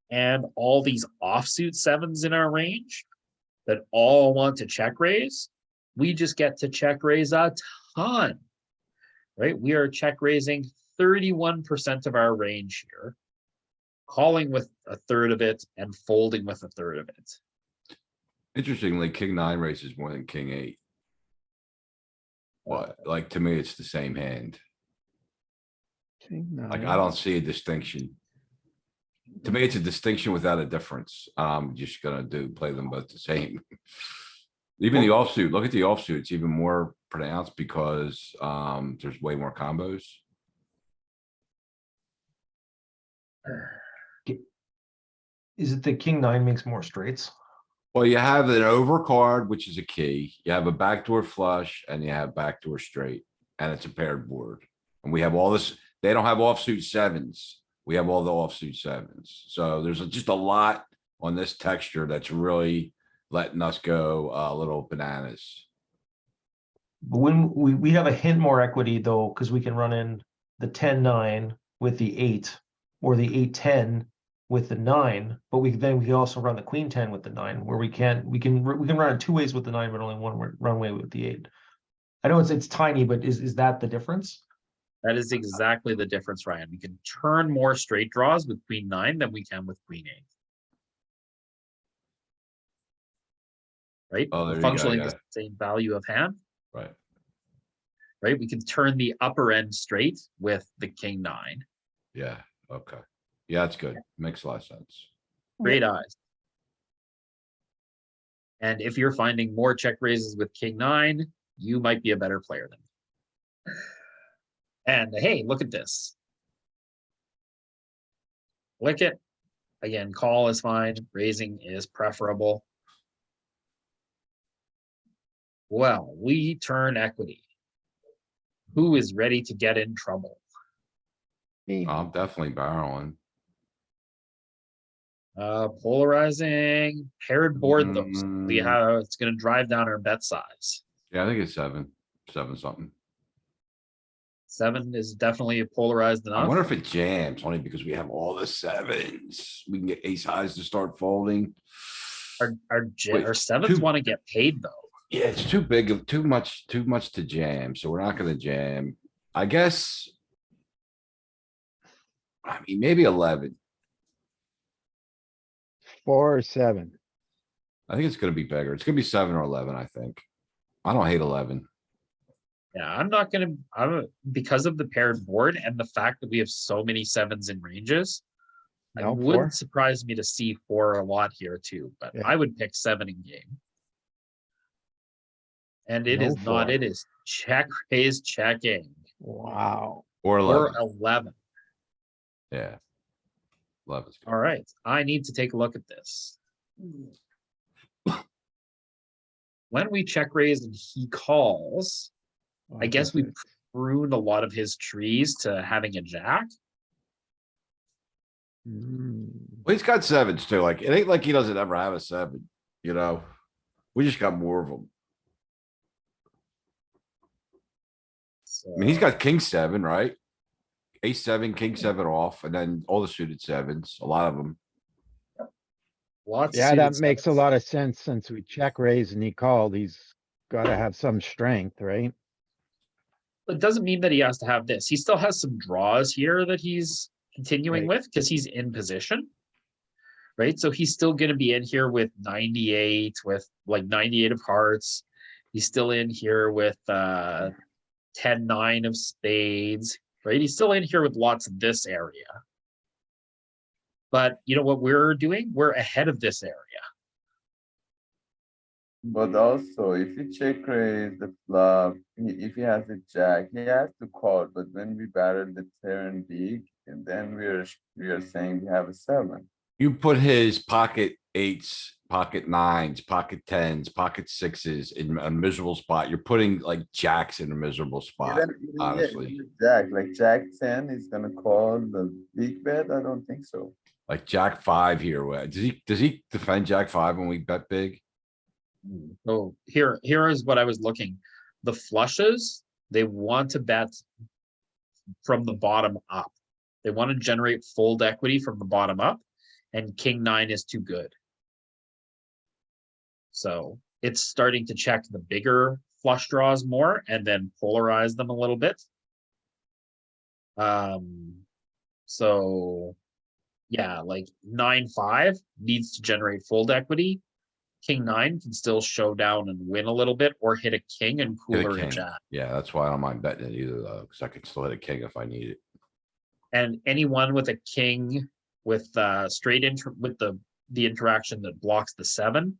Speaker 1: and all these offsuit sevens in our range that all want to check raise, we just get to check raise a ton, right? We are check raising 31% of our range here, calling with a third of it and folding with a third of it.
Speaker 2: Interestingly, king nine raises more than king eight. What, like, to me, it's the same hand.
Speaker 4: King
Speaker 2: Like, I
Speaker 4: nine.
Speaker 2: don't see a distinction. To me, it's a distinction without a difference. I'm just gonna play them both the same. Even the offsuit, look at the offsuit, it's even more pronounced because, there's way more combos.
Speaker 9: Is it the king nine makes more straights?
Speaker 2: Well, you have an overcard, which is a key. You have a backdoor flush and you have backdoor straight, and it's a paired board. And we have all this, they don't have offsuit sevens. We have all the offsuit sevens. So there's just a lot on this texture that's really letting us go a little bananas.
Speaker 9: But when we have a hint more equity though, because we can run in the 10-9 with the 8 or the 8-10 with the 9, but we can also run the queen 10 with the 9, where we can run it two ways with the 9, but only one runway with the 8. I know it's tiny, but is that the difference?
Speaker 1: That is exactly the difference, Ryan. We can turn more straight draws with queen nine than we can with queen eight. Right?
Speaker 2: Oh, there you go,
Speaker 1: Functionally
Speaker 2: yeah.
Speaker 1: the same value of hand,
Speaker 2: Right.
Speaker 1: right? We can turn the upper end straight with the king nine.
Speaker 2: Yeah, okay. Yeah, that's good. Makes a lot of sense.
Speaker 1: Great eyes. And if you're finding more check raises with king nine, you might be a better player than me. And hey, look at this. Lick it. Again, call is fine. Raising is preferable. Well, we turn equity. Who is ready to get in trouble?
Speaker 4: Me.
Speaker 2: I'm definitely barreling.
Speaker 1: Polarizing, paired board though. So we
Speaker 2: Mm.
Speaker 1: have, it's gonna drive down our bet size.
Speaker 2: Yeah, I think it's seven something.
Speaker 1: 7 is definitely polarized
Speaker 2: I
Speaker 1: enough.
Speaker 2: wonder if it jams only because we have all the sevens. We can get ace highs to start folding.
Speaker 1: Our
Speaker 2: Wait,
Speaker 1: sevens
Speaker 2: two-
Speaker 1: want to get paid though.
Speaker 2: Yeah, it's too big, too much to jam, so we're not gonna jam. I guess. I mean, maybe 11.
Speaker 4: 4 or 7.
Speaker 2: I think it's gonna be bigger. It's gonna be 7 or 11, I think. I don't hate 11.
Speaker 1: Yeah, because of the paired board and the fact that we have so many sevens in ranges. It
Speaker 4: No,
Speaker 1: wouldn't
Speaker 4: 4.
Speaker 1: surprise me to see 4 a lot here too, but
Speaker 4: Yeah.
Speaker 1: I would pick 7 in game. And it
Speaker 4: No
Speaker 1: is not,
Speaker 4: 4.
Speaker 1: it is check raise checking
Speaker 4: Wow.
Speaker 2: Or
Speaker 1: or
Speaker 2: 11,
Speaker 1: 11.
Speaker 2: yeah. 11's good.
Speaker 1: All right, I need to take a look at this. When we check raise and he calls, I guess we pruned a lot of his trees to having a jack.
Speaker 4: Mm,
Speaker 2: Well, he's got sevens too. Like, it ain't like he doesn't ever have a 7, you know? We just got more of them.
Speaker 1: So,
Speaker 2: I mean, he's got king 7, right? Ace 7, king 7 off, and then all the suited sevens, a lot of them.
Speaker 1: lots. of
Speaker 4: Yeah,
Speaker 1: suited
Speaker 4: that makes a
Speaker 1: sevens.
Speaker 4: lot of sense since we check raise and he called. He's gotta have some strength, right?
Speaker 1: It doesn't mean that he has to have this. He still has some draws here that he's continuing
Speaker 4: Right.
Speaker 1: with because he's in position. Right, so he's still gonna be in here with 98, with like 98 of hearts. He's still in here with 10-9 of spades, right? He's still in here with lots of this area. But you know what we're doing? We're ahead of this area.
Speaker 5: But also, if you check raise the flop, if he has a jack, he has to call, but when we battle the turn big, and then we are saying we have a 7.
Speaker 2: You put his pocket eights, pocket nines, pocket tens, pocket sixes in a miserable spot. You're putting like jacks in a miserable spot,
Speaker 5: Yeah,
Speaker 2: honestly.
Speaker 5: even jack, like jack 10 is gonna call the big bet, I don't think so.
Speaker 2: Like jack five here. Does he defend jack five when we bet big?
Speaker 1: So here is what I was looking. The flushes, they want to bet from the bottom up. They want to generate fold equity from the bottom up, and king nine is too good. So it's starting to check the bigger flush draws more and then polarize them a little bit. So yeah, like 9-5 needs to generate fold equity. King nine can still show down and win a little bit, or hit a king and
Speaker 2: Hit a
Speaker 1: cooler a
Speaker 2: king.
Speaker 1: jack.
Speaker 2: Yeah, that's why I don't mind betting it either though, because I can still hit a king if I need it.
Speaker 1: And anyone with a king with straight with the interaction that blocks the 7,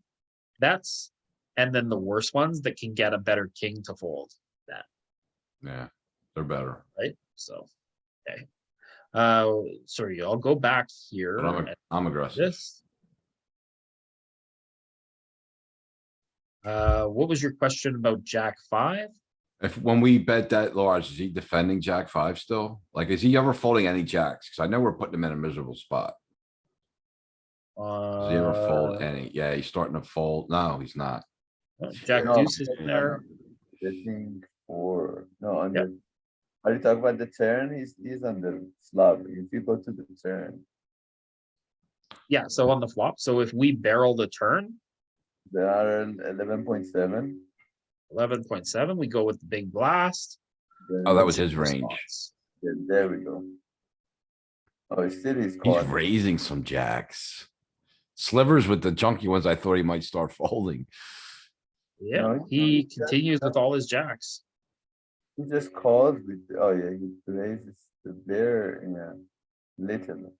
Speaker 1: that's, and then the worst ones that can get a better king to fold that,
Speaker 2: Yeah, they're better.
Speaker 1: right? So okay. Sorry, I'll go back here.
Speaker 2: But
Speaker 1: and
Speaker 2: I'm aggressive.
Speaker 1: This. What was your question about jack 5?
Speaker 2: If, when we bet that large, is he defending jack five still? Like, is he ever folding any jacks? Cause I know we're putting him in a miserable spot. Does he ever fold any? Yeah, he's starting to fold. No, he's not.
Speaker 1: Jack
Speaker 5: No,
Speaker 1: deuce is in there.
Speaker 5: Betting 4, no, on the, are you talking about the turn? He's on the flop, if you go to the turn,
Speaker 1: Yeah, so on the flop. So if we barrel the turn,
Speaker 5: there are 11.7.
Speaker 1: 11.7, we go with the big blast.
Speaker 2: Oh, that was
Speaker 1: Let's
Speaker 2: his
Speaker 1: see the
Speaker 2: range.
Speaker 1: response.
Speaker 5: Yeah, there we go. Oh, it still is
Speaker 2: He's
Speaker 5: calling.
Speaker 2: raising some jacks. Slivers with the chunky ones, I thought he might start folding.
Speaker 1: Yeah,
Speaker 5: No,
Speaker 1: he
Speaker 5: he's
Speaker 1: continues with all his jacks.
Speaker 5: He just calls with, oh yeah, he raises the bear in a little.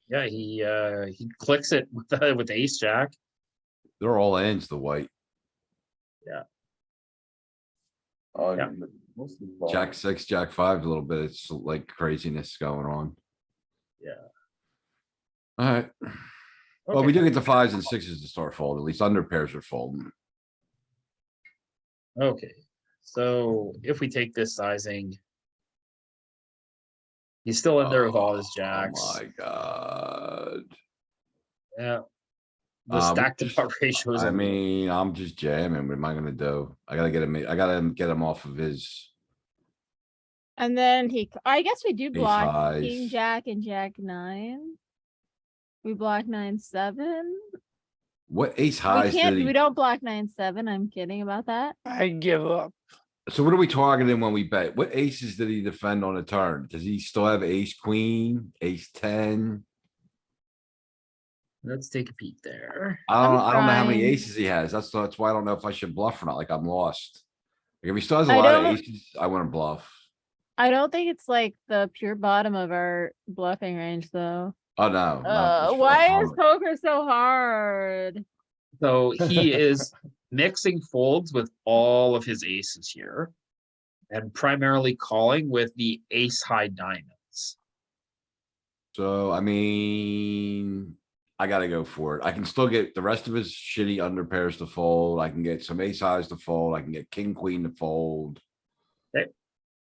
Speaker 1: Yeah, he clicks it with ace jack.
Speaker 2: They're all ends, the white.
Speaker 5: Oh,
Speaker 1: Yeah.
Speaker 5: mostly call.
Speaker 2: Jack six, jack five, a little bit. It's like craziness going on.
Speaker 1: Yeah.
Speaker 2: Alright. Well, we
Speaker 1: Okay.
Speaker 2: do get the fives and sixes to start folding. At least under pairs are folding.
Speaker 1: Okay, so if we take this sizing, he's still in there with all his jacks.
Speaker 2: Oh my god.
Speaker 1: Yeah. The
Speaker 2: Um,
Speaker 1: stack to
Speaker 2: just-
Speaker 1: pot ratio is.
Speaker 2: I mean, I'm just jamming. What am I gonna do? I gotta get him off of his.
Speaker 8: And then I guess we do block
Speaker 2: highs.
Speaker 8: king, jack and jack 9. We block 9-7.
Speaker 2: What ace
Speaker 8: We
Speaker 2: highs
Speaker 8: can't,
Speaker 2: did
Speaker 8: we
Speaker 2: he?
Speaker 8: don't block 9-7. I'm kidding about that.
Speaker 6: I give up.
Speaker 2: So what are we targeting when we bet? What aces did he defend on a turn? Does he still have ace queen, ace 10?
Speaker 1: Let's take a peek there.
Speaker 2: I don't know how many
Speaker 8: trying.
Speaker 2: aces he has. That's why I don't know if I should bluff or not. Like I'm lost. Like if he still has a
Speaker 8: I
Speaker 2: lot of
Speaker 8: don't-
Speaker 2: aces, I wanna bluff.
Speaker 8: I don't think it's like the pure bottom of our bluffing range though.
Speaker 2: Oh, no. not this
Speaker 8: Why
Speaker 2: far.
Speaker 8: is poker so hard?
Speaker 1: So he is mixing folds with all of his aces here. And primarily calling with the ace high diamonds.
Speaker 2: So, I mean, I gotta go for it. I can still get the rest of his shitty under pairs to fold. I can get some ace highs to fold. I can get king, queen to fold.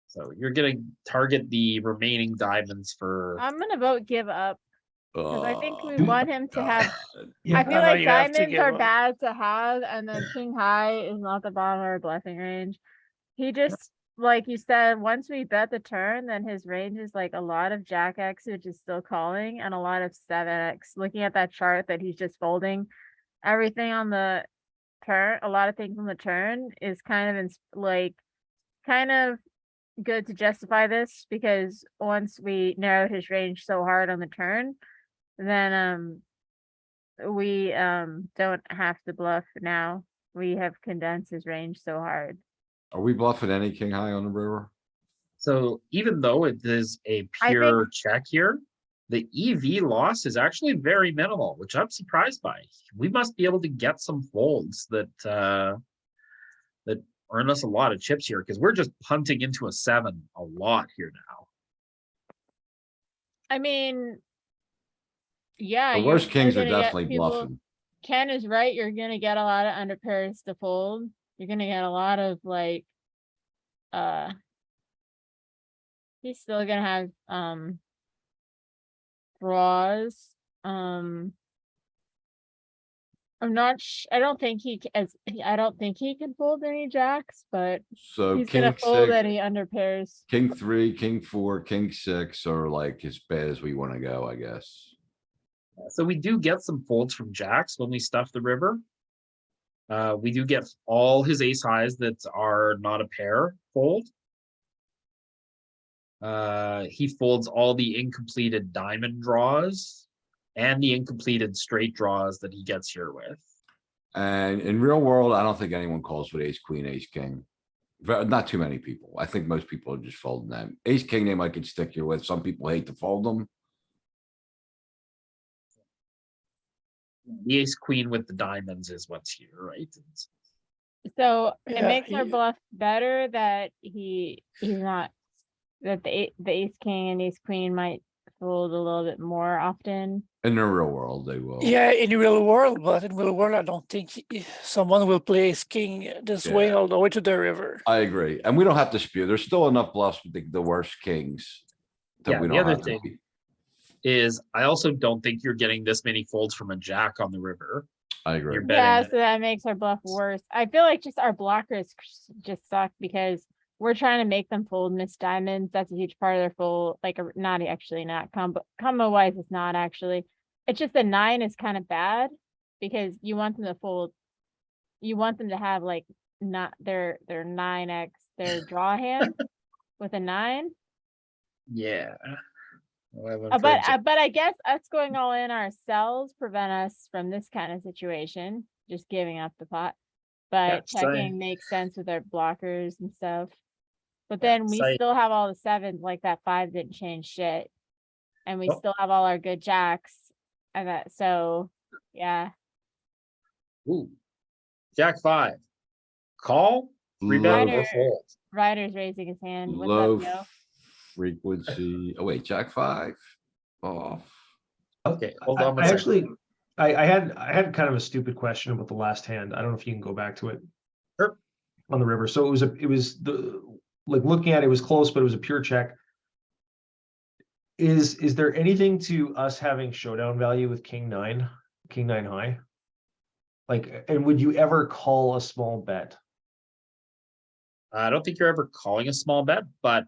Speaker 1: So you're gonna target the remaining diamonds for.
Speaker 8: I'm gonna vote give up. Cause I think we
Speaker 2: Oh,
Speaker 8: want him to have,
Speaker 2: God.
Speaker 8: I feel
Speaker 6: I know
Speaker 8: like
Speaker 6: you have to
Speaker 8: diamonds
Speaker 6: give
Speaker 8: are
Speaker 6: up.
Speaker 8: bad to have and then king high is not the bottom of our bluffing range. He just, like you said, once we bet the turn, then his range is like a lot of jack X, which is still calling, and a lot of 7X. Looking at that chart that he's just folding, everything on the turn, a lot of things on the turn is kind of kind of good to justify this, because once we narrowed his range so hard on the turn, then we don't have to bluff now. We have condensed his range so hard.
Speaker 2: Are we bluffing any king high on the river?
Speaker 1: So even though it is a
Speaker 8: I think-
Speaker 1: pure check here, the EV loss is actually very minimal, which I'm surprised by. We must be able to get some folds that that earn us a lot of chips here, because we're just punting into a 7 a lot here now.
Speaker 8: I mean, yeah,
Speaker 2: The
Speaker 8: you're
Speaker 2: worst
Speaker 8: probably
Speaker 2: kings are
Speaker 8: gonna get
Speaker 2: definitely
Speaker 8: people-
Speaker 2: bluffing.
Speaker 8: Ken is right. You're gonna get a lot of under pairs to fold. You're gonna get a lot of like, he's still gonna have draws. I'm not. I don't think I don't think he can fold any jacks, but
Speaker 2: So
Speaker 8: he's gonna
Speaker 2: king
Speaker 8: fold
Speaker 2: six,
Speaker 8: any under pairs.
Speaker 2: king 3, king 4, king 6 are like as bad as we wanna go, I guess.
Speaker 1: So we do get some folds from jacks when we stuff the river. We do get all his ace highs that are not a pair fold. He folds all the incompleted diamond draws and the incompleted straight draws that he gets here with.
Speaker 2: And in real world, I don't think anyone calls with ace, queen, ace, king. Not too many people. I think most people are just folding them. Ace, king, they might get stick here with. Some people hate to fold them.
Speaker 1: The ace queen with the diamonds is what's here, right?
Speaker 8: So it
Speaker 6: Yeah,
Speaker 8: makes our
Speaker 6: he-
Speaker 8: bluff better that he's not, that the ace king and ace queen might fold a little bit more often.
Speaker 2: In the real world, they will.
Speaker 6: Yeah, in the real world, but in real world, I don't think someone will play ace king this way
Speaker 2: Yeah.
Speaker 6: all the way to the river.
Speaker 2: I agree. And we don't have to spew. There's still enough bluffs with the worst kings.
Speaker 1: Yeah,
Speaker 2: That we
Speaker 1: the
Speaker 2: don't
Speaker 1: other
Speaker 2: have to
Speaker 1: thing-
Speaker 2: be.
Speaker 1: Is I also don't think you're getting this many folds from a jack on the river.
Speaker 2: I agree.
Speaker 1: You're
Speaker 8: Yeah,
Speaker 1: betting
Speaker 8: so that makes our bluff worse. I feel like just our blockers just suck because we're trying to make them fold miss diamonds. That's a huge part of their fold, like not actually not combo wise, it's not actually. It's just the 9 is kind of bad because you want them to fold. You want them to have like not their 9x, their draw hand with a 9.
Speaker 1: Yeah.
Speaker 8: But I guess us going all in ourselves prevent us from this kind of situation, just giving up the pot. But
Speaker 1: so-
Speaker 8: checking makes sense with our blockers and stuff. But
Speaker 1: Yeah,
Speaker 8: then we
Speaker 1: so-
Speaker 8: still have all the 7s, like that 5 didn't change shit. And we
Speaker 1: Nope.
Speaker 8: still have all our good jacks. And that, so, yeah.
Speaker 1: Ooh. Jack 5. Call, 3-bet
Speaker 2: Low,
Speaker 1: or fold.
Speaker 8: Ryder's raising his hand. What's
Speaker 2: low
Speaker 8: up, yo?
Speaker 2: frequency. Oh wait, jack 5 off.
Speaker 1: Okay, hold on one
Speaker 9: I
Speaker 1: second.
Speaker 9: actually, I had kind of a stupid question about the last hand. I don't know if you can go back to it.
Speaker 1: Sure.
Speaker 9: On the river. So it was the, like looking at it, it was close, but it was a pure check. Is there anything to us having showdown value with king 9 high? Like, and would you ever call a small bet?
Speaker 1: I don't think you're ever calling a small bet, but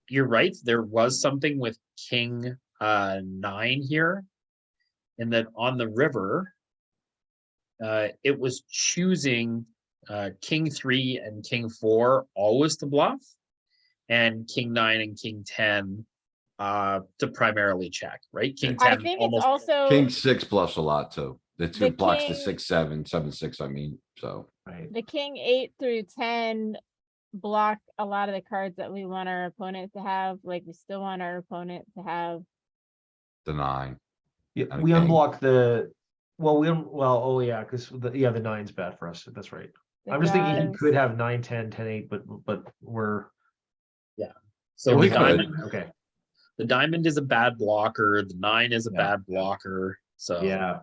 Speaker 1: you're right. There was something with king 9 here. And that on the river, it was choosing king 3 and king 4 always to bluff, and king 9 and king 10 to primarily check, right? King
Speaker 2: Yeah.
Speaker 1: 10
Speaker 8: I think it's
Speaker 1: almost
Speaker 8: also.
Speaker 2: King 6 bluffs a lot too. The two
Speaker 8: The
Speaker 2: blocks the
Speaker 8: king-
Speaker 2: 6, 7, 7, 6, I mean, so.
Speaker 9: Right.
Speaker 8: The king 8 through 10 block a lot of the cards that we want our opponent to have. Like we still want our opponent to have.
Speaker 2: The 9.
Speaker 9: Yeah,
Speaker 2: And a
Speaker 9: we
Speaker 2: king.
Speaker 9: unblock oh yeah, because the 9's bad for us. That's right.
Speaker 8: the
Speaker 9: I'm just thinking he
Speaker 8: draws.
Speaker 9: could have 9, 10, 10, 8, but we're.
Speaker 1: so
Speaker 2: Yeah,
Speaker 1: the
Speaker 2: we could.
Speaker 1: diamond,
Speaker 9: Okay,
Speaker 1: the diamond is a bad blocker, the 9 is a
Speaker 9: Yeah.
Speaker 1: bad blocker. So
Speaker 9: yeah,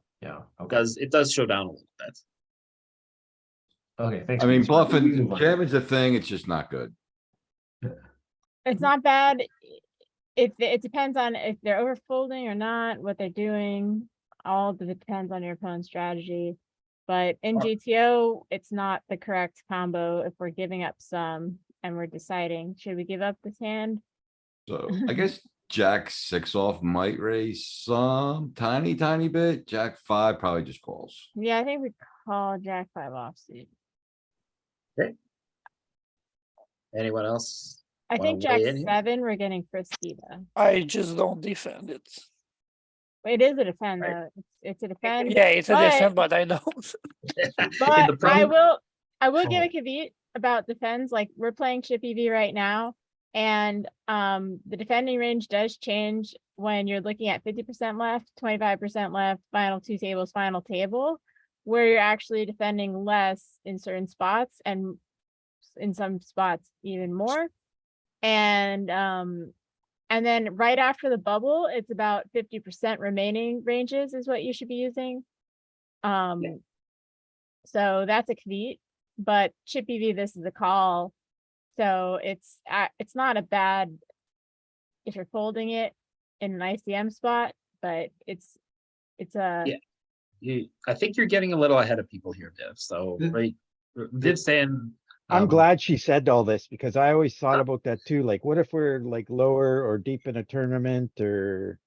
Speaker 9: okay,
Speaker 1: it does show down a little bit.
Speaker 9: okay, thanks.
Speaker 2: I
Speaker 9: for
Speaker 2: mean,
Speaker 9: this. We can
Speaker 2: bluffing,
Speaker 9: move on.
Speaker 2: jamming's a thing, it's just not good.
Speaker 8: It's not bad. It depends on if they're overfolding or not, what they're doing. All of it depends on your opponent's strategy. But in GTO, it's not the correct combo if we're giving up some and we're deciding, should we give up this hand?
Speaker 2: So I guess jack 6 off might raise some tiny bit. Jack 5 probably just calls.
Speaker 8: Yeah, I think we call Jack 5 offsuit.
Speaker 1: Anyone else?
Speaker 8: I
Speaker 1: Wanna
Speaker 8: think Jack
Speaker 1: weigh in here?
Speaker 8: 7, we're getting frisky though.
Speaker 6: I just don't defend it.
Speaker 8: It is a defend
Speaker 1: Right.
Speaker 8: though. It's a defend.
Speaker 6: Yeah, it's a
Speaker 8: but-
Speaker 6: defend, but I don't.
Speaker 1: In the
Speaker 8: But I
Speaker 1: problem-
Speaker 8: will give
Speaker 9: Oh.
Speaker 8: a caveat about defense, like we're playing chip EV right now. And the defending range does change when you're looking at 50% left, 25% left, final two tables, final table, where you're actually defending less in certain spots and in some spots even more. And then right after the bubble, it's about 50% remaining ranges is what you should be using. So that's a kveat, but chip EV, this is a call. So it's not a bad if you're folding it in an ICM spot, but it's a
Speaker 1: Yeah. I think you're getting a little ahead of people here, Viv. So, right, Viv's saying.
Speaker 4: I'm glad she said all this because I always thought about that too. Like, what if we're like lower or deep in a tournament or?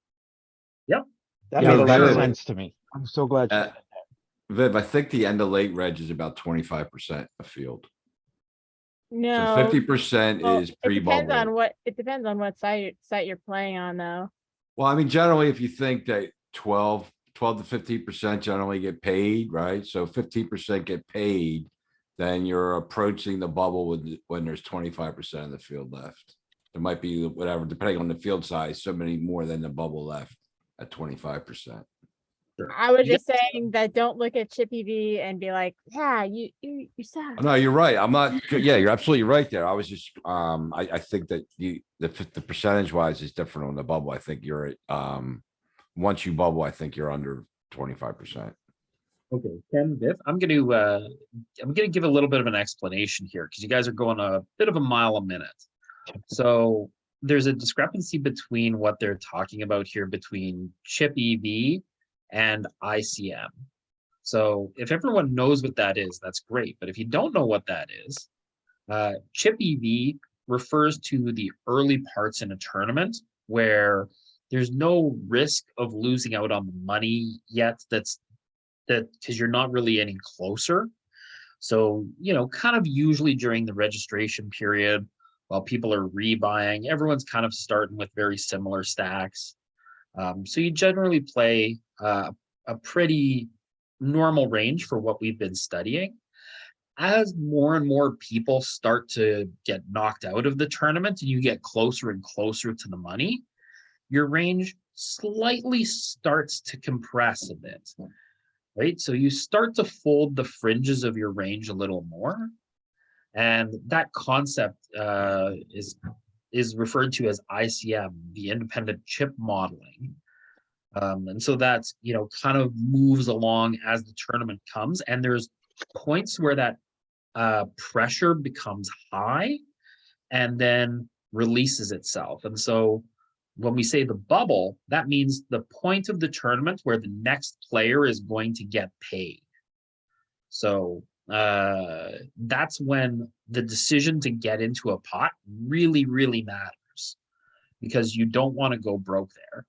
Speaker 1: Yep.
Speaker 4: That
Speaker 2: You
Speaker 4: made
Speaker 2: know,
Speaker 4: a lot of
Speaker 2: Viv-
Speaker 4: sense to me. I'm so glad. She
Speaker 2: Uh,
Speaker 4: said that.
Speaker 2: Viv, I think the end of late reg is about 25% of field. So
Speaker 8: no.
Speaker 2: 50%
Speaker 8: Well,
Speaker 2: is
Speaker 8: it depends on
Speaker 2: pre-bubble.
Speaker 8: what site you're playing on though.
Speaker 2: Well, I mean, generally, if you think that 12 to 15% generally get paid, right? So 15% get paid, then you're approaching the bubble when there's 25% of the field left. There might be whatever, depending on the field size, so many more than the bubble left at 25%.
Speaker 8: I was
Speaker 1: You
Speaker 8: just saying that don't look at chip EV and be like, yeah, you suck.
Speaker 2: No, you're right. I'm not, yeah, you're absolutely right there. I was just, I think that the percentage wise is different on the bubble. I think you're, once you bubble, I think you're under 25%.
Speaker 1: Okay, Ken, Viv, I'm gonna give a little bit of an explanation here because you guys are going a bit of a mile a minute. So there's a discrepancy between what they're talking about here between chip EV and ICM. So if everyone knows what that is, that's great. But if you don't know what that is, chip EV refers to the early parts in a tournament where there's no risk of losing out on the money yet. That because you're not really any closer. So, kind of usually during the registration period, while people are rebuying, everyone's kind of starting with very similar stacks. So you generally play a pretty normal range for what we've been studying. As more and more people start to get knocked out of the tournament and you get closer and closer to the money, your range slightly starts to compress a bit. Right? So you start to fold the fringes of your range a little more. And that concept is referred to as ICM, the independent chip modeling. And so that's, kind of moves along as the tournament comes. And there's points where that pressure becomes high and then releases itself. And so when we say the bubble, that means the point of the tournament where the next player is going to get paid. So that's when the decision to get into a pot really, really matters because you don't want to go broke there.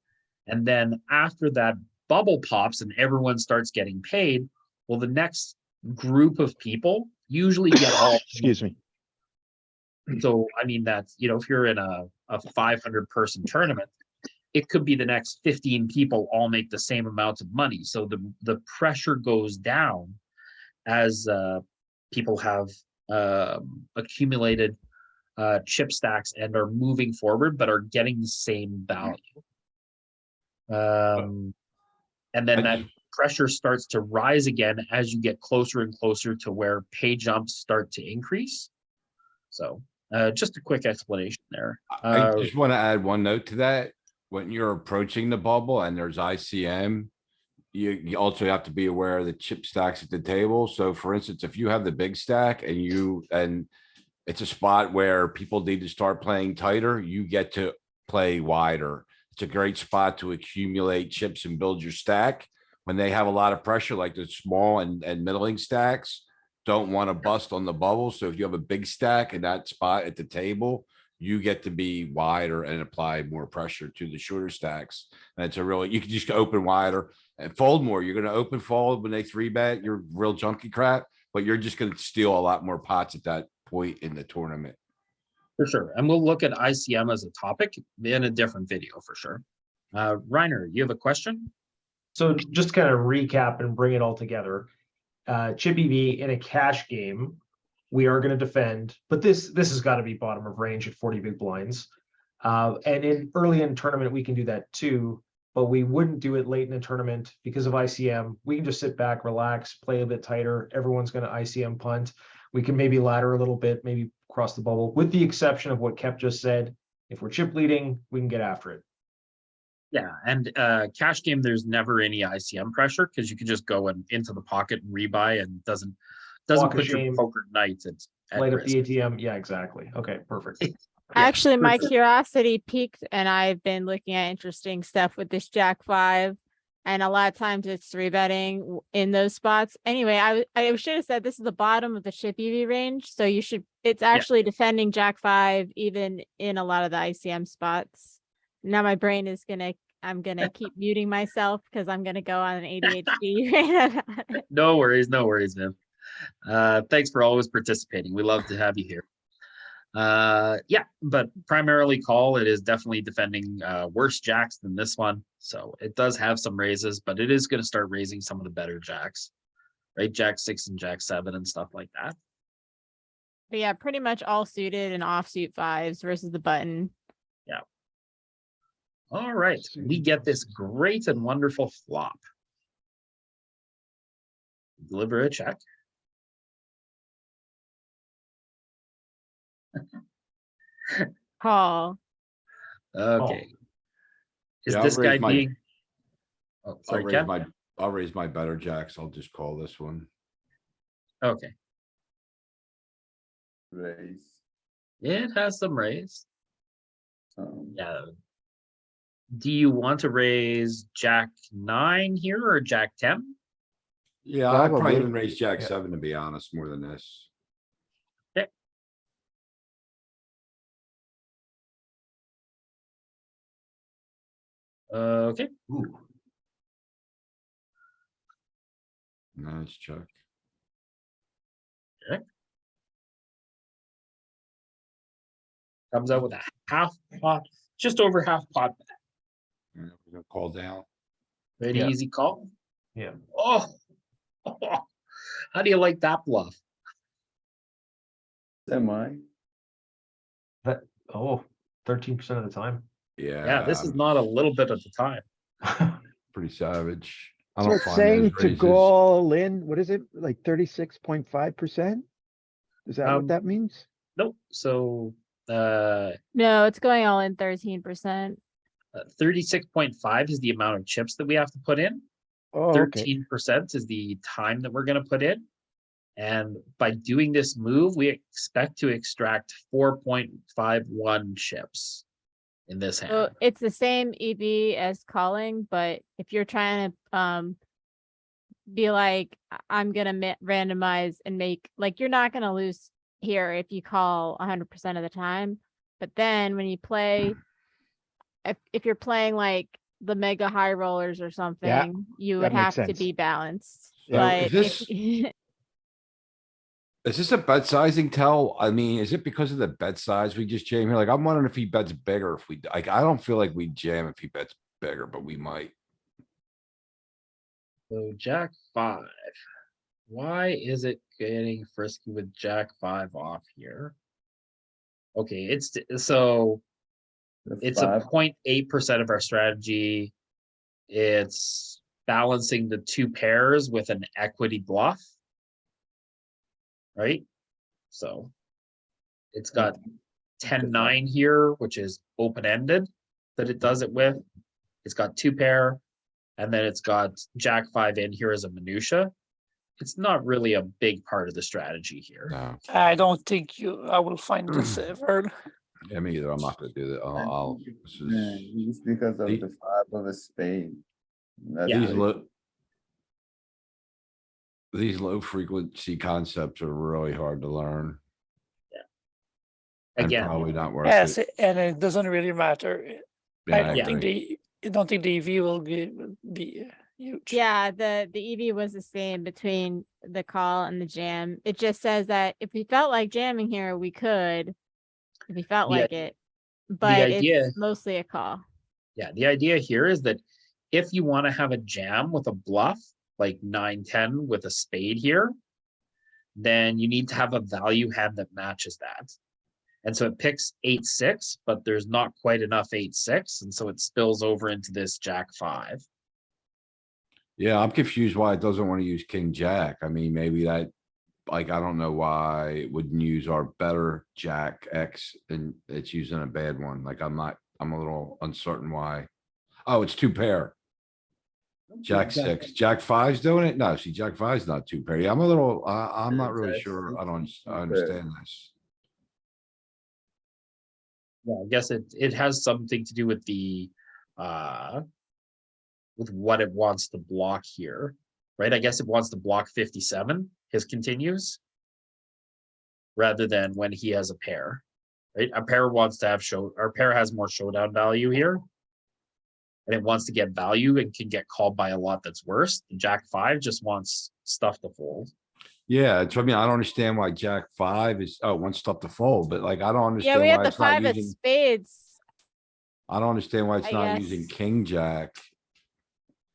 Speaker 1: And then after that bubble pops and everyone starts getting paid, well, the next group of people usually get all.
Speaker 4: Excuse me.
Speaker 1: So, I mean, that's, if you're in a 500 person tournament, it could be the next 15 people all make the same amount of money. So the pressure goes down as people have accumulated chip stacks and are moving forward, but are getting the same value. And then that pressure starts to rise again as you get closer and closer to where pay jumps start to increase. So just a quick explanation there.
Speaker 2: I just want to add one note to that. When you're approaching the bubble and there's ICM, you also have to be aware of the chip stacks at the table. So for instance, if you have the big stack and it's a spot where people need to start playing tighter, you get to play wider. It's a great spot to accumulate chips and build your stack. When they have a lot of pressure, like the small and middling stacks, don't want to bust on the bubble. So if you have a big stack in that spot at the table, you get to be wider and apply more pressure to the shorter stacks. And it's you can just open wider and fold more. You're going to open fold when they 3-bet, you're real junky crap, but you're just going to steal a lot more pots at that point in the tournament.
Speaker 1: For sure. And we'll look at ICM as a topic in a different video for sure. Reiner, you have a question?
Speaker 9: So just to kind of recap and bring it all together, chip EV in a cash game, we are going to defend, but this has got to be bottom of range at 40 big blinds. And early in tournament, we can do that too, but we wouldn't do it late in the tournament because of ICM. We can just sit back, relax, play a bit tighter. Everyone's gonna ICM punt. We can maybe ladder a little bit, maybe cross the bubble, with the exception of what Kep just said. If we're chip leading, we can get after it.
Speaker 1: Yeah, and cash game, there's never any ICM pressure because you can just go into the pocket and rebuy and doesn't
Speaker 9: Walk of
Speaker 1: put your
Speaker 9: shame.
Speaker 1: poker nights at
Speaker 9: Light up
Speaker 1: risk.
Speaker 9: the ATM. Yeah, exactly. Okay, perfect.
Speaker 1: Yeah,
Speaker 8: Actually, my
Speaker 1: perfect.
Speaker 8: curiosity peaked and I've been looking at interesting stuff with this Jack 5. And a lot of times it's 3-betting in those spots. Anyway, I should have said this is the bottom of the chip EV range. So it's actually defending Jack 5 even in a lot of the ICM spots. Now my brain is I'm gonna keep muting myself because I'm gonna go on an ADHD.
Speaker 1: No worries, man. Thanks for always participating. We love to have you here. Yeah, but primarily call. It is definitely defending worse jacks than this one. So it does have some raises, but it is going to start raising some of the better jacks, right? Jack 6 and Jack 7 and stuff like that.
Speaker 8: But yeah, pretty much all suited and offsuit 5s versus the button.
Speaker 1: Yeah. All right, we get this great and wonderful flop. Deliver a check.
Speaker 8: Call.
Speaker 1: Okay. Is
Speaker 2: Yeah, I'll
Speaker 1: this guy
Speaker 2: raise my-
Speaker 1: being? Oh, sorry, Ken.
Speaker 2: I'll raise my better jacks. I'll just call this one.
Speaker 1: Okay,
Speaker 5: Raise.
Speaker 1: it has some raise.
Speaker 5: Um,
Speaker 1: Yeah. Do you want to raise Jack 9 here or Jack 10?
Speaker 2: Yeah, I'd probably
Speaker 4: Probably.
Speaker 2: even raise Jack
Speaker 4: Yeah.
Speaker 2: 7 to be honest, more than this.
Speaker 1: Okay,
Speaker 2: Ooh. Nice check.
Speaker 1: comes out with a half pot, just over half pot.
Speaker 2: Yeah, we're gonna call down.
Speaker 1: Very
Speaker 9: Yeah.
Speaker 1: easy call.
Speaker 9: Yeah.
Speaker 1: Oh, how do you like that bluff?
Speaker 5: Semi.
Speaker 9: That, 13% of the time.
Speaker 1: Yeah, this is
Speaker 2: I'm
Speaker 1: not a little bit of the time.
Speaker 2: Pretty savage. I
Speaker 4: So
Speaker 2: don't
Speaker 4: it's
Speaker 2: find
Speaker 4: saying
Speaker 2: those
Speaker 4: to
Speaker 2: raises.
Speaker 4: go all in, what is it, like 36.5%? Is that
Speaker 1: Um,
Speaker 4: what that means?
Speaker 1: Nope. So
Speaker 8: No, it's going all in 13%.
Speaker 1: 36.5 is the amount of chips that we have to put in.
Speaker 4: Oh, okay.
Speaker 1: 13% is the time that we're going to put in. And by doing this move, we expect to extract 4.51 chips in this hand.
Speaker 8: So it's the same EV as calling, but if you're trying to be like, I'm gonna randomize and make, like, you're not gonna lose here if you call 100% of the time. But then when you play, if you're playing like the mega high rollers or something, you would
Speaker 4: that makes
Speaker 8: have to
Speaker 4: sense.
Speaker 8: be balanced.
Speaker 2: So
Speaker 8: But
Speaker 2: is Is this a bet sizing tell? I mean, is it because of the bet size we just jam here? Like, I'm wondering if he bets bigger if we, like, I don't feel like we jam if he bets bigger, but we might.
Speaker 1: So Jack 5. Why is it getting frisky with Jack 5 off here? Okay, it's so
Speaker 5: The
Speaker 1: it's
Speaker 5: five.
Speaker 1: a 0.8% of our strategy. It's balancing the two pairs with an equity bluff. Right? So it's got 10-9 here, which is open-ended that it does it with. It's got two pair, and then it's got Jack 5 in here as a minutia. It's not really a big part of the strategy here.
Speaker 2: No,
Speaker 6: I don't think I will find this ever.
Speaker 2: yeah, me either. I'm not gonna do that. This
Speaker 5: Yeah,
Speaker 2: is-
Speaker 5: it's because of
Speaker 2: the-
Speaker 5: the 5 of a spade. That's
Speaker 1: Yeah.
Speaker 2: These low frequency concepts are really hard to learn. And
Speaker 1: Again,
Speaker 2: probably not worth
Speaker 6: Yes,
Speaker 2: it.
Speaker 6: and it doesn't really matter.
Speaker 2: Yeah,
Speaker 6: I don't
Speaker 1: Yeah.
Speaker 6: think the EV will be huge.
Speaker 8: yeah, the EV was the same between the call and the jam. It just says that if we felt like jamming here, we could, if we felt
Speaker 1: The
Speaker 8: like it. But
Speaker 1: idea-
Speaker 8: it's mostly a call.
Speaker 1: Yeah, the idea here is that if you want to have a jam with a bluff, like 9-10 with a spade here, then you need to have a value hand that matches that. And so it picks 8-6, but there's not quite enough 8-6, and so it spills over into this Jack-5.
Speaker 2: Yeah, I'm confused why it doesn't want to use king jack. I mean, maybe that, like, I don't know why it wouldn't use our better jack X and it's using a bad one. Like, I'm a little uncertain why. Oh, it's two pair. Jack six, jack five's doing it? No, see, jack five's not two pair. Yeah, I'm a little, I'm not really
Speaker 5: Jack
Speaker 2: sure.
Speaker 5: six
Speaker 2: I don't,
Speaker 5: is two
Speaker 2: I
Speaker 5: pair.
Speaker 2: understand this.
Speaker 1: Yeah, I guess it has something to do with the with what it wants to block here, right? I guess it wants to block 57, his continues, rather than when he has a pair, right? A pair wants to have our pair has more showdown value here. And it wants to get value and can get called by a lot that's worse. The Jack-5 just wants stuff to fold.
Speaker 2: Yeah, it's, I mean, I don't understand why jack five is, oh, wants stuff to fold, but like, I don't
Speaker 8: Yeah, we
Speaker 2: understand
Speaker 8: had
Speaker 2: why
Speaker 8: the
Speaker 2: it's not
Speaker 8: 5 of
Speaker 2: using,
Speaker 8: spades.
Speaker 2: I don't understand why it's
Speaker 8: I
Speaker 2: not using
Speaker 8: guess.
Speaker 2: king jack.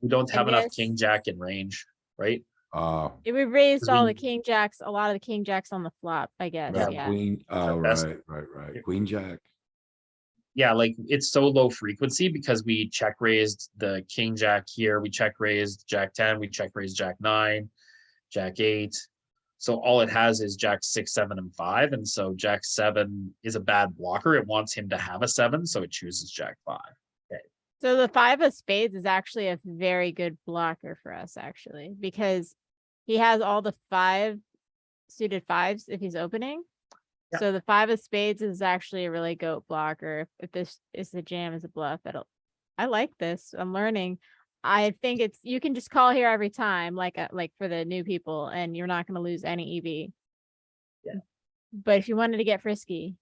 Speaker 1: We don't
Speaker 8: I
Speaker 1: have enough
Speaker 8: guess.
Speaker 1: king jack in range, right?
Speaker 8: Yeah, we raised
Speaker 1: 'Cause
Speaker 8: all
Speaker 1: we-
Speaker 8: the king jacks, a lot of the king jacks on the flop, I guess,
Speaker 1: Yeah,
Speaker 8: yeah.
Speaker 2: Queen, oh,
Speaker 1: best-
Speaker 2: right. Queen jack.
Speaker 1: Yeah, like it's so low frequency because we check raised the king jack here, we check raised jack 10, we check raised jack 9, jack 8. So all it has is jack 6, 7, and 5. And so jack 7 is a bad blocker. It wants him to have a 7, so it chooses jack 5.
Speaker 8: So the 5 of spades is actually a very good blocker for us, actually, because he has all the 5 suited 5s if he's opening.
Speaker 1: Yeah.
Speaker 8: So the 5 of spades is actually a really goat blocker. If this is the jam as a bluff, I like this. I'm learning. I think you can just call here every time, like for the new people, and you're not going to lose any EV.
Speaker 1: Yeah.
Speaker 8: But if you wanted to get frisky,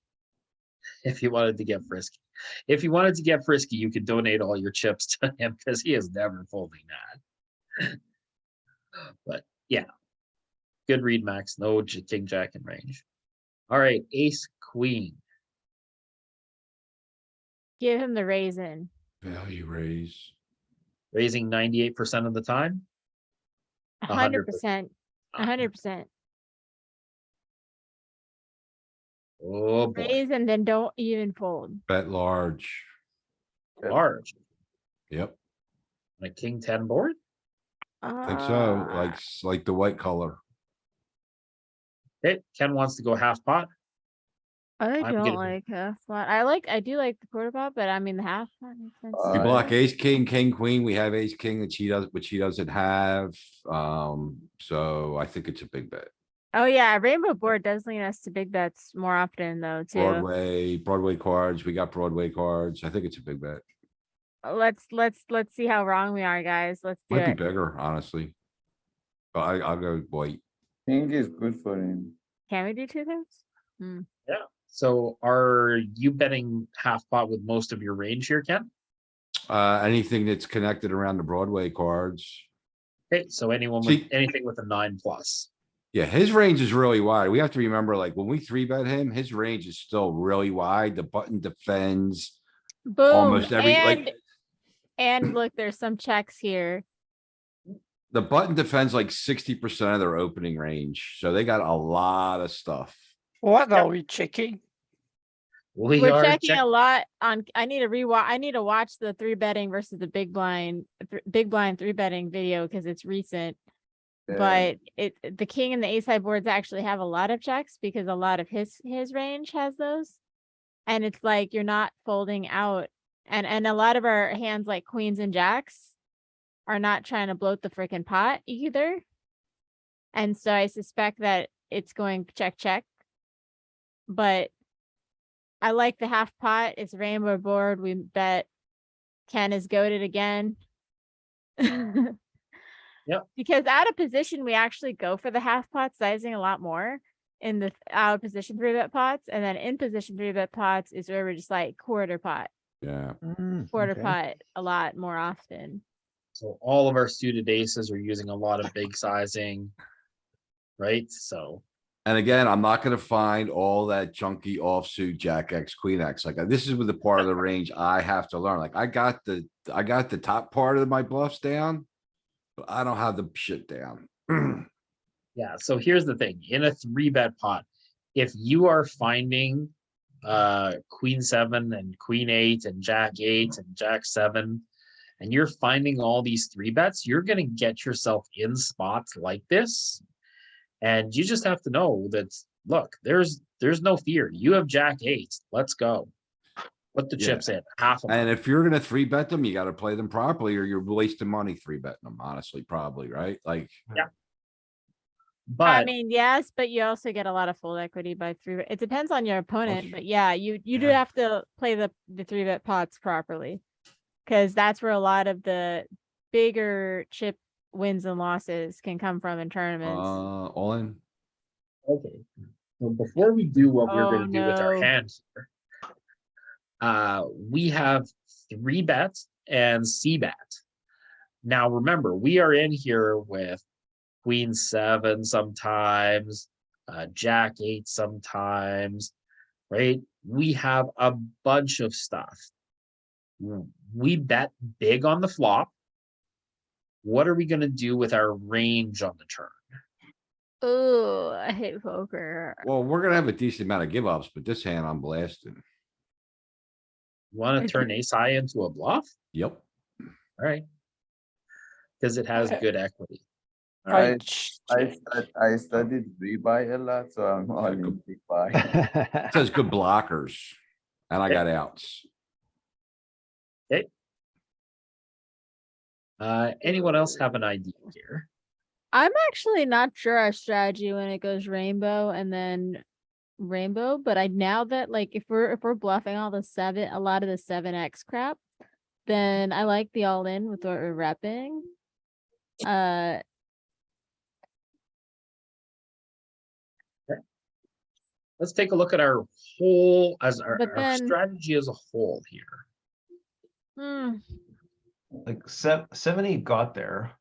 Speaker 1: If you wanted to get frisky. If you wanted to get frisky, you could donate all your chips to him because he is never folding that. But yeah, good read, Max. No king jack in range. All right, ace queen.
Speaker 8: give him the raisin.
Speaker 2: Value raise.
Speaker 1: Raising 98% of the time.
Speaker 8: 100%. 100%.
Speaker 1: Oh boy,
Speaker 8: Raise and then don't even fold.
Speaker 2: Bet large.
Speaker 1: large.
Speaker 2: Yep,
Speaker 1: On a king 10 board.
Speaker 2: think so.
Speaker 8: Ah.
Speaker 2: Like the white color.
Speaker 1: Okay, Ken wants to go half pot.
Speaker 8: I
Speaker 1: I'm
Speaker 8: don't
Speaker 1: getting-
Speaker 8: like half pot. I do like the quarter pot, but I mean the half pot makes sense.
Speaker 2: We
Speaker 5: Uh,
Speaker 2: block ace, king, king, queen. We have ace, king that she does, which she doesn't have. So I think it's a big bet.
Speaker 8: Oh yeah, rainbow board does lean us to big bets more often though too.
Speaker 2: Broadway cards. We got Broadway cards. I think it's a big bet.
Speaker 8: Let's see how wrong we are, guys. Let's do
Speaker 2: Might be
Speaker 8: it.
Speaker 2: bigger, honestly. But I'll go white.
Speaker 5: King is good for him.
Speaker 8: Can we do 2 things?
Speaker 1: So are you betting half pot with most of your range here, Ken?
Speaker 2: Anything that's connected around the Broadway cards.
Speaker 1: Okay, so anyone
Speaker 2: See-
Speaker 1: with anything with a 9+.
Speaker 2: Yeah, his range is really wide. We have to remember, like, when we three bet him, his range is still really wide. The button defends
Speaker 8: Boom.
Speaker 2: almost every, like,
Speaker 8: And look, there's some checks here.
Speaker 2: the button defends like 60% of their opening range. So they got a lot of stuff.
Speaker 6: What are we checking?
Speaker 1: We
Speaker 8: We're
Speaker 1: are
Speaker 8: checking
Speaker 1: check-
Speaker 8: a lot on. I need to watch the 3 betting versus the big blind 3 betting video because it's recent.
Speaker 5: Yeah.
Speaker 8: But the king and the ace high boards actually have a lot of checks because a lot of his range has those. And it's like you're not folding out. And a lot of our hands like queens and jacks are not trying to bloat the freaking pot either. And so I suspect that it's going check, check. But I like the half pot. It's rainbow board. We bet Ken is goated again.
Speaker 1: Yep.
Speaker 8: Because out of position, we actually go for the half pot sizing a lot more in the out of position 3-bet pots. And then in position 3-bet pots is where we're just like quarter pot
Speaker 2: Yeah.
Speaker 8: quarter
Speaker 4: Okay.
Speaker 8: pot a lot more often.
Speaker 1: So all of our suited aces are using a lot of big sizing. Right, so
Speaker 2: And again, I'm not gonna find all that junky offsuit Jack X, Queen X. Like, this is with the part of the range I have to learn. Like, I got the top part of my bluffs down. But I don't have the shit down.
Speaker 1: yeah, so here's the thing, in a 3-bet pot, if you are finding queen 7 and queen 8 and jack 8 and jack 7, and you're finding all these 3-bets, you're going to get yourself in spots like this. And you just have to know that, look, there's no fear. You have jack 8. Let's go. Put the
Speaker 2: Yeah.
Speaker 1: chips in, half of
Speaker 2: And
Speaker 1: them.
Speaker 2: if you're gonna 3-bet them, you gotta play them properly or you're wasting money 3-betting them, honestly, probably, right? Like,
Speaker 8: I
Speaker 1: But
Speaker 8: mean, yes, but you also get a lot of full equity by three. It depends on your opponent,
Speaker 2: true.
Speaker 8: but yeah, you do
Speaker 2: Yeah.
Speaker 8: have to play the 3-bet pots properly. Because that's where a lot of the bigger chip wins and losses can come from in tournaments.
Speaker 2: all in.
Speaker 1: okay. So before we do what we're
Speaker 8: Oh,
Speaker 1: going to do with our
Speaker 8: no.
Speaker 1: hand here, we have 3-bet and c-bet. Now remember, we are in here with queen 7 sometimes, jack 8 sometimes, right? We have a bunch of stuff. We bet big on the flop. What are we going to do with our range on the turn?
Speaker 8: Oh, I hate poker.
Speaker 2: Well, we're gonna have a decent amount of give ups, but this hand I'm blasting.
Speaker 1: Want to
Speaker 8: Okay.
Speaker 1: turn ace high into a bluff?
Speaker 2: Yep.
Speaker 1: All right. Because it has
Speaker 6: Okay.
Speaker 1: good equity. All
Speaker 6: I
Speaker 1: right.
Speaker 5: I studied rebuy a lot, so I'm all in big buy.
Speaker 2: It says good blockers. And I got outs.
Speaker 1: Anyone else have an idea here?
Speaker 8: I'm actually not sure our strategy when it goes rainbow and then rainbow, but I now that like if we're bluffing all the 7, a lot of the 7x crap, then I like the all in with what we're repping.
Speaker 1: Let's take a look at our whole as our
Speaker 8: But then-
Speaker 1: strategy as a whole here.
Speaker 8: hmm,
Speaker 9: Like 7-8 got there.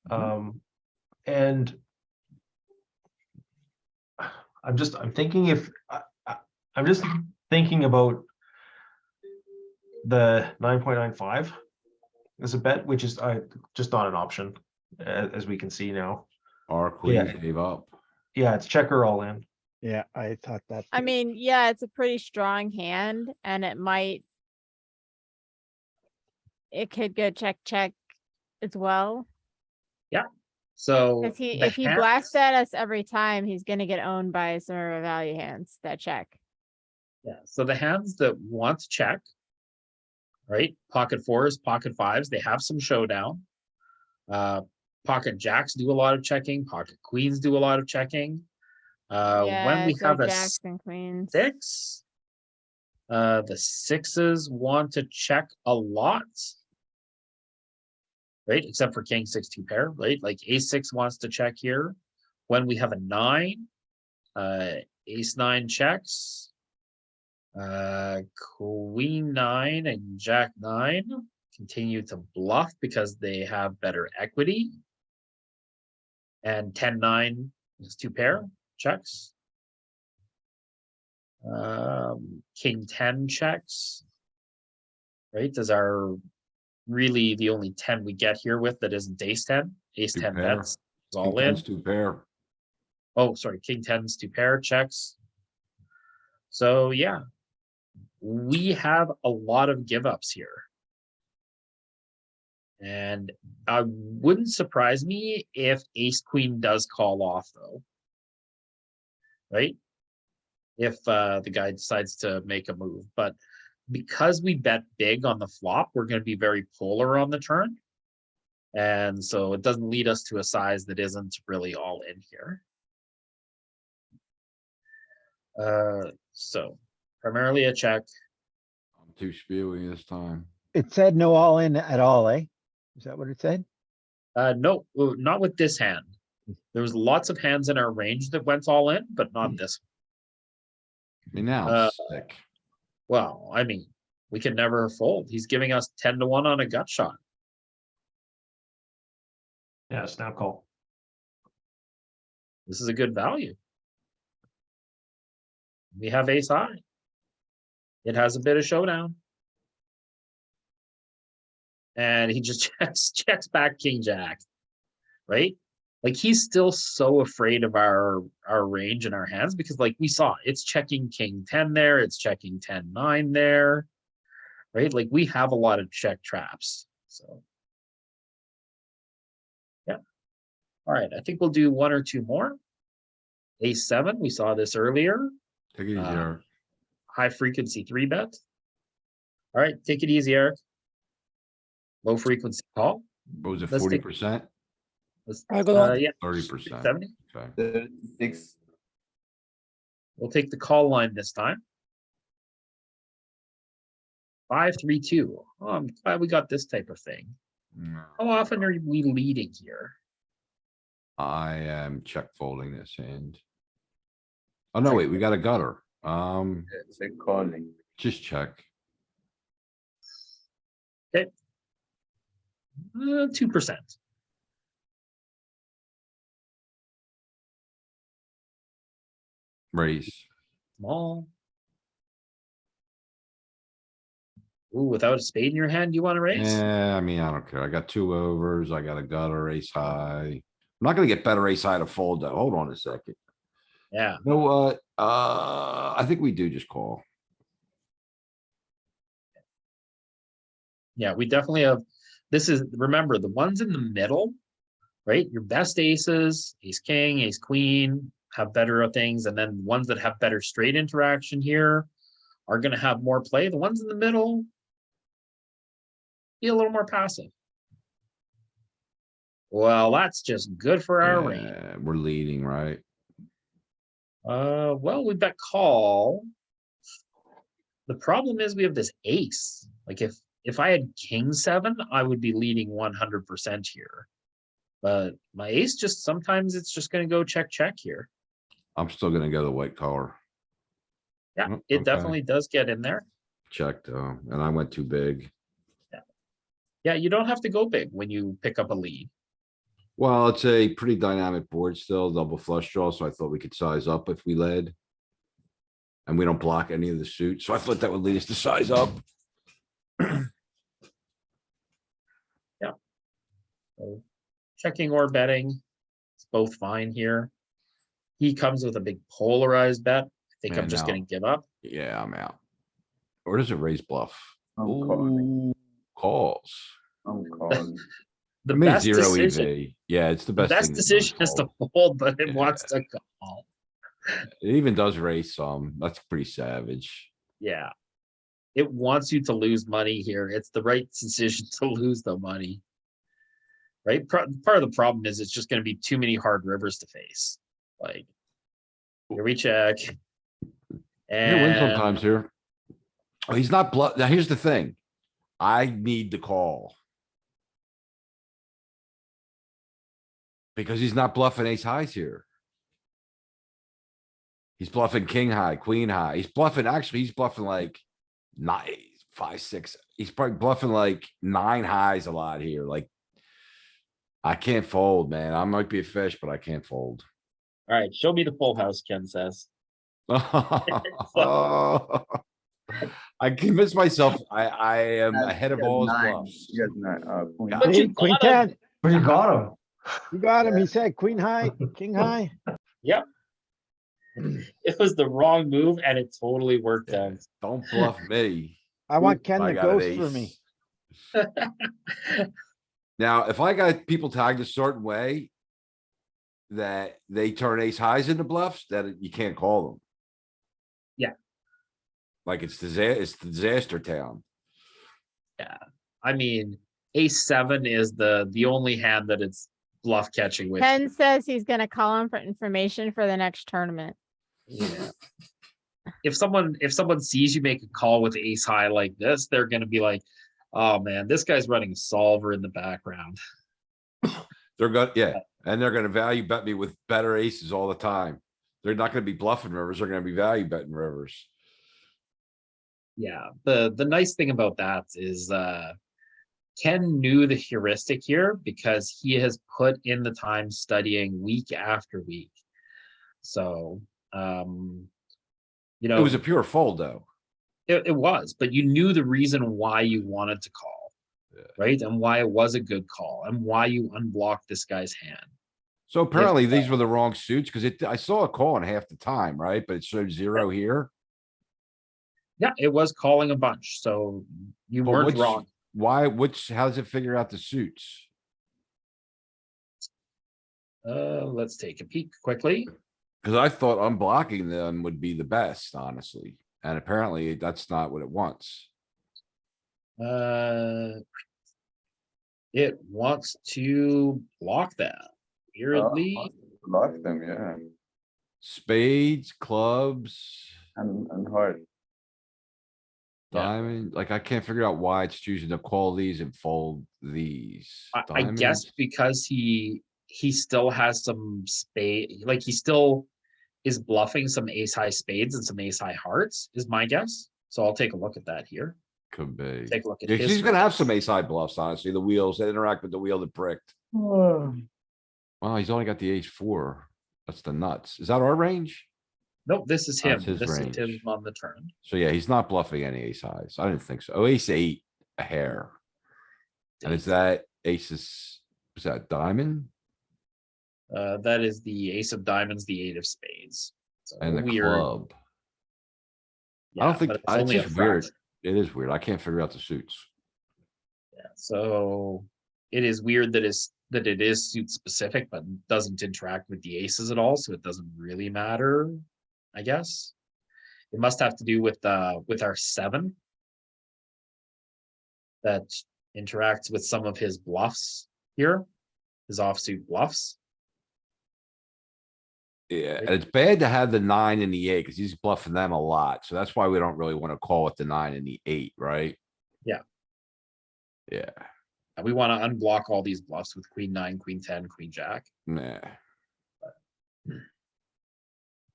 Speaker 9: And I'm thinking if I'm just thinking about the 9.95 as a bet, which is just not an option, as we can see now.
Speaker 2: Our queens
Speaker 9: Yeah.
Speaker 2: gave up.
Speaker 9: Yeah, it's checker all in.
Speaker 4: Yeah, I thought that.
Speaker 8: I
Speaker 4: too.
Speaker 8: mean, yeah, it's a pretty strong hand and it could go check as well.
Speaker 1: So
Speaker 8: Cause
Speaker 1: the
Speaker 8: if he
Speaker 1: hand-
Speaker 8: blasts at us every time, he's gonna get owned by some of our value hands that check.
Speaker 1: Yeah, so the hands that want to check, right? Pocket 4s, pocket 5s, they have some showdown. Pocket jacks do a lot of checking, pocket queens do a lot of checking.
Speaker 8: Yeah,
Speaker 1: When we
Speaker 8: so
Speaker 1: have a
Speaker 8: jacks and queens.
Speaker 1: 6, the 6s want to check a lot. Right, except for king 6-2 pair, right? Like ace 6 wants to check here. When we have a 9, ace 9 checks. Queen 9 and jack 9 continue to bluff because they have better equity. And 10-9 is 2 pair checks. King 10 checks. Right, does our really the only 10 we get here with that isn't ace 10, ace 10
Speaker 2: pair.
Speaker 1: bets is all
Speaker 2: King
Speaker 1: in.
Speaker 2: 10's 2 pair.
Speaker 1: Oh, sorry, king 10's 2 pair checks. So yeah, we have a lot of give ups here. And wouldn't surprise me if ace queen does call off though. Right? If the guy decides to make a move, but because we bet big on the flop, we're going to be very polar on the turn. And so it doesn't lead us to a size that isn't really all in here. So primarily a check.
Speaker 2: I'm too spewy this time.
Speaker 4: It said no all in at all, eh? Is that what it said?
Speaker 1: No, not with this hand. There was lots of hands in our range that went all in, but not this.
Speaker 2: I mean, now I'm sick.
Speaker 1: Well, I mean, we can never fold. He's giving us 10-1 on a gut shot.
Speaker 9: Yeah, snap call.
Speaker 1: This is a good value. We have ace high. It has a bit of showdown. And he just checks back king jack, right? Like he's still so afraid of our range and our hands because like we saw it's checking king 10 there, it's checking 10-9 there, right? Like we have a lot of check traps. So yeah. All right, I think we'll do one or two more. A7, we saw this earlier.
Speaker 2: Take it easy, Eric.
Speaker 1: High frequency 3-bet. All right, take it easy, Eric. Low frequency call.
Speaker 2: What was it,
Speaker 1: let's take-
Speaker 2: 40%,
Speaker 1: Let's,
Speaker 6: I go on.
Speaker 1: yeah,
Speaker 2: 30%?
Speaker 1: 70.
Speaker 2: Okay.
Speaker 5: 36.
Speaker 1: We'll take the call line this time. 5-3-2. Oh, I'm glad we got this type of thing. How often are we leading here?
Speaker 2: I am check folding this hand. Oh, no, wait, we got a gutter.
Speaker 5: Check calling.
Speaker 2: Just check.
Speaker 1: 2%.
Speaker 2: Raise.
Speaker 1: Small. Ooh, without a spade in your hand, you want to raise?
Speaker 2: Yeah, I mean, I don't care. I got two overs. I got a gutter, ace high. I'm not gonna get better ace high to fold though. Hold on a second.
Speaker 1: Yeah.
Speaker 2: You know what? I think we do just call.
Speaker 1: Yeah, we definitely have, this is, remember, the ones in the middle, right? Your best aces, ace, king, ace, queen, have better things, and then ones that have better straight interaction here are gonna have more play. The ones in the middle be a little more passive. Well, that's just good for our range.
Speaker 2: Yeah, we're leading, right?
Speaker 1: Well, we bet call. The problem is we have this ace. Like if I had king 7, I would be leading 100% here. But my ace just sometimes it's just gonna go check here.
Speaker 2: I'm still gonna go the white collar.
Speaker 1: Yeah,
Speaker 2: Oh,
Speaker 1: it
Speaker 2: okay.
Speaker 1: definitely does get in there.
Speaker 2: Checked, and I went too big.
Speaker 1: Yeah, you don't have to go big when you pick up a lead.
Speaker 2: Well, it's a pretty dynamic board still, double flush draw, so I thought we could size up if we led. And we don't block any of the suits, so I thought that would lead us to size up.
Speaker 1: So checking or betting, it's both fine here. He comes with a big polarized bet. I think
Speaker 2: Yeah,
Speaker 1: I'm just
Speaker 2: no.
Speaker 1: gonna give up.
Speaker 2: Yeah, I'm out. Or does it raise bluff?
Speaker 5: I'm calling.
Speaker 2: Ooh, calls.
Speaker 5: I'm calling.
Speaker 1: The
Speaker 2: I mean,
Speaker 1: best
Speaker 2: zero
Speaker 1: decision,
Speaker 2: EV. Yeah, it's the
Speaker 1: the
Speaker 2: best.
Speaker 1: best
Speaker 2: thing to do
Speaker 1: decision is to
Speaker 2: fold.
Speaker 1: fold, but it
Speaker 2: Yeah.
Speaker 1: wants to call.
Speaker 2: It even does raise some. That's pretty savage.
Speaker 1: Yeah. It wants you to lose money here. It's the right decision to lose the money. Right? Part of the problem is it's just gonna be too many hard rivers to face. Like, here we check.
Speaker 2: You can win
Speaker 1: And
Speaker 2: sometimes here. Oh, he's not bluff. Now, here's the thing. I need the call. Because he's not bluffing ace highs here. He's bluffing king high, queen high. He's bluffing, actually, he's bluffing like 9, 5, 6. He's probably bluffing like 9 highs a lot here. Like, I can't fold, man. I might be a fish, but I can't fold.
Speaker 1: all right, show me the full house, Ken says.
Speaker 2: I convinced myself I am ahead of
Speaker 5: He has
Speaker 2: all his
Speaker 5: 9.
Speaker 2: bluffs.
Speaker 5: He has 9, queen.
Speaker 1: But you
Speaker 4: Queen
Speaker 1: got him.
Speaker 4: 10,
Speaker 9: But you got him.
Speaker 4: you got him. He said queen high, king high.
Speaker 1: Yep. It was the wrong move and it totally worked out.
Speaker 2: Don't bluff me.
Speaker 4: I want Ken
Speaker 2: I
Speaker 4: to
Speaker 2: got an
Speaker 4: ghost for me.
Speaker 2: ace. Now, if I got people tagged a certain way that they turn ace highs into bluffs, that you can't call them.
Speaker 1: Yeah.
Speaker 2: Like it's disaster town.
Speaker 1: I mean, ace 7 is the only hand that it's bluff catching with.
Speaker 8: Ken says he's gonna call him for information for the next tournament.
Speaker 1: Yeah. If someone sees you make a call with ace high like this, they're gonna be like, oh man, this guy's running a solver in the background.
Speaker 2: They're gonna, yeah, and they're gonna value bet me with better aces all the time. They're not gonna be bluffing rivers, they're gonna be value betting rivers.
Speaker 1: Yeah, the nice thing about that is Ken knew the heuristic here because he has put in the time studying week after week. So you know,
Speaker 2: It was a pure fold, though.
Speaker 1: it was, but you knew the reason why you wanted to call,
Speaker 2: Yeah.
Speaker 1: right? And why it was a good call and why you unblocked this guy's hand.
Speaker 2: So apparently these were the wrong suits, because I saw a call in half the time, right? But it showed 0 here.
Speaker 1: Yeah, it was calling a bunch, so you
Speaker 2: But
Speaker 1: weren't
Speaker 2: which,
Speaker 1: wrong.
Speaker 2: why, how does it figure out the suits?
Speaker 1: Let's take a peek quickly.
Speaker 2: Cause I thought unblocking them would be the best, honestly. And apparently that's not what it wants.
Speaker 1: It wants to block that. Weirdly,
Speaker 5: Block them, yeah,
Speaker 2: Spades, clubs,
Speaker 5: and heart.
Speaker 1: Yeah.
Speaker 2: diamond, like I can't figure out why it's choosing to call these and fold these.
Speaker 1: I guess
Speaker 2: Diamonds?
Speaker 1: because he still has some spade, like he still is bluffing some ace high spades and some ace high hearts is my guess. So I'll take a look at that here.
Speaker 2: Could be.
Speaker 1: Take a look at
Speaker 2: Yeah,
Speaker 1: his
Speaker 2: he's gonna have some
Speaker 1: range.
Speaker 2: ace high bluffs, honestly. The wheels that interact with the wheel that bricked. Well, he's only got the ace 4. That's the nuts. Is that our range?
Speaker 1: Nope, this is him.
Speaker 2: That's his
Speaker 1: This is
Speaker 2: range.
Speaker 1: him on the turn.
Speaker 2: So yeah, he's not bluffing any ace highs. I didn't think so. Oh, ace 8, a hair. And is that aces, is that diamond?
Speaker 1: That is the ace of diamonds, the 8 of spades. So
Speaker 2: And the
Speaker 1: weird.
Speaker 2: club. I
Speaker 1: Yeah,
Speaker 2: don't think,
Speaker 1: but it's
Speaker 2: it's
Speaker 1: only a
Speaker 2: just weird.
Speaker 1: fraction.
Speaker 2: It is weird. I can't figure out the suits.
Speaker 1: Yeah, so it is weird that it is suit specific, but doesn't interact with the aces at all, so it doesn't really matter, I guess. It must have to do with our 7 that interacts with some of his bluffs here, his offsuit bluffs.
Speaker 2: Yeah, and it's bad to have the 9 and the 8 because he's bluffing them a lot. So that's why we don't really want to call it the 9 and the 8, right?
Speaker 1: Yeah.
Speaker 2: Yeah,
Speaker 1: And we want to unblock all these bluffs with queen 9, queen 10, queen jack.
Speaker 2: nah.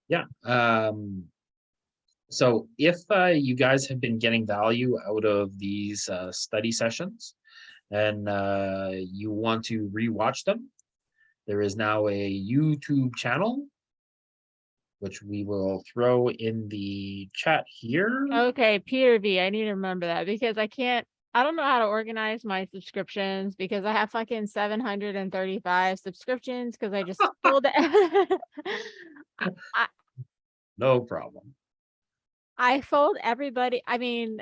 Speaker 1: Yeah. So if you guys have been getting value out of these study sessions and you want to rewatch them, there is now a YouTube channel, which we will throw in the chat here.
Speaker 8: Okay, Peter V, I need to remember that because I don't know how to organize my subscriptions because I have fucking 735 subscriptions because I just pulled
Speaker 1: No problem.
Speaker 8: I fold everybody. I mean,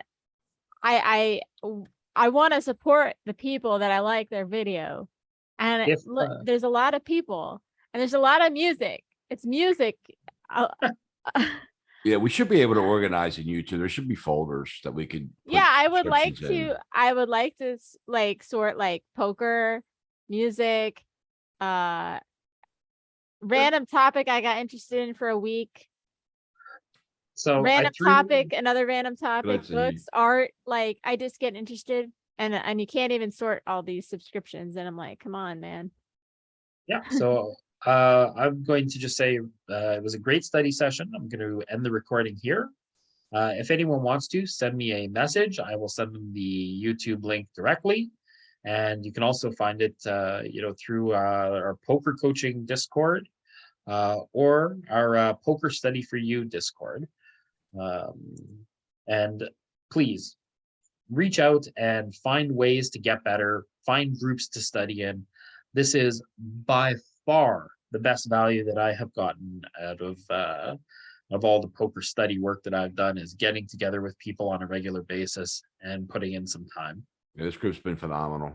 Speaker 8: I want to support the people that I like their video. And
Speaker 1: If,
Speaker 8: look, there's a lot of people and there's a lot of music. It's music.
Speaker 2: Yeah, we should be able to organize in YouTube. There should be folders that we could. put
Speaker 8: Yeah, I would like
Speaker 2: subscriptions in.
Speaker 8: to like sort like poker, music, random topic I got interested in for a week.
Speaker 1: so
Speaker 8: Random topic, another random topic,
Speaker 2: That's a
Speaker 8: books, art, like I just get interested and you can't even sort all these subscriptions and I'm like, come on, man.
Speaker 1: Yeah, so I'm going to just say it was a great study session. I'm going to end the recording here. If anyone wants to send me a message, I will send them the YouTube link directly. And you can also find it, through our poker coaching Discord or our poker study for you Discord. And please reach out and find ways to get better, find groups to study in. This is by far the best value that I have gotten out of all the poker study work that I've done is getting together with people on a regular basis and putting in some time.
Speaker 2: Yeah, this group's been phenomenal.